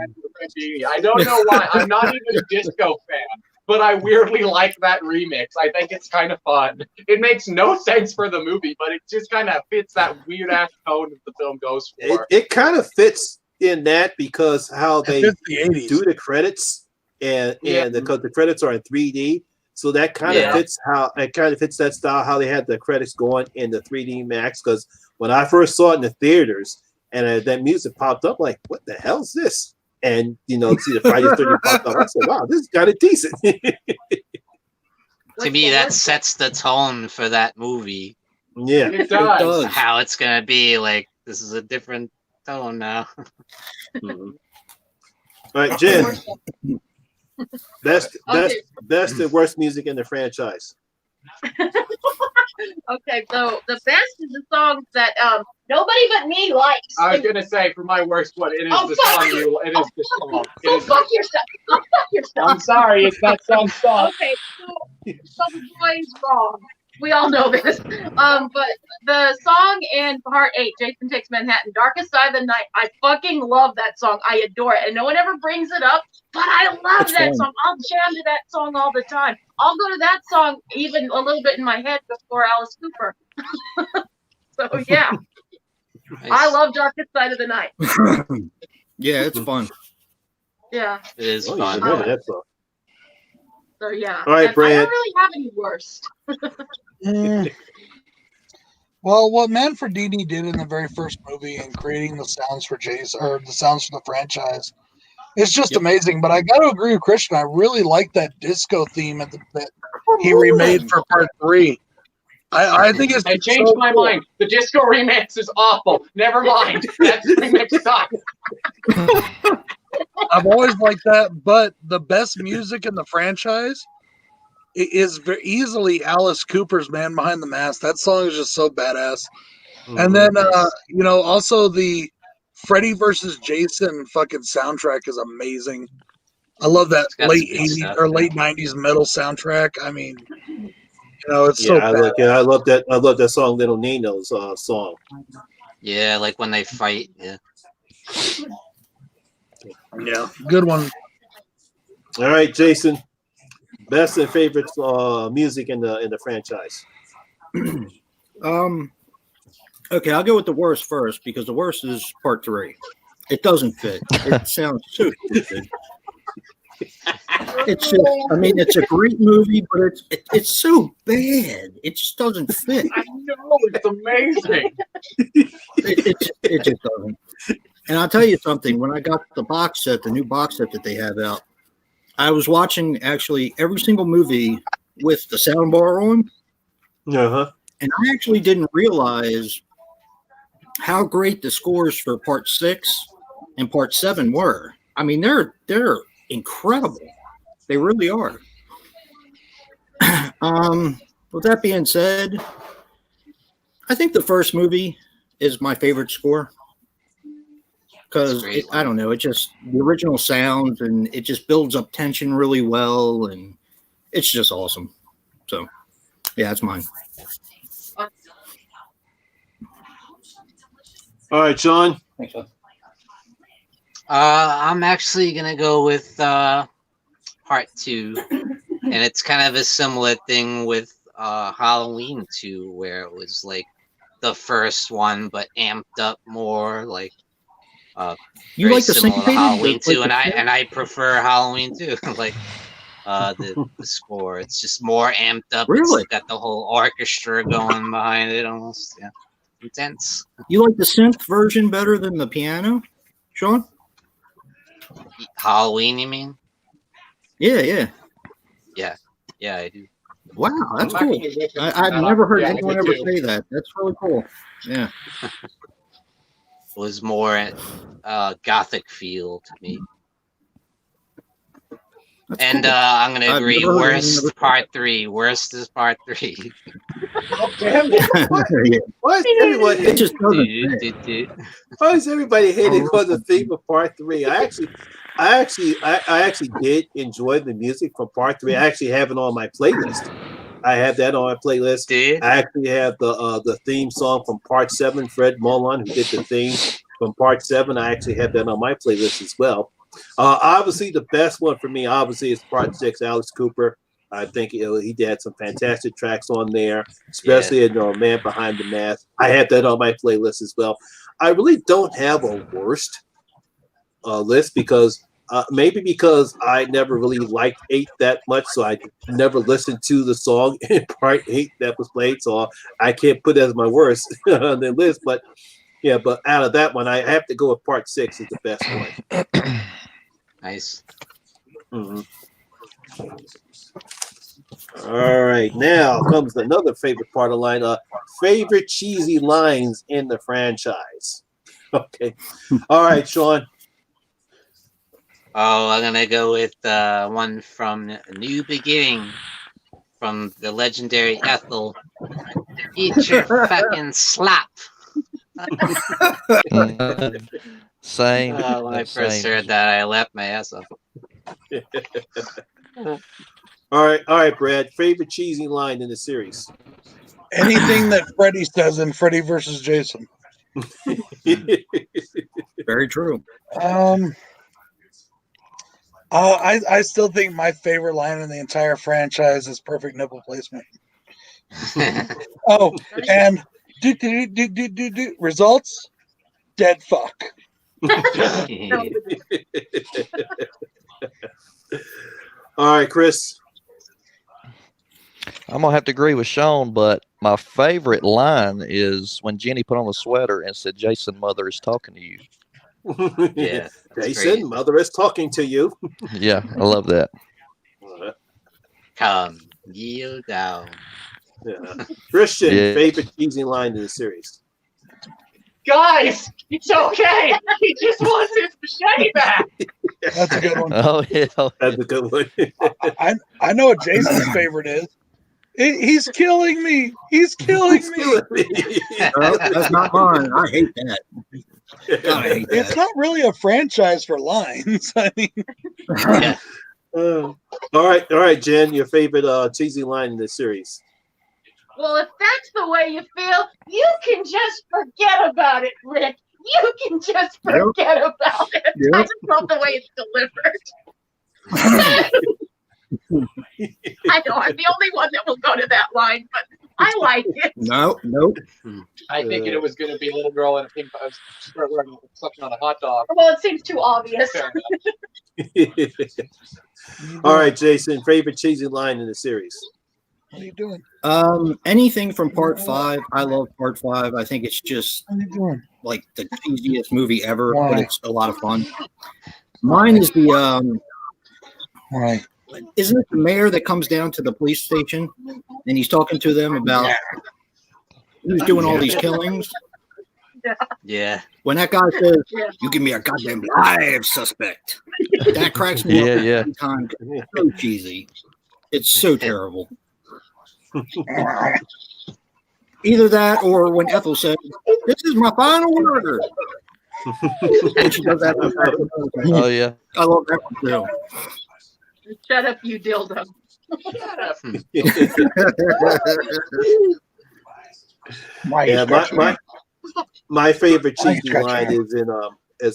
F: I don't know why. I'm not even a disco fan, but I weirdly like that remix. I think it's kind of fun. It makes no sense for the movie, but it just kind of fits that weird ass tone that the film goes for.
B: It kind of fits in that because how they
H: It's the 80s.
B: do the credits and because the credits are in 3D, so that kind of fits that style how they had the credits going in the 3D Max. Because when I first saw it in the theaters and that music popped up, like what the hell is this? And see the Friday 13th popped up. I said, wow, this is kind of decent.
C: To me, that sets the tone for that movie.
B: Yeah,
F: it does.
C: How it's gonna be like. This is a different tone now.
B: Mm-hmm. All right, Jen. Best and worst music in the franchise.
E: Okay, so the best is the songs that nobody but me likes.
F: I was gonna say for my worst one, it is the song. It is the song.
E: Go fuck yourself. Go fuck yourself.
F: I'm sorry, it's that song.
E: Okay, so some boys wrong. We all know this. But the song in Part 8, Jason Takes Manhattan, Darkest Side of the Night, I fucking love that song. I adore it. And no one ever brings it up, but I love that song. I'll jam to that song all the time. I'll go to that song even a little bit in my head before Alice Cooper. So, yeah.
C: Nice.
E: I love Darkest Side of the Night.
D: Yeah, it's fun.
E: Yeah.
C: It is
B: Oh,
C: fun.
B: you remember that song.
E: So, yeah.
B: All right,
E: and
B: Brad.
E: I don't really have any worst.
H: Well, what Manfredini did in the very first movie and creating the sounds for Jason or the sounds for the franchise, it's just amazing. But I got to agree with Christian. I really like that disco theme that he remade for Part 3. I think it's.
F: I changed my mind. The disco remix is awful. Never mind. That remix sucks.
H: I've always liked that, but the best music in the franchise is very easily Alice Cooper's "Man Behind the Mask." That song is just so badass. And then, also the Freddy versus Jason fucking soundtrack is amazing. I love that late 80s or late 90s metal soundtrack. I mean, it's so bad.
B: I love that. I love that song, Little Nino's song.
C: Yeah, like when they fight. Yeah.
H: Yeah, good one.
B: All right, Jason. Best and favorite music in the franchise.
D: Okay, I'll go with the worst first because the worst is Part 3. It doesn't fit. It sounds so stupid. It's just, I mean, it's a great movie, but it's so bad. It just doesn't fit.
F: I know, it's amazing.
D: It just doesn't. And I'll tell you something. When I got the box set, the new box set that they have out, I was watching actually every single movie with the soundbar on.
B: Uh-huh.
D: And I actually didn't realize how great the scores for Part 6 and Part 7 were. I mean, they're incredible. They really are. With that being said, I think the first movie is my favorite score. Because I don't know, it just the original sound and it just builds up tension really well, and it's just awesome. So, yeah, it's mine.
B: All right, Sean.
D: Thanks, Sean.
C: I'm actually gonna go with Part 2, and it's kind of a similar thing with Halloween 2, where it was like the first one but amped up more, like.
D: You like the syncopated
C: Halloween 2, and I prefer Halloween 2. Like the score, it's just more amped up.
D: Really?
C: It's got the whole orchestra going behind it, almost. Yeah, intense.
D: You like the synth version better than the piano, Sean?
C: Halloween, you mean?
D: Yeah.
C: Yeah, I do.
D: Wow, that's
F: I'm not
D: cool.
F: gonna listen to
D: I've
F: that.
D: never heard
F: Yeah, I
D: anyone
F: did
D: ever
F: too.
D: say that. That's really cool. Yeah.
C: Was more gothic feel to me.
D: That's
C: And
D: cool.
C: I'm gonna
D: I've
C: agree.
D: never heard anyone ever
C: Worst part 3. Worst is part 3.
F: Oh, damn it.
D: Yeah.
A: Why is everyone
D: It just doesn't fit.
A: Why is everybody hating on the theme of part 3? I actually did enjoy the music from part 3. I actually have it on my playlist. I have that on my playlist.
C: Dude.
A: I actually have the theme song from part 7. Fred Molon, who did the theme from part 7. I actually have that on my playlist as well. Obviously, the best one for me, obviously, is part 6. Alice Cooper. I think he did some fantastic tracks on there, especially in Man Behind the Mask. I have that on my playlist as well. I really don't have a worst list because maybe because I never really liked 8 that much, so I never listened to the song in part 8 that was played, so I can't put it as my worst on the list. But yeah, but out of that one, I have to go with part 6 is the best one.
C: Nice.
A: Mm-hmm. All right, now comes another favorite part of the line. Favorite cheesy lines in the franchise. Okay. All right, Sean.
C: Oh, I'm gonna go with one from New Beginning, from the legendary Ethel. Eat your fucking slap.
G: Same.
C: When I first heard that, I laughed my ass off.
A: All right, Brad. Favorite cheesy line in the series?
H: Anything that Freddy says in Freddy versus Jason.
D: Very true.
H: I still think my favorite line in the entire franchise is perfect nipple placement. Oh, and results, dead fuck.
A: All right, Chris.
G: I'm gonna have to agree with Sean, but my favorite line is when Jenny put on the sweater and said, "Jason, mother is talking to you."
C: Yeah,
A: Jason,
C: great.
A: mother is talking to you.
G: Yeah, I love that.
C: Come, kneel down.
A: Yeah. Christian, favorite cheesy line in the series?
F: Guys, it's okay. He just wants his machete back.
H: That's a good one.
G: Oh yeah,
A: that's a good one.
H: I know what Jason's favorite is. He's killing me. He's killing me.
D: No, that's not mine. I hate that. God, I hate that.
H: It's not really a franchise for lines. I mean,
C: Yeah.
A: All right, Jen, your favorite cheesy line in the series?
E: Well, if that's the way you feel, you can just forget about it, Rick. You can just forget about it.
D: Yep.
E: I just love the way it's delivered. I know I'm the only one that will go to that line, but I like it.
D: Nope.
F: I think it was going to be a little girl in a pink wearing something on a hot dog.
E: Well, it seems too obvious.
F: Fair enough.
A: All right, Jason, favorite cheesy line in the series?
H: What are you doing?
D: Anything from part 5. I love part 5. I think it's just
H: What are you doing?
D: like the cheesiest movie ever, but it's a lot of fun. Mine is the
H: Right.
D: isn't it the mayor that comes down to the police station and he's talking to them about who's doing all these killings?
C: Yeah.
D: When that guy says, "You give me a goddamn live suspect," that cracks me up every time. It's so cheesy. It's so terrible. Either that or when Ethel said, "This is my final order." And she does that.
G: oh yeah.
D: I love that one too.
E: Shut up, you dildo.
F: Shut up.
A: My favorite cheesy line is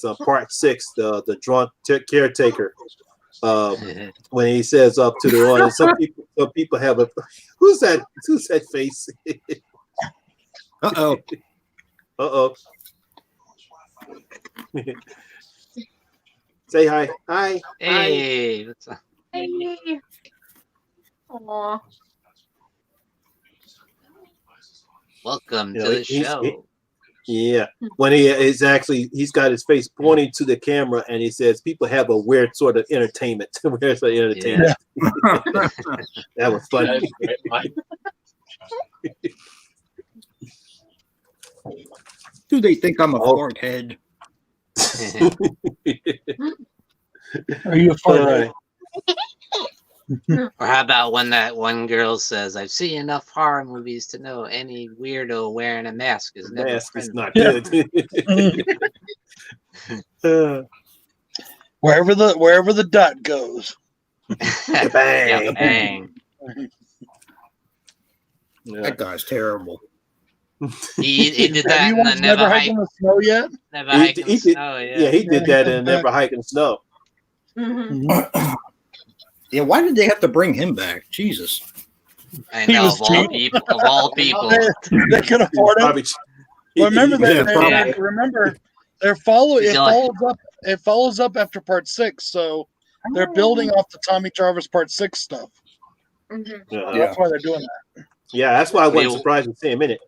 A: in part 6, the drunk caretaker. When he says up to the audience, some people have a who's that face? Uh-oh. Say hi. Hi.
C: Hey, what's up?
E: Hey. Aw.
C: Welcome to the show.
B: Yeah, when he's got his face pointing to the camera and he says, "People have a weird sort of entertainment." Weird sort of entertainment.
D: Yeah.
B: That was funny.
D: Do they think I'm a fart head?
H: Are you a fart head?
C: Or how about when that one girl says, "I've seen enough horror movies to know any weirdo wearing a mask is never
B: Mask is
C: friendly."
B: not good.
H: Wherever the dot goes.
B: Bang.
C: Yeah, bang.
B: Yeah.
D: That guy's terrible.
C: He did that in the
H: Anyone's never hiked in the snow yet?
C: Never hike in the snow.
B: Yeah, he did that in Never Hike in the Snow.
E: Mhm.
D: Yeah, why did they have to bring him back? Jesus.
C: I
H: He
C: know,
H: was
C: of all
H: cheap.
C: people. Of all people.
H: They could afford it.
B: Probably,
H: Well, remember that.
C: Yeah.
H: Remember, it follows up after part 6, so they're building off the Tommy Jarvis part 6 stuff.
E: Mhm.
H: That's why they're doing that.
B: Yeah, that's why I wasn't surprised to see him in it.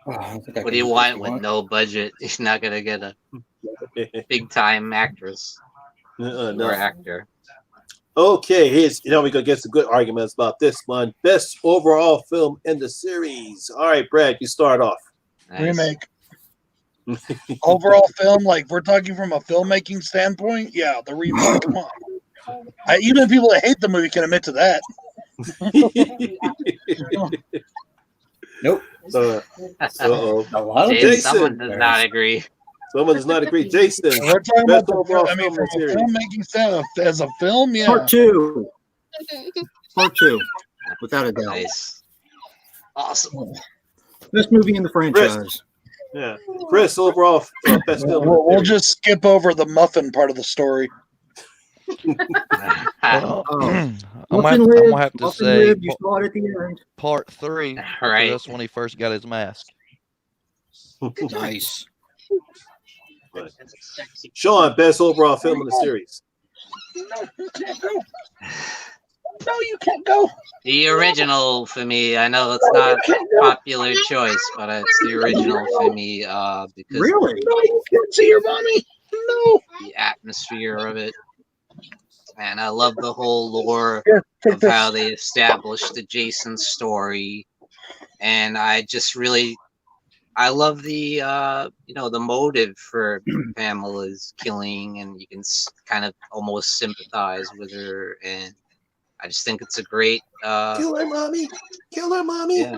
C: What do you want with no budget? He's not gonna get a big time actress or
B: No.
C: actor.
B: Okay, we're gonna get some good arguments about this one. Best overall film in the series. All right, Brad, you start off.
C: Nice.
H: Remake. Overall film, like we're talking from a filmmaking standpoint, yeah, the remake. Come on. Even people that hate the movie can admit to that.
D: Nope.
B: Uh-oh.
C: Jason, someone does not agree.
B: Someone does not agree. Jason,
H: We're talking
B: best
H: about
B: overall
H: from
B: film in the
H: a
B: series.
H: filmmaking standpoint, as a film, yeah.
D: Part 2. Part 2. Without a doubt.
C: Nice. Awesome.
D: Best movie in the franchise.
B: Yeah, Chris, overall best film.
H: We'll just skip over the muffin part of the story.
G: I'm
D: Muffin
G: gonna have to
D: Muffin
G: say
D: lived, you saw it at the end.
G: part 3.
C: Right.
G: That's when he first got his mask.
D: Nice.
B: Sean, best overall film in the series.
H: No, you can't go.
C: The original for me. I know it's not a popular choice, but it's the original for me because
D: Really?
H: No, you can't see your mommy. No.
C: the atmosphere of it. And I love the whole lore
H: Here, take
C: of
H: this.
C: how they established the Jason story. And I just really, I love the, the motive for Pamela's killing, and you can kind of almost sympathize with her. And I just think it's a great.
B: Kill her, mommy! Kill her, mommy!
C: Yeah.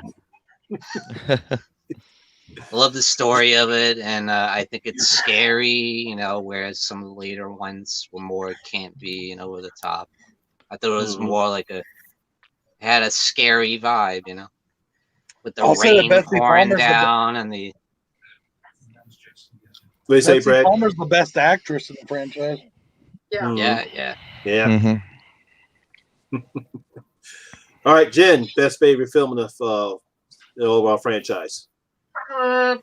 C: I love the story of it, and I think it's scary, whereas some of the later ones were more campy, over the top. I thought it was more like had a scary vibe, with the
H: I'll say that
C: rain
H: Betsy
C: pouring
H: Palmer's
C: down and the.
B: What do you say,
H: Betsy
B: Brad?
H: Palmer's the best actress in the franchise.
E: Yeah.
C: Yeah.
B: Yeah.
G: Mm-hmm.
B: All right, Jen, best favorite film in the overall franchise.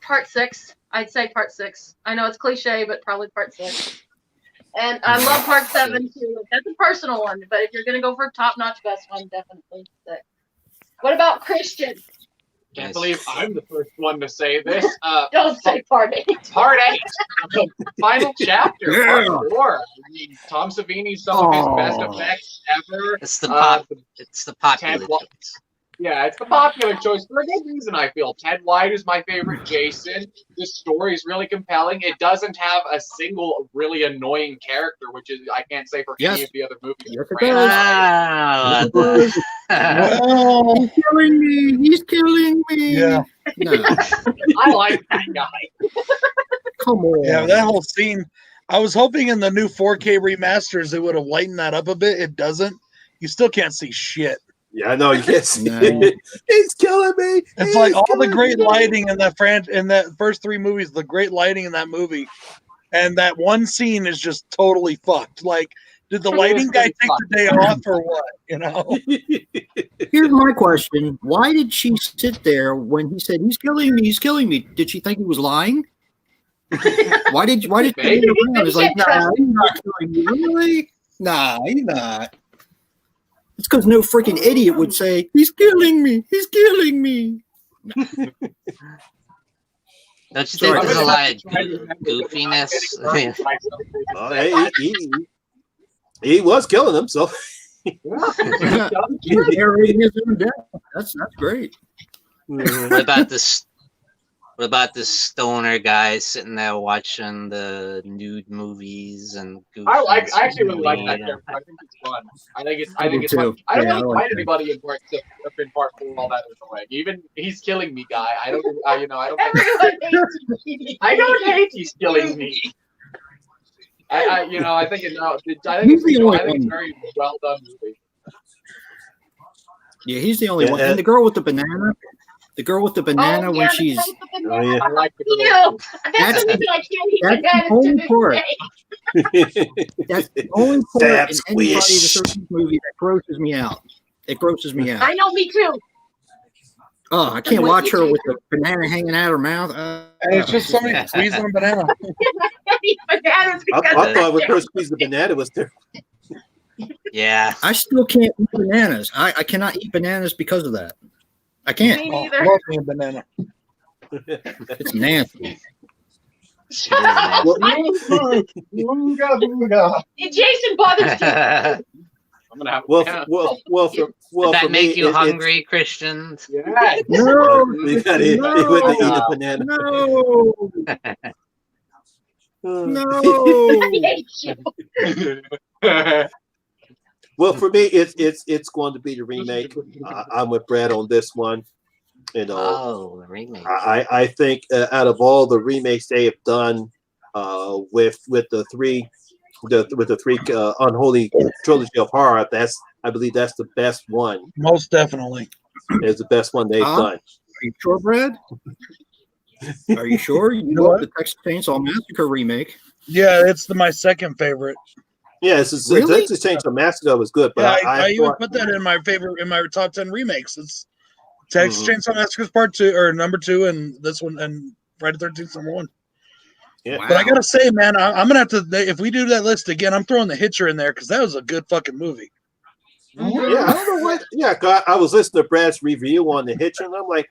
E: Part 6. I'd say part 6. I know it's cliche, but probably part 6. And I love part 7 too. That's a personal one, but if you're gonna go for top-notch best one, definitely 6. What about Christian?
F: Can't
C: Nice.
F: believe I'm the first one to say this.
E: Don't say part 8.
F: Part 8, the final chapter,
D: Yeah.
F: part 4. I mean, Tom Savini's some of his best effects ever.
C: It's the
F: Ted
C: popular
F: Wa-
C: choice.
F: Yeah, it's the popular choice for a good reason, I feel. Ted White is my favorite Jason. This story is really compelling. It doesn't have a single really annoying character, which is I can't say for any
D: Yes.
F: of the other movies.
D: Yes, it
F: Franchise.
H: Well,
D: He's killing me. He's killing me.
H: yeah,
D: No,
F: I like that guy.
D: come on.
H: yeah, that whole scene. I was hoping in the new 4K remasters they would have lightened that up a bit. It doesn't. You still can't see shit.
B: Yeah, I know you can't see
D: No.
B: it. He's killing me.
H: It's
B: He's
H: like all the
B: killing
H: great
B: me.
H: lighting in that first 3 movies, the great lighting in that movie, and that one scene is just totally fucked. Like, did the lighting guy take the day off or what?
D: Here's my question: why did she sit there when he said he's killing me? He's killing me. Did she think he was lying? Why did she
F: Maybe.
D: get around? It's like, nah, he's not killing you. Really? Nah, he's not. It's because no freaking idiot would say he's killing me. He's killing me.
C: Don't you think
D: Sorry,
C: there's a
F: I'm
C: lot
F: gonna
C: of
F: have to try to remember
C: goofiness?
F: myself.
B: Hey, he was killing them, so
D: He's narrating his own death. That's great.
C: What about this? What about the stoner guy sitting there watching the nude movies and goofy?
F: I actually really like
C: stuff?
F: that character. I think it's fun. I think it's
D: do
F: fun.
D: too.
F: I don't
D: Yeah, I
F: really
D: like
F: fight
D: that.
F: anybody in part 4 all that annoying. Even he's killing me guy. I don't
E: Everyone hates me.
F: I don't hate he's killing me. I think it's
D: He's the only
F: I think it's
D: one.
F: very well done movie.
D: Yeah, he's the only
B: Yeah,
D: one. And the girl with the banana. The girl with the banana when she's
B: Oh, yeah.
F: I like the
E: Ew. That's
D: That's-
E: the I can't eat
D: that's the
E: bananas
D: only
E: to this
D: part.
E: day.
D: that's the only part
B: Stab
D: in anybody
B: squish.
D: the 13th movie that grosses me out. It grosses me out.
E: I know, me too.
D: Oh, I can't watch her with the banana hanging out her mouth.
H: And it's just somebody squeezing a banana.
E: I can't eat bananas
B: I
E: because
B: thought when first squeezed the banana was there.
C: Yeah.
D: I still can't eat bananas. I cannot eat bananas because of that. I can't.
E: Me
H: Oh,
E: neither.
H: love me a banana.
D: It's nasty.
B: Well,
F: Booga, booga.
E: Jason bothers you.
F: I'm gonna have
B: well,
F: yeah.
B: for
C: Did that
B: for
C: make
B: me,
C: you
B: it's-
C: hungry, Christian?
F: Yeah.
D: No,
B: You got it.
D: No.
B: He went to eat a banana.
D: no, no.
E: I hate you.
B: Well, for me, it's going to be the remake. I'm with Brad on this one. You know,
C: Oh, the remake.
B: I think out of all the remakes they have done, with the three unholy trilogy of horror, I believe that's the best one.
H: Most definitely.
B: Is the best one they've done.
D: Are you sure, Brad? Are you sure? You
H: know
D: love
H: what?
D: the Texas Chainsaw Massacre remake?
H: Yeah, it's my second favorite.
B: Yeah, it's
D: Really?
B: Texas Chainsaw Massacre was good, but
H: Yeah, I even
B: thought,
H: put that in my top 10 remakes. It's Texas Chainsaw Massacre's part 2 or number 2, and this one and Friday the 13th number 1.
B: Yeah.
D: Wow.
H: But I gotta say, man, I'm gonna have to. If we do that list again, I'm throwing The Hitcher in there because that was a good fucking movie.
B: yeah, I don't know what. Yeah, 'cause I was listening to Brad's review on The Hitcher, and I'm like,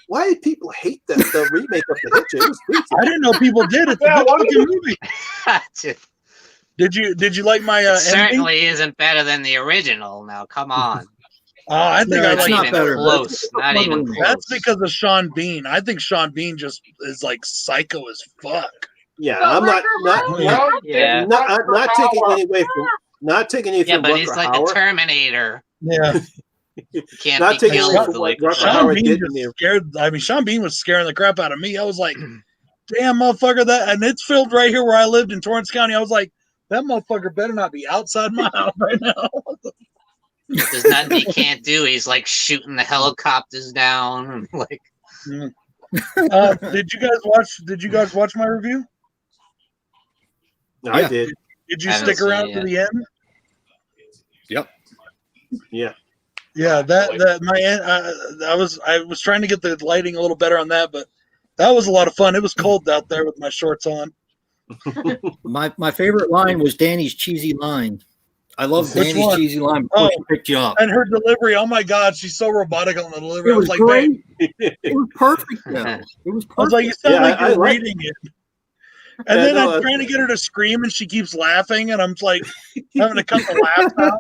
B: why did people hate the remake of The Hitcher? It was great.
H: I didn't know people did. It's a
F: Yeah,
H: good
F: what
H: fucking movie.
C: It
H: Did you like my ending?
C: certainly isn't better than the original. Now, come on.
H: I think
D: No,
H: I
D: it's
H: like
D: not
C: even
D: better.
C: close. Not even close.
H: That's because of Sean Bean. I think Sean Bean just is like psycho as fuck.
B: Yeah,
E: But
B: I'm not
C: Yeah.
B: taking any away from
C: Yeah, but
B: Rutger
C: he's like
B: Hauer.
C: the Terminator.
H: Yeah,
C: You can't
B: Not
C: be
B: taking
C: killed
B: away
C: with
B: from
C: like
B: what Rutger
H: Sean
B: Hauer
H: Bean
B: did in
H: just
B: there.
H: scared. I mean, Sean Bean was scaring the crap out of me. I was like, "Damn, motherfucker!" And it's filmed right here where I lived in Torrance County. I was like, "That motherfucker better not be outside my house right now."
C: There's nothing he can't do. He's like shooting the helicopters down. Like,
H: Did you guys watch my review?
B: I
D: Yeah.
B: did.
H: Did you
C: Haven't
H: stick
C: seen
H: around
C: it
H: to
C: yet.
H: the end?
D: Yep.
B: Yeah.
H: Yeah, I was trying to get the lighting a little better on that, but that was a lot of fun. It was cold out there with my shorts on.
D: My favorite line was Danny's cheesy line. I love
H: Which
D: Danny's
H: one?
D: cheesy line before she picked you up.
H: And her delivery, oh my god, she's so robotic on the delivery.
D: It
H: I
D: was
H: was like,
D: great.
H: babe,
D: It was perfect though. It was
H: I was like, you
D: perfect.
H: sound
B: Yeah,
H: like
B: I
H: you're
B: like-
H: reading it. And
B: Yeah,
H: then
B: no,
H: I'm trying to get her to scream, and she keeps laughing, and I'm like having to cut the laugh out.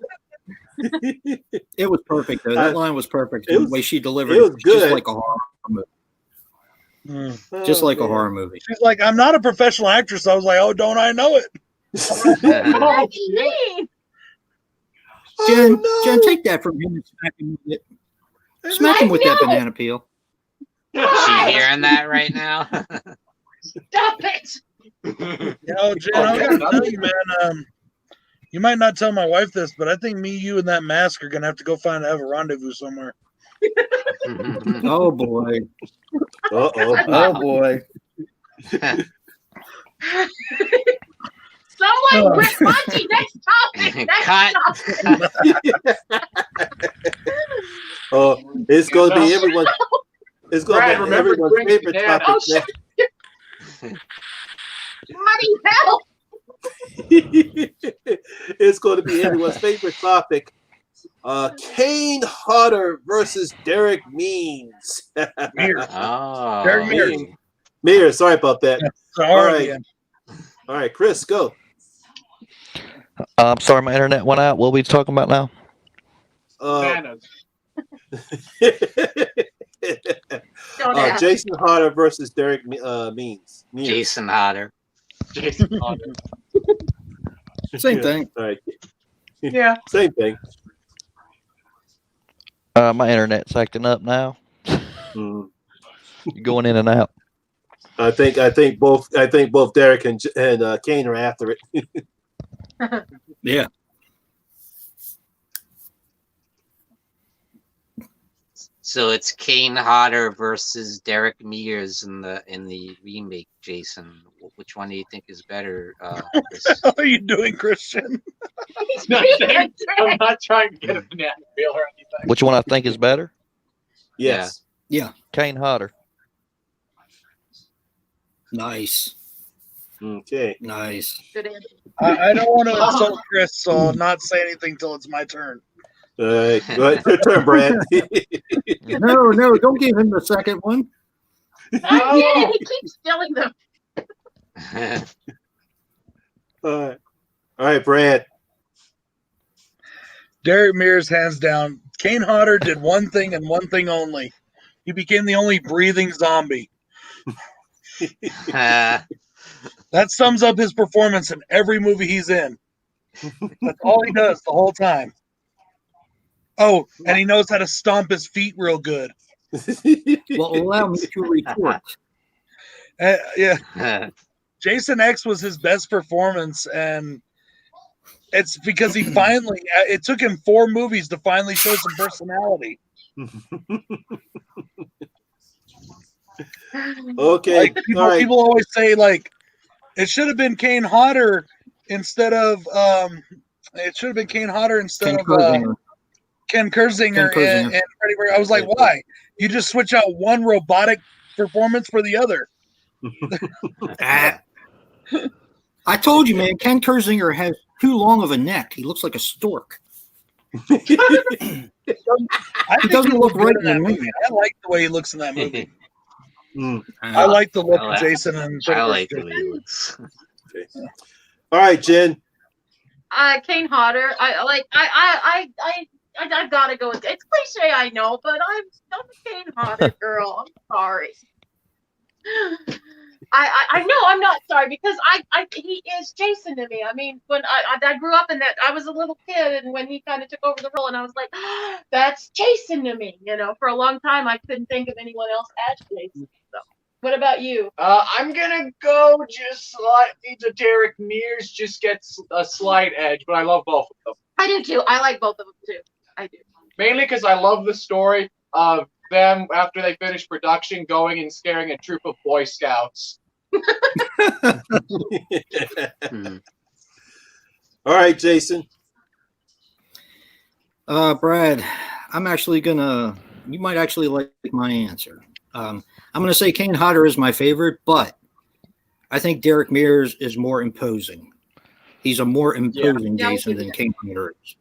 D: It was perfect though. That line was perfect.
B: it was-
D: The way she delivered
B: it was
D: just
B: good.
D: like a horror movie.
H: Mm.
D: Just like a
B: man.
D: horror movie.
H: She's like, I'm not a professional actress. I was like, oh, don't I know it?
E: Oh, gee.
D: Jen,
B: Oh,
D: Jen,
B: no.
D: take that from him and smack him with it. Smack him with that
E: know.
D: banana peel.
C: is she hearing that right now?
E: Stop it.
H: You know, Jen, I gotta tell you, man. You might not tell my wife this, but I think me, you, and that mask are gonna have to go have a rendezvous somewhere.
D: Oh boy.
B: Uh-oh.
D: Oh boy.
E: Someone quit watching. Next topic. Next
C: Cut.
E: topic.
B: Oh, it's going to be everyone. It's going
F: Brad,
B: to be
F: remember to
B: everyone's
F: bring the
B: favorite
F: banana.
B: topic.
E: Oh, shit. Bloody hell.
B: It's going to be everyone's favorite topic. Kane Hodder versus Derek Means.
H: Weird.
C: Oh,
H: Very weird.
B: Mayor, sorry about that.
H: Sorry.
B: All right, Chris, go.
G: I'm sorry, my internet went out. What are we talking about now?
F: Bananas.
B: Jason Hodder versus Derek Means.
C: Jason Hodder.
F: Jason Hodder.
D: Same thing.
B: All right.
F: Yeah.
B: Same thing.
G: My internet's acting up now.
B: Mm.
G: You're going in and out.
B: I think both Derek and Kane are after it.
D: Yeah.
C: So it's Kane Hodder versus Derek Mears in the remake. Jason, which one do you think is better? Chris?
H: How are you doing, Christian?
F: I'm not trying to get a banana peel or anything.
G: Which one I think is better?
B: Yes.
D: Yeah.
G: Kane Hodder.
D: Nice.
B: Okay.
D: Nice.
E: Good answer.
H: I don't want to insult Chris, so I'll not say anything till it's my turn.
B: All right. Go ahead. Your turn, Brad.
D: No, don't give him the second one.
E: Yeah, he keeps stealing them.
B: All right, Brad.
H: Derek Mears, hands down. Kane Hodder did one thing and one thing only. He became the only breathing zombie. That sums up his performance in every movie he's in. That's all he does the whole time. Oh, and he knows how to stomp his feet real good.
D: Well, allow me to retort.
H: Yeah. Jason X was his best performance, and it's because he finally, it took him 4 movies to finally show some personality.
B: Okay.
H: Like,
B: All right.
H: people always say, like, it should have been Kane Hodder instead of Ken Kersinger and Freddie Mercury. I was like, why? You just switch out one robotic performance for the other.
D: I told you, man, Ken Kersinger has too long of a neck. He looks like a stork.
H: He
D: doesn't look right in that
H: movie. I like the way he looks in that movie.
B: Mm.
H: I like the look of Jason and
C: I like the way he looks.
B: Okay. All right, Jen.
E: Kane Hodder. I've got to go with it. It's cliche, I know, but I'm a Kane Hodder girl. I'm sorry. I know I'm not sorry because he is Jason to me. I mean, when I grew up in that, I was a little kid, and when he kind of took over the role, and I was like, oh, that's Jason to me. You know, for a long time, I couldn't think of anyone else as Jason. So, what about you?
F: I'm gonna go just slightly to Derek Mears. Just gets a slight edge, but I love both of them.
E: I do too. I like both of them too. I do.
F: Mainly because I love the story of them after they finish production going and scaring a troop of Boy Scouts.
B: All right, Jason.
D: Brad, I'm actually you might actually like my answer. I'm gonna say Kane Hodder is my favorite, but I think Derek Mears is more imposing. He's a more imposing Jason than Kane Hodder is.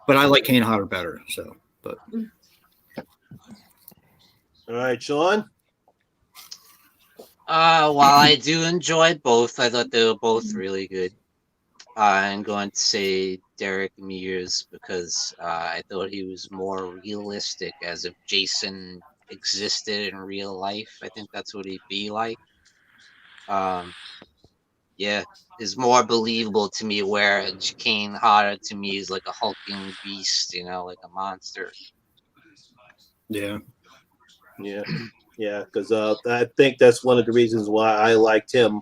D: But I like Kane Hodder better. So, but
B: all right, Sean.
C: While I do enjoy both, I thought they were both really good. I'm going to say Derek Mears because I thought he was more realistic, as if Jason existed in real life. I think that's what he'd be like. Yeah, is more believable to me, where Kane Hodder to me is like a hulking beast, you know, like a monster.
D: Yeah.
B: Because I think that's one of the reasons why I liked him.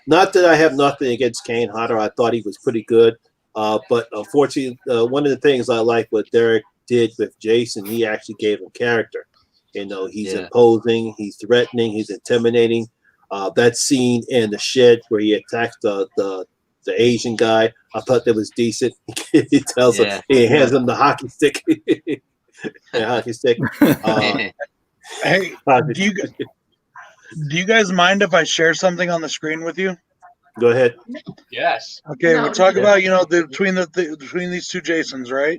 B: Not that I have nothing against Kane Hodder. I thought he was pretty good. But unfortunately, one of the things I like what Derek did with Jason, he actually gave him character. You know, he's imposing, he's threatening, he's intimidating. That scene in the shed where he attacks the Asian guy, I thought that was decent. He tells him, he hands him the hockey stick. Hockey stick.
H: Hey, do you guys mind if I share something on the screen with you?
B: Go ahead.
F: Yes.
H: Okay, we're talking about, between these two Jasons, right?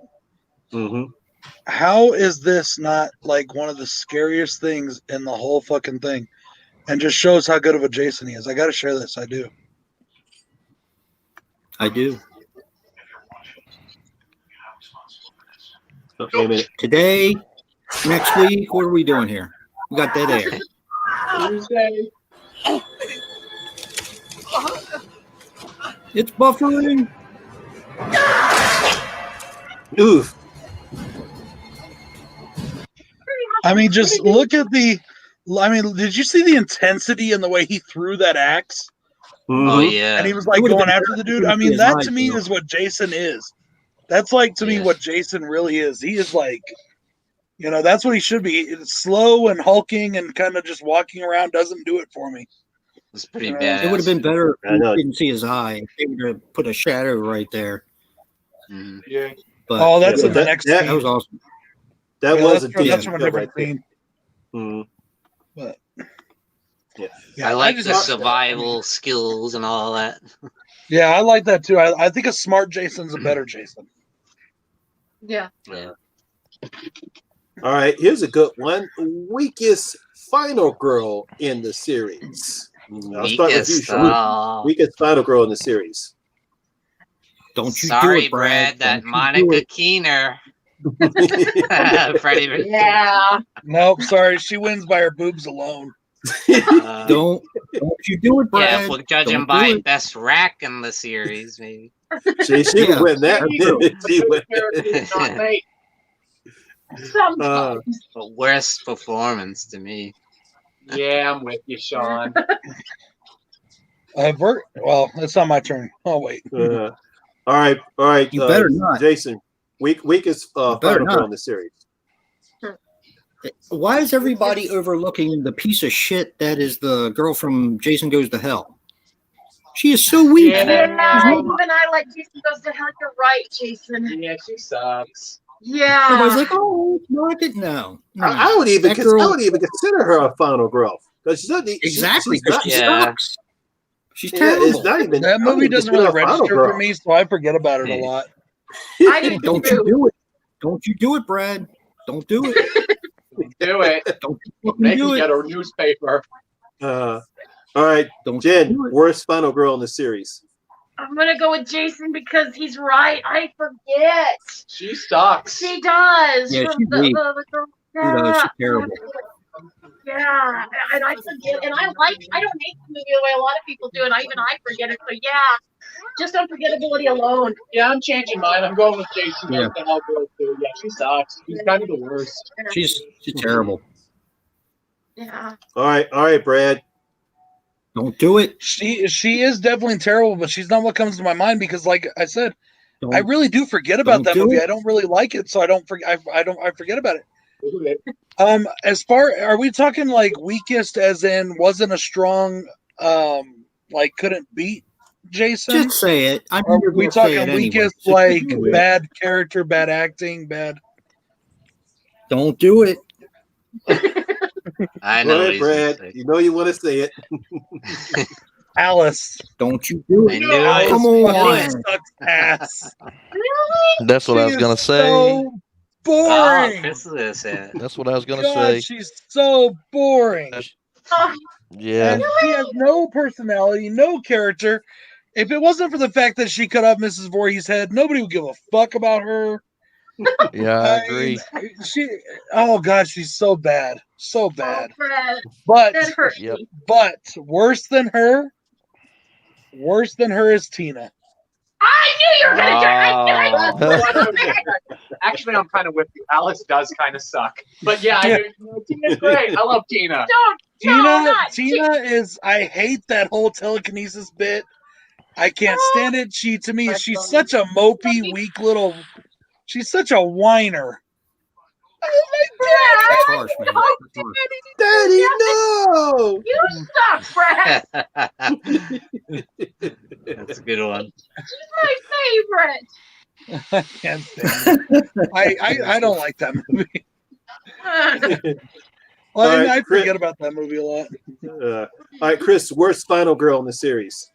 B: Mm-hmm.
H: How is this not like one of the scariest things in the whole fucking thing? and just shows how good of a Jason he is. I got to share this. I do.
D: I do.
B: Oh, wait a minute.
D: Today, next week, what are we doing here? We got dead air.
F: Tuesday.
D: It's buffering.
B: Oof.
H: I mean, just look at the. I mean, did you see the intensity in the way he threw that axe?
C: Oh yeah.
H: And he was like
D: It would've
H: going
D: been
H: after the dude. I mean, that to me is what Jason is. That's like to me what Jason really is. He is like, you know, that's what he should be. It's slow and hulking and kind of just walking around doesn't do it for me.
C: It's pretty bad.
D: It would have been better
B: I
D: if
B: know.
D: you didn't see his eye. They would have put a shadow right there.
C: Mhm.
F: Yeah.
D: But
H: Oh, that's
B: Yeah,
H: in
B: but
H: the next
B: that
H: scene.
D: that was awesome.
B: That
H: Yeah,
B: was
H: that's
B: a
H: from, that's
B: decent
H: from a
B: kill
H: different
B: right there.
H: scene.
B: Mhm.
H: But
B: Yeah.
H: yeah,
C: I like
H: just-
C: the survival skills and all that.
H: Yeah, I like that too. I think a smart Jason's a better Jason.
E: Yeah.
C: Yeah.
B: All right, here's a good one. Weakest final girl in the series. I'll start with you,
C: Weakest,
B: Sean. Weakest final girl in the series.
D: Don't you
C: Sorry,
D: do it, Brad.
C: that
D: Don't you do
C: Monica
D: it.
C: Keener. Freddie.
E: Yeah.
H: Nope, sorry, she wins by her boobs alone.
D: Don't you do it, Brad.
C: Yeah, if we're judging
D: Don't
C: by
D: do it.
C: best rack in the series, maybe.
B: She
D: Yeah.
B: would win that. She would.
F: Not mate.
E: Sometimes.
C: But worst performance to me.
F: Yeah, I'm with you, Sean.
H: Well, it's not my turn. Oh wait.
B: All right.
D: You better not.
B: Jason, weakest
D: better
B: final girl
D: not.
B: in the series.
D: Why is everybody overlooking the piece of shit that is the girl from Jason Goes to Hell? She is so weak.
F: Yeah.
E: Yeah, even I like Jason Goes to Hell. You're right, Jason.
F: Yeah, she sucks.
E: Yeah.
D: Everybody's like, oh, Market. No.
B: I would even
D: That girl-
B: I would even consider her a final girl because she's not
D: Exactly,
B: She's
D: because
B: not,
D: she
C: Yeah.
D: sucks. She's
B: yeah,
D: terrible.
B: it's not even
H: That
B: I
H: movie
B: wouldn't
H: doesn't
B: consider
H: really
B: her a final
H: register
B: girl.
H: for me, so I forget about it a
C: Yeah.
H: lot.
E: I do
D: Don't
E: too.
D: you do it. Don't you do it, Brad. Don't do it.
F: Do it.
D: Don't you fucking
F: Make
D: do
F: me
D: it.
F: get a newspaper.
B: All right,
D: Don't
B: Jen,
D: you do it.
B: worst final girl in the series.
E: I'm gonna go with Jason because he's right. I forget.
F: She sucks.
E: She does.
D: Yeah,
E: From
D: she's weak.
E: the girl.
D: She does. She's terrible.
E: Yeah, and I forget, and I don't hate the movie the way a lot of people do, and I forget it. So yeah, just on forgettability alone.
F: Yeah, I'm changing mine. I'm going with Jason.
D: Yeah.
F: The hell girl too. Yeah, she sucks. She's kind of the worst.
D: She's terrible.
E: Yeah.
B: All right, Brad.
D: Don't do it.
H: She is definitely terrible, but she's not what comes to my mind because, like I said,
D: Don't,
H: I really do forget about
D: Don't
H: that
D: do
H: movie.
D: it.
H: I don't really like it, so I don't forget. I forget about it.
F: Do it.
H: As far are we talking like weakest, as in wasn't a strong, like couldn't beat Jason?
D: just say it. I
H: Or
D: knew you
H: are
D: were
H: we
D: gonna say
H: talking
D: it anyway.
H: weakest,
D: So
H: like
D: do it.
H: bad character, bad acting, bad?
D: Don't do it.
C: I
B: Go
C: know what
B: ahead,
C: he's gonna
B: Brad.
C: say.
B: You know you want to say it.
H: Alice.
D: Don't you do
C: I
D: it.
C: knew
H: Alice
C: it.
D: Come
H: fucking
D: on.
H: sucks ass.
G: That's what I was
H: She
G: gonna
H: is
G: say.
H: So
C: Oh,
H: boring.
C: Chris is gonna say it.
G: That's what I was gonna
H: God,
G: say.
H: she's so boring.
E: Oh,
G: Yeah.
H: And she has no personality, no character. If it wasn't for the fact that she cut off Mrs. Voorhees' head, nobody would give a fuck about her.
G: Yeah, I agree.
H: Oh God, she's so bad, so bad.
E: Fred,
H: But
E: that hurt
G: Yep.
E: me.
H: worse than her is Tina.
E: I knew you were gonna try.
F: Actually, I'm kind of with you. Alice does kind of suck. But yeah, Tina's great. I love Tina.
H: Tina is. I hate that whole telekinesis bit. I can't stand it. She's such a mopey, weak little. She's such a whiner.
D: That's harsh, man. That's harsh.
B: Daddy, no.
E: You suck, Fred.
C: That's a good one.
E: She's my favorite.
H: I can't stand it. I don't like that movie. Well,
B: All right,
H: I
B: Chris.
H: forget about that movie a lot.
B: All right, Chris, worst final girl in the series.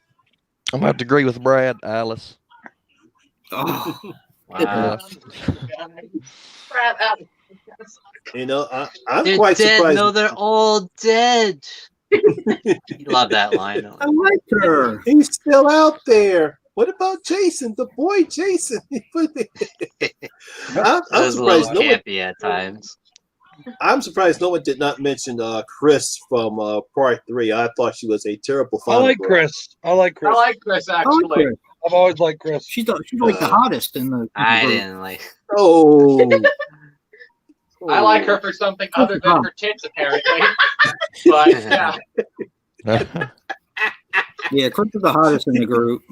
G: I'm gonna have to agree with Brad, Alice.
D: Oh,
C: Wow.
B: You know, I'm
C: They're
B: quite
C: dead.
B: surprised.
C: No, they're all dead. You love that line.
D: I like her.
A: He's still out there. What about Jason, the boy Jason? I'm
C: It was a
A: surprised
C: little
A: no one.
C: campy at times.
A: I'm surprised no one did not mention Chris from Part 3. I thought she was a terrible
H: I
A: final
H: like
A: girl.
H: Chris. I like Chris.
F: I like Chris
D: I like
F: actually.
D: her.
H: I've always liked Chris.
D: She's like the hottest in the.
C: I
D: group.
C: didn't like.
A: Oh.
F: I like her for something other than her tits, apparently. But yeah,
D: Yeah, Chris is the hottest in the group.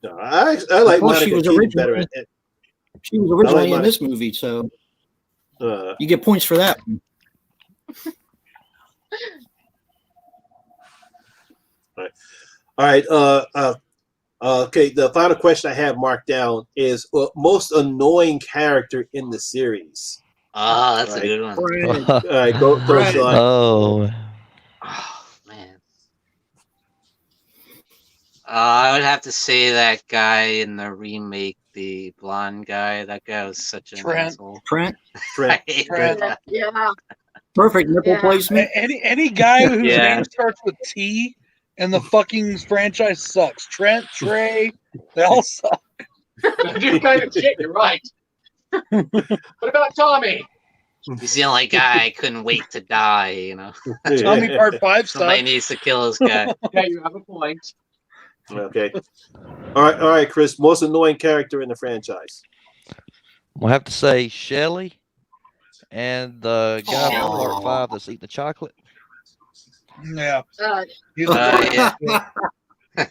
A: No, I like
D: Plus, she
A: Monica
D: was
A: Keaton
D: originally-
A: better.
D: She was originally in
A: Monica.
D: this movie, so
A: Uh,
D: you get points for that.
A: all right. Okay. The final question I have marked down is most annoying character in the series.
C: Oh, that's
A: Right.
C: a good one.
A: All right, go
D: Right.
A: Sean.
G: Oh,
C: Oh man. I would have to say that guy in the remake, the blonde guy. That guy was such an
H: Trent.
C: asshole.
D: Trent,
A: Trent.
C: I hate
H: Trent.
C: that.
E: Yeah.
D: perfect nipple
E: Yeah.
D: placement.
H: Any guy whose
C: Yeah.
H: name starts with T and the fucking franchise sucks. Trent, Trey, they all suck.
F: do kind of shit. You're right. What about Tommy?
C: He's the only guy I couldn't wait to die. You know,
H: Tommy Part 5
C: somebody
H: stuff.
C: needs to kill this guy.
F: Okay, you have a point.
A: Okay. All right, Chris. Most annoying character in the franchise.
G: we'll have to say Shelley and the guy from
C: Aw.
G: Part 5 that's eating the chocolate.
H: Yeah. He's
C: Yeah.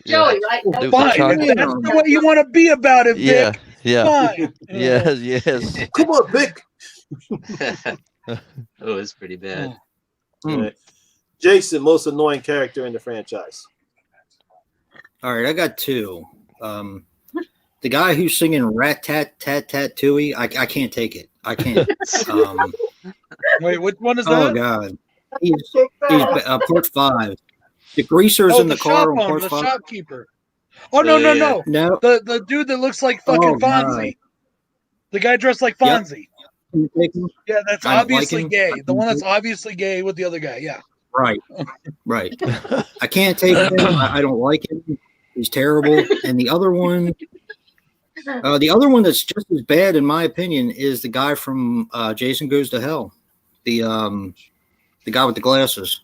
E: Joey, right?
G: Do the
H: fine.
G: chocolate.
H: If that's the way you want to be about it,
G: Yeah,
H: Vic.
G: yeah,
H: Fine.
G: yes.
A: Come on, Vic.
C: It was pretty bad.
A: All right. Jason, most annoying character in the franchise.
D: All right, I got two. The guy who's singing "Rat Tat Tat Tat Tooey," I can't take it. I can't.
H: Wait, which one is
D: Oh
H: that?
D: God, he's Part 5. The greasers in the car on
H: shop owner,
D: Part
H: the
D: 5.
H: shopkeeper. Oh no, no,
C: Yeah.
H: no!
D: No,
H: The dude that looks like fucking
D: Oh, God.
H: Fonzie. The guy dressed like
D: Yep.
H: Fonzie.
D: can you take him?
H: Yeah, that's
D: I don't like
H: obviously
D: him.
H: gay. The one that's obviously gay with the other guy. Yeah.
D: Right. I can't take him. I don't like him. He's terrible. And the other one that's just as bad, in my opinion, is the guy from Jason Goes to Hell. The guy with the glasses.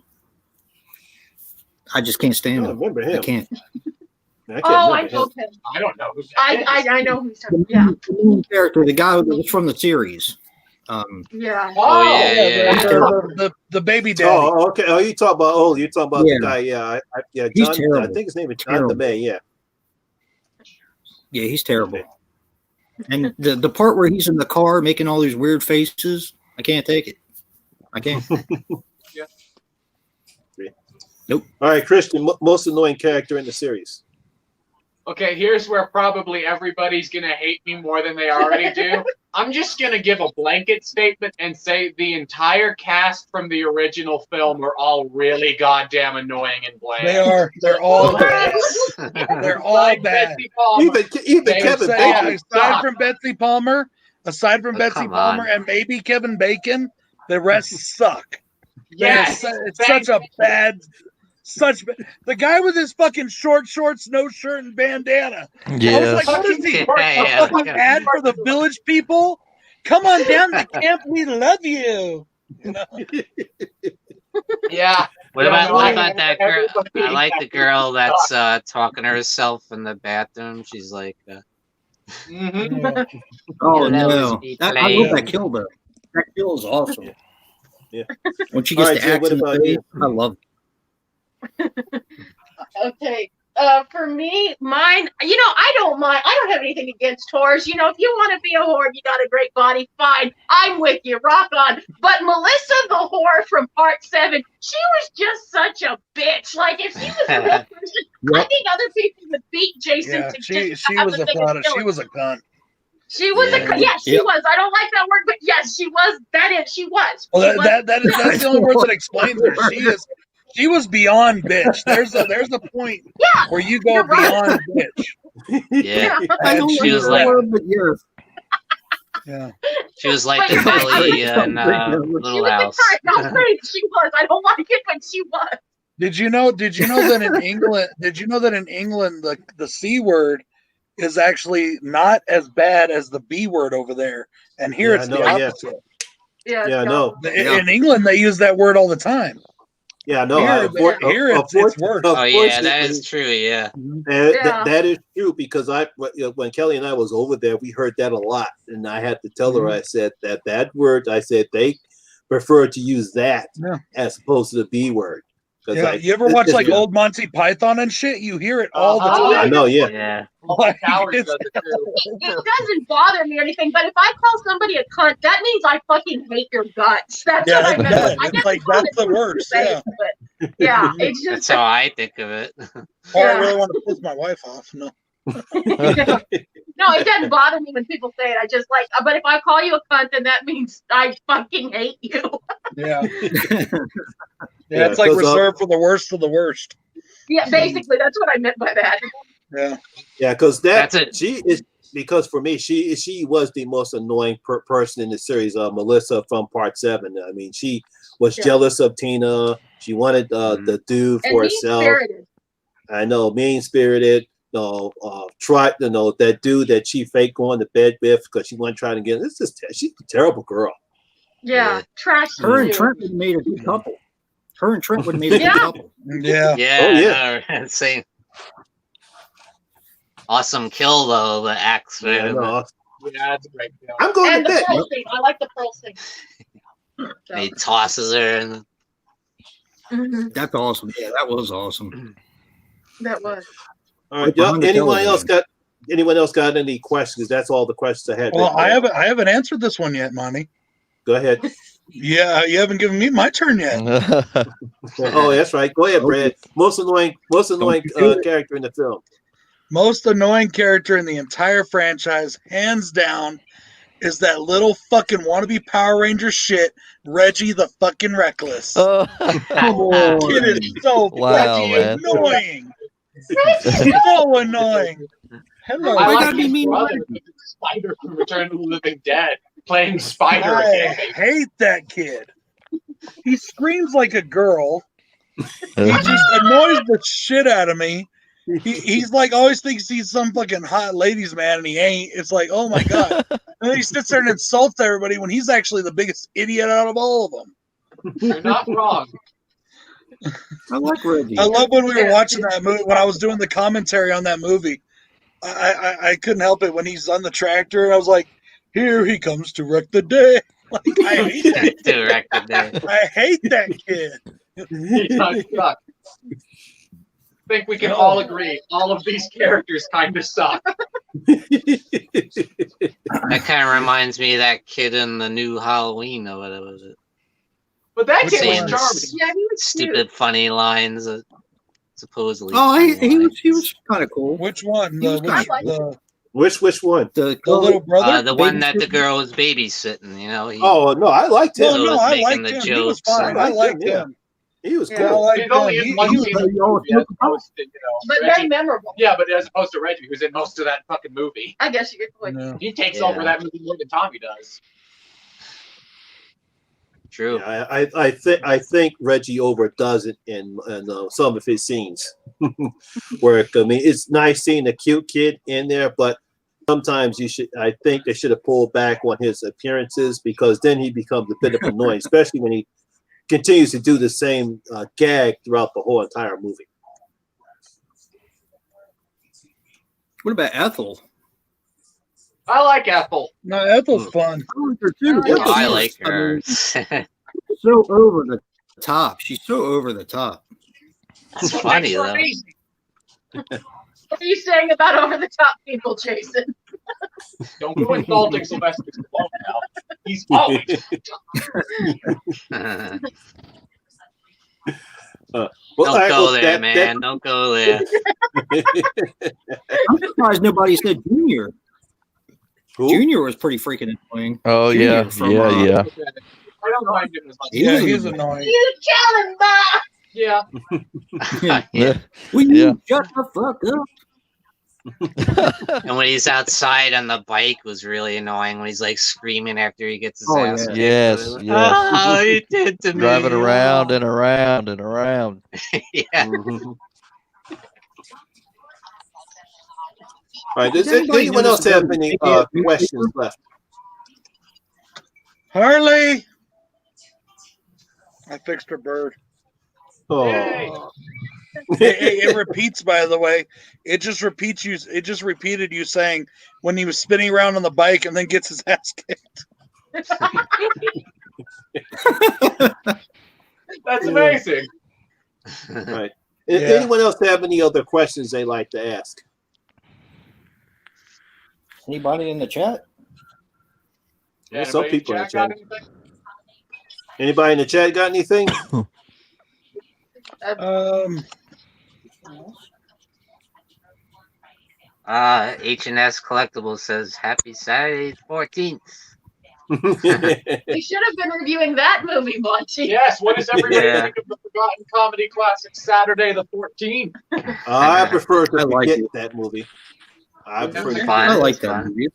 D: I just can't
A: I
D: stand
A: don't
D: him.
A: remember
D: I
A: him.
D: can't.
A: I can't
E: Oh, I
A: remember
E: know
A: him.
E: him.
F: I don't know who that is.
E: I know who he's
D: The
E: talking. Yeah.
D: main character, the guy that was from the series.
E: Yeah.
C: Oh, yeah.
H: The baby daddy.
A: Oh, okay. Oh, you're talking about
D: Yeah.
A: the guy. Yeah, yeah.
D: He's
A: John. I
D: terrible.
A: think his name is John
D: Terrible.
A: DeMay. Yeah.
D: Yeah, he's terrible. And the part where he's in the car making all these weird faces, I can't take it. I can't.
A: All right, Christian. Most annoying character in the series.
F: Okay, here's where probably everybody's gonna hate me more than they already do. I'm just gonna give a blanket statement and say the entire cast from the original film are all really goddamn annoying and bland.
H: They are. They're all bad.
F: They're
H: They're all bad.
A: Even
F: They
A: Kevin
F: say,
A: Bacon.
H: Aside from Betsy Palmer, Betsy
C: come
H: Palmer
C: on.
H: and maybe Kevin Bacon, the rest suck.
F: Yes,
H: It's such a bad. The guy with his fucking short shorts, no shirt, and bandana. I was
G: Yes.
H: like, what is he?
C: Yeah,
H: A fucking ad for the village people? Come on down to camp. We love you. You know?
F: Yeah.
C: What
F: Yeah,
C: about
F: I
C: what
F: like
C: about that girl?
F: everybody
C: I like the
F: that
C: girl that's talking to herself in the bathroom. She's like,
F: Mhm.
D: Oh
C: Yeah, that was
D: no!
C: me
D: I love
C: playing.
D: that kill though. That kill is awesome.
A: Yeah.
D: When she
A: All
D: gets
A: right,
D: the
A: Jill,
D: axe
A: what
D: in the
A: about
D: face,
A: you?
D: I love it.
E: Okay. For me, mine, I don't mind. I don't have anything against whores. If you want to be a whore, you got a great body, fine. I'm with you, rock on. But Melissa the whore from Part 7, she was just such a bitch. Like, if she was a real person, I
D: Yep.
E: think other people would beat Jason
H: Yeah,
E: to
H: she
E: just
H: she
E: have
H: was
E: the
H: a
E: thing and
H: thought.
E: kill
H: She
E: him.
H: was a cunt.
E: She was
C: Yeah.
E: she
D: Yep.
E: was. I don't like that word, but yes, she was. She was.
H: Well,
E: She was.
H: that's the only word that explains her. She was beyond bitch. There's a point
E: Yeah,
H: where you go
E: you're right.
H: beyond bitch.
C: yeah.
D: I don't
C: She
D: like
C: was
D: the
C: like-
D: word, but yes.
H: Yeah.
C: She was like the
E: Wait, I-
C: Nelly in
E: She
C: Little
E: was
C: House.
E: the correct. No, great. She was. I don't like it, but she was.
H: Did you know that in England? Did you know that in England the C word is actually not as bad as the B word over there, and here
B: Yeah,
H: it's
B: I know,
H: the
B: yeah.
H: opposite.
E: Yeah.
B: Yeah, I know.
H: In England, they use that word all the time.
B: Yeah, no.
H: Here it's worse.
C: Oh yeah, that is true. Yeah.
B: That is true because when Kelly and I was over there, we heard that a lot, and I had to tell her. I said that word. I said they prefer to use that as opposed to the B word.
H: Yeah, you ever watch like old Monty Python and shit? You hear it all the time.
B: I know, yeah.
H: Like,
E: It doesn't bother me or anything, but if I call somebody a cunt, that means I fucking hate your guts. That's what I meant. I guess
H: like that's the worst. Yeah.
E: But yeah, it's just
C: That's how I think of it.
H: Oh, I really want to piss my wife off. No.
E: No, it doesn't bother me when people say it. I just like, but if I call you a cunt, then that means I fucking hate you.
H: Yeah. Yeah, it's like reserved for the worst of the worst.
E: Yeah, basically, that's what I meant by that.
H: Yeah.
B: Yeah, because
C: That's it.
B: she is because for me she was the most annoying person in the series. Melissa from Part 7. I mean, she was jealous of Tina. She wanted the dude for herself.
E: Mean-spirited.
B: I know, mean-spirited. Tried that dude that she faked going to bed with because she wasn't trying to get. She's a terrible girl.
E: Yeah, trash.
D: Her and Trent would have made a good couple. Her and Trent would have made a good couple.
H: Yeah.
C: Yeah. Oh, yeah. Same. Awesome kill though, the axe.
B: Yeah,
F: that's a great kill.
B: I'm going
E: and
B: to
E: the
B: bed.
E: pearl thing. I like the pearl thing. So.
C: He tosses her and
D: That's awesome. Yeah, that was awesome.
E: That was.
B: All right. Anyone else got any questions? That's all the questions I had.
H: Well, I haven't answered this one yet, Monty.
B: Go ahead.
H: Yeah, you haven't given me my turn yet.
B: Oh, that's right. Go ahead, Brad. Most annoying character in the film.
H: Most annoying character in the entire franchise, hands down, is that little fucking wannabe Power Ranger shit, Reggie the fucking Reckless.
G: Oh.
H: It is so fucking annoying. So annoying. Hello.
F: I
D: gotta
F: like
D: be
F: his
D: mean
F: brother, Spider from Return of the Living Dead, playing Spider
H: I
F: again.
H: hate that kid. He screams like a girl. He just annoys the shit out of me. He's like always thinks he's some fucking hot ladies man, and he ain't. It's like, oh my god. And then he sits there and insults everybody when he's actually the biggest idiot out of all of them.
F: You're not wrong.
D: I like Reggie.
H: I love when we were watching that movie, when I was doing the commentary on that movie. I couldn't help it when he's on the tractor, and I was like, here he comes to wreck the day. Like, I hate that kid.
C: to wreck the day.
H: I hate that kid.
F: He does suck. I think we can all agree all of these characters kind of suck.
C: That kind of reminds me of that kid in the new Halloween or whatever was it.
F: But that kid
C: Saying
F: was charming.
E: Yeah, he was
C: stupid, funny lines that supposedly.
D: Oh,
C: funny
D: he
C: lines.
D: was kind of cool.
H: Which one?
D: He was
B: Which one?
D: The
H: little brother?
C: The one that the girl was babysitting. You know.
B: Oh no, I liked him.
H: No,
C: was
H: I
C: making
H: liked
C: the
H: him. He was
C: jokes
H: fine.
C: and-
H: I liked him.
B: He was
H: Yeah,
B: cool.
H: I liked
F: It only
H: him.
F: is one
H: He
F: scene
H: was-
F: in the movie as opposed to,
E: but
F: Reggie.
E: very memorable.
F: Yeah, but as opposed to Reggie, who's in most of that fucking movie.
E: I guess you could point.
H: No.
F: He takes
C: Yeah.
F: over that movie more than Tommy does.
C: True.
B: Yeah, I think Reggie overdoes it in some of his scenes. Where I mean, it's nice seeing a cute kid in there, but sometimes I think they should have pulled back on his appearances because then he becomes a bit of annoying, especially when he continues to do the same gag throughout the whole entire movie.
D: What about Ethel?
F: I like Ethel.
H: No, Ethel's fun.
D: I like her too.
E: Yeah,
C: I like her.
D: mean, so over the top. She's so over the top.
C: That's funny though.
F: Crazy.
E: What are you saying about over the top people, Jason?
F: Don't go insulting Sylvester Stallone now. He's always
C: Don't go there, man. Don't go there.
D: I'm surprised nobody said Junior.
B: Who?
D: Junior was pretty freaking annoying.
G: Oh
D: Junior
G: yeah,
D: from,
G: yeah.
F: I don't mind him as much.
D: He
H: Yeah,
D: was
H: he's
D: annoying.
H: annoying.
E: You tell him, Ma!
F: Yeah.
D: Yeah.
C: Yeah.
D: Will
G: Yeah.
D: you shut the fuck up?
C: And when he's outside on the bike was really annoying when he's like screaming after he gets his ass kicked.
G: Yes,
C: Like,
G: yes.
C: oh, he did to me.
G: Driving around and around and around.
C: Yeah.
B: All right. Does anyone else have any questions left?
H: Harley, I fixed her bird.
B: Oh.
H: It repeats, by the way. It just repeats you. It just repeated you saying when he was spinning around on the bike and then gets his ass kicked.
F: That's amazing.
B: Right.
H: Yeah.
B: Anyone else have any other questions they like to ask?
D: Anybody in the chat?
B: Yeah, some
F: Anybody
B: people in the
F: got
B: chat.
F: anything?
B: Anybody in the chat got anything?
C: H&S Collectibles says happy Saturday 14th.
E: We should have been reviewing that movie, Monty.
F: Yes. What does everybody
C: Yeah.
F: think of the forgotten comedy classic Saturday the 14th?
B: I prefer to
D: I like
B: forget
D: it.
B: that movie. I
C: It's
B: prefer to
C: fun.
D: I like
C: It's
D: that
C: fun.
D: movie.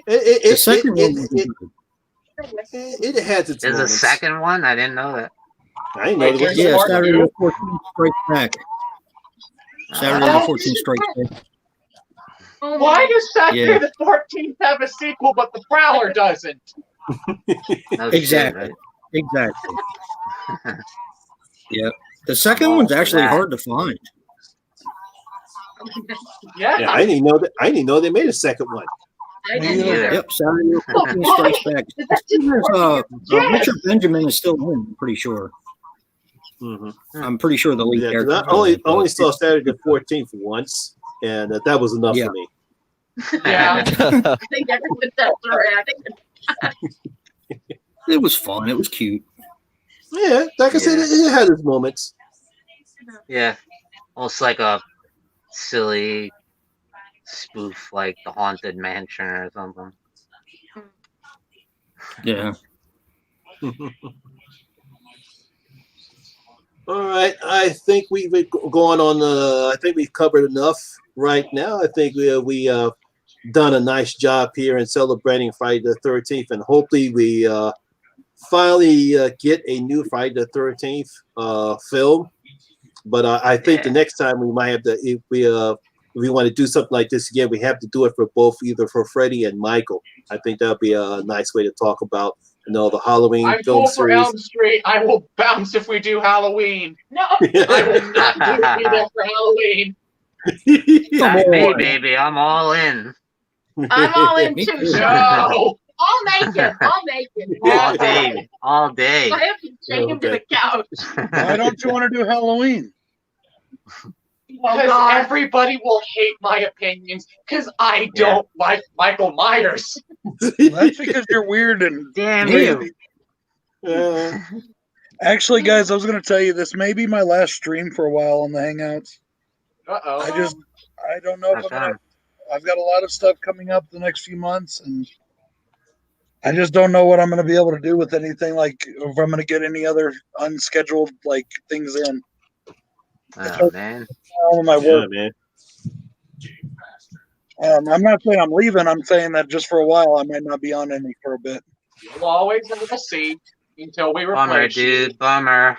B: The
D: second one was good.
B: it has its
C: There's a
B: moments.
C: second one? I didn't know that.
B: I didn't know there was a
D: Yeah,
F: Part
D: Saturday
F: two?
D: the 14th Strikes Back. Saturday the 14th Strikes Back.
E: Oh,
F: Why does Saturday
D: Yeah.
F: the 14th have a sequel, but the Prowler doesn't?
C: No shit,
D: Exactly.
C: right?
D: Exactly. Yep. The second one's
C: for
D: actually
C: that.
D: hard to find.
F: Yeah.
B: Yeah, I didn't know that. I didn't know they made a second one.
E: I
H: Me
E: didn't
H: either.
E: either.
D: Yep, Saturday the 14th Strikes Back. Richard Benjamin is still in, I'm pretty sure. I'm pretty sure the lead
B: Yeah, 'cause
D: character.
B: I only saw Saturday the 14th once, and that was enough
D: Yeah.
B: for me.
F: Yeah.
E: I think everyone felt alright.
D: It was fun. It was cute.
B: Yeah, like I said, it had its moments.
C: Yeah. Almost like a silly spoof like The Haunted Mansion or something.
D: Yeah.
B: All right, I think we've gone on. I think we've covered enough right now. I think we done a nice job here in celebrating Friday the 13th, and hopefully we finally get a new Friday the 13th film. But I think the next time we might have to, if we want to do something like this again, we have to do it for both, either for Freddie and Michael. I think that would be a nice way to talk about, the Halloween
F: I'm
B: film
F: full for
B: series.
F: Elm Street. I will bounce if we do Halloween.
E: No,
F: I will not be there for Halloween.
C: Not me, baby. I'm all in.
E: I'm all in
D: Me
E: too.
D: too.
E: So
F: No.
E: I'll make it. I'll make it.
C: All day. All day.
E: I have to chain him to the couch.
H: Why don't you want to do Halloween?
E: Oh,
F: Because
E: God.
F: everybody will hate my opinions because I don't like Michael Myers.
H: That's because you're weird and
C: Damn
H: crazy.
C: you.
H: Actually, guys, I was going to tell you this may be my last stream for a while on the Hangouts.
F: Uh-oh.
H: I don't know if I've got a lot of stuff coming up the next few months, and I just don't know what I'm going to be able to do with anything, like if I'm going to get any other unscheduled things in.
C: Oh, man.
H: All of my work.
B: man.
H: I'm not saying I'm leaving. I'm saying that just for a while, I might not be on any for a bit.
F: You'll always have a seat until we replace
C: Bummer,
F: you.
C: dude. Bummer.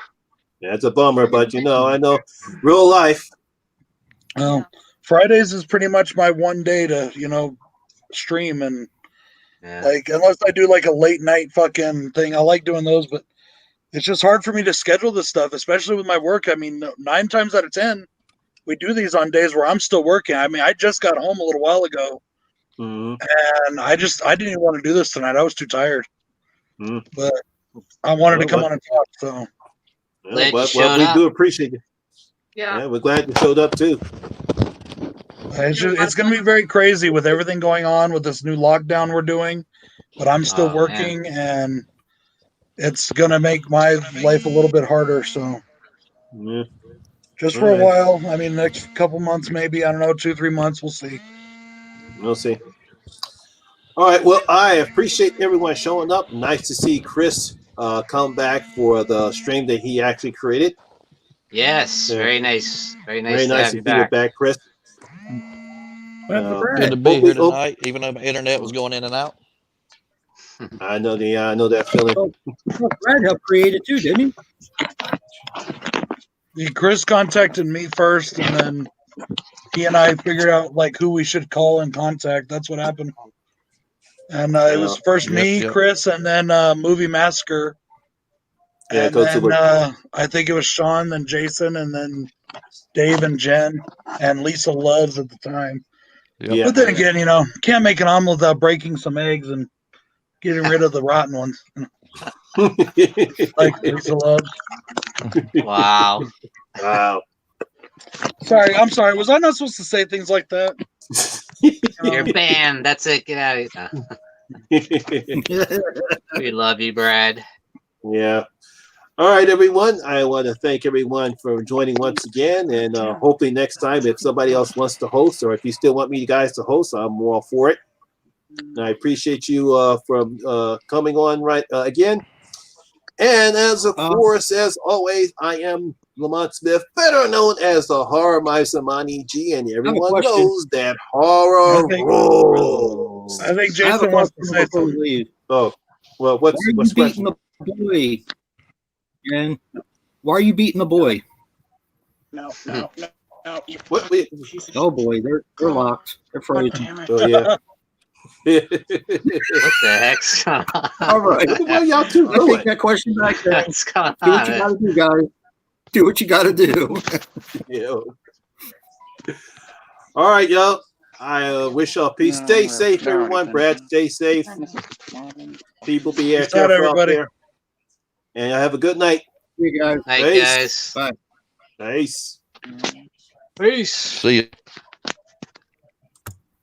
B: Yeah, it's a bummer, but I know real life.
H: Fridays is pretty much my one day to, stream, and unless I do like a late night fucking thing, I like doing those, but it's just hard for me to schedule this stuff, especially with my work. I mean, 9 times out of 10, we do these on days where I'm still working. I mean, I just got home a little while ago, and I didn't even want to do this tonight. I was too tired, but I wanted to come on and talk. So,
B: we do appreciate it.
E: Yeah,
B: we're glad you showed up too.
H: It's going to be very crazy with everything going on with this new lockdown we're doing, but I'm still working, and it's going to make my life a little bit harder. So, just for a while. I mean, next couple months, maybe, I don't know, 2-3 months. We'll see.
B: We'll see. All right. Well, I appreciate everyone showing up. Nice to see Chris come back for the stream that he actually created.
C: Yes, very nice. Very nice
B: Very
C: to
B: nice
C: have
B: to
C: you
B: see you
C: back.
B: back, Chris.
G: Good to be here tonight, even though my internet was going in and out.
B: I know that feeling.
D: Brad helped create it too, didn't he?
H: Chris contacted me first, and then he and I figured out like who we should call and contact. That's what happened. And it was first me, Chris, and then Movie Massacre.
B: Yeah,
H: and then I think it was Sean, then Jason, and then Dave and Jen, and Lisa Loves at the time.
B: Yeah.
H: But then again, can't make an omelet without breaking some eggs and getting rid of the rotten ones. Like Lisa Loves.
C: Wow.
B: Wow.
H: I'm sorry. Was I not supposed to say things like that?
C: You're banned. That's it. Get out of here. We love you, Brad.
B: Yeah. All right, everyone. I want to thank everyone for joining once again, and hopefully next time, if somebody else wants to host, or if you still want me guys to host, I'm all for it. And I appreciate you from coming on again. And as of course, as always, I am Lamont Smith, better known as the Horror Misamani G, and everyone knows that horror rules.
H: I think Jason wants to say something.
B: Oh, well, what's the question?
D: The boy? And why are you beating the boy?
I: No.
B: What?
D: Oh boy, they're locked. They're frozen.
B: Oh yeah.
C: What the heck's going on?
D: All right.
B: What are y'all two
D: I
B: doing?
D: take that question back there.
C: What's going
D: Do what you
C: on?
D: gotta do, guys. Do what you gotta do.
B: Yeah. All right, y'all. I wish y'all peace. Stay safe, everyone. Brad, stay safe. People be careful out there. And have a good night.
D: See you guys.
C: Night, guys.
D: Bye.
B: Nice.
C: Peace.
G: See you.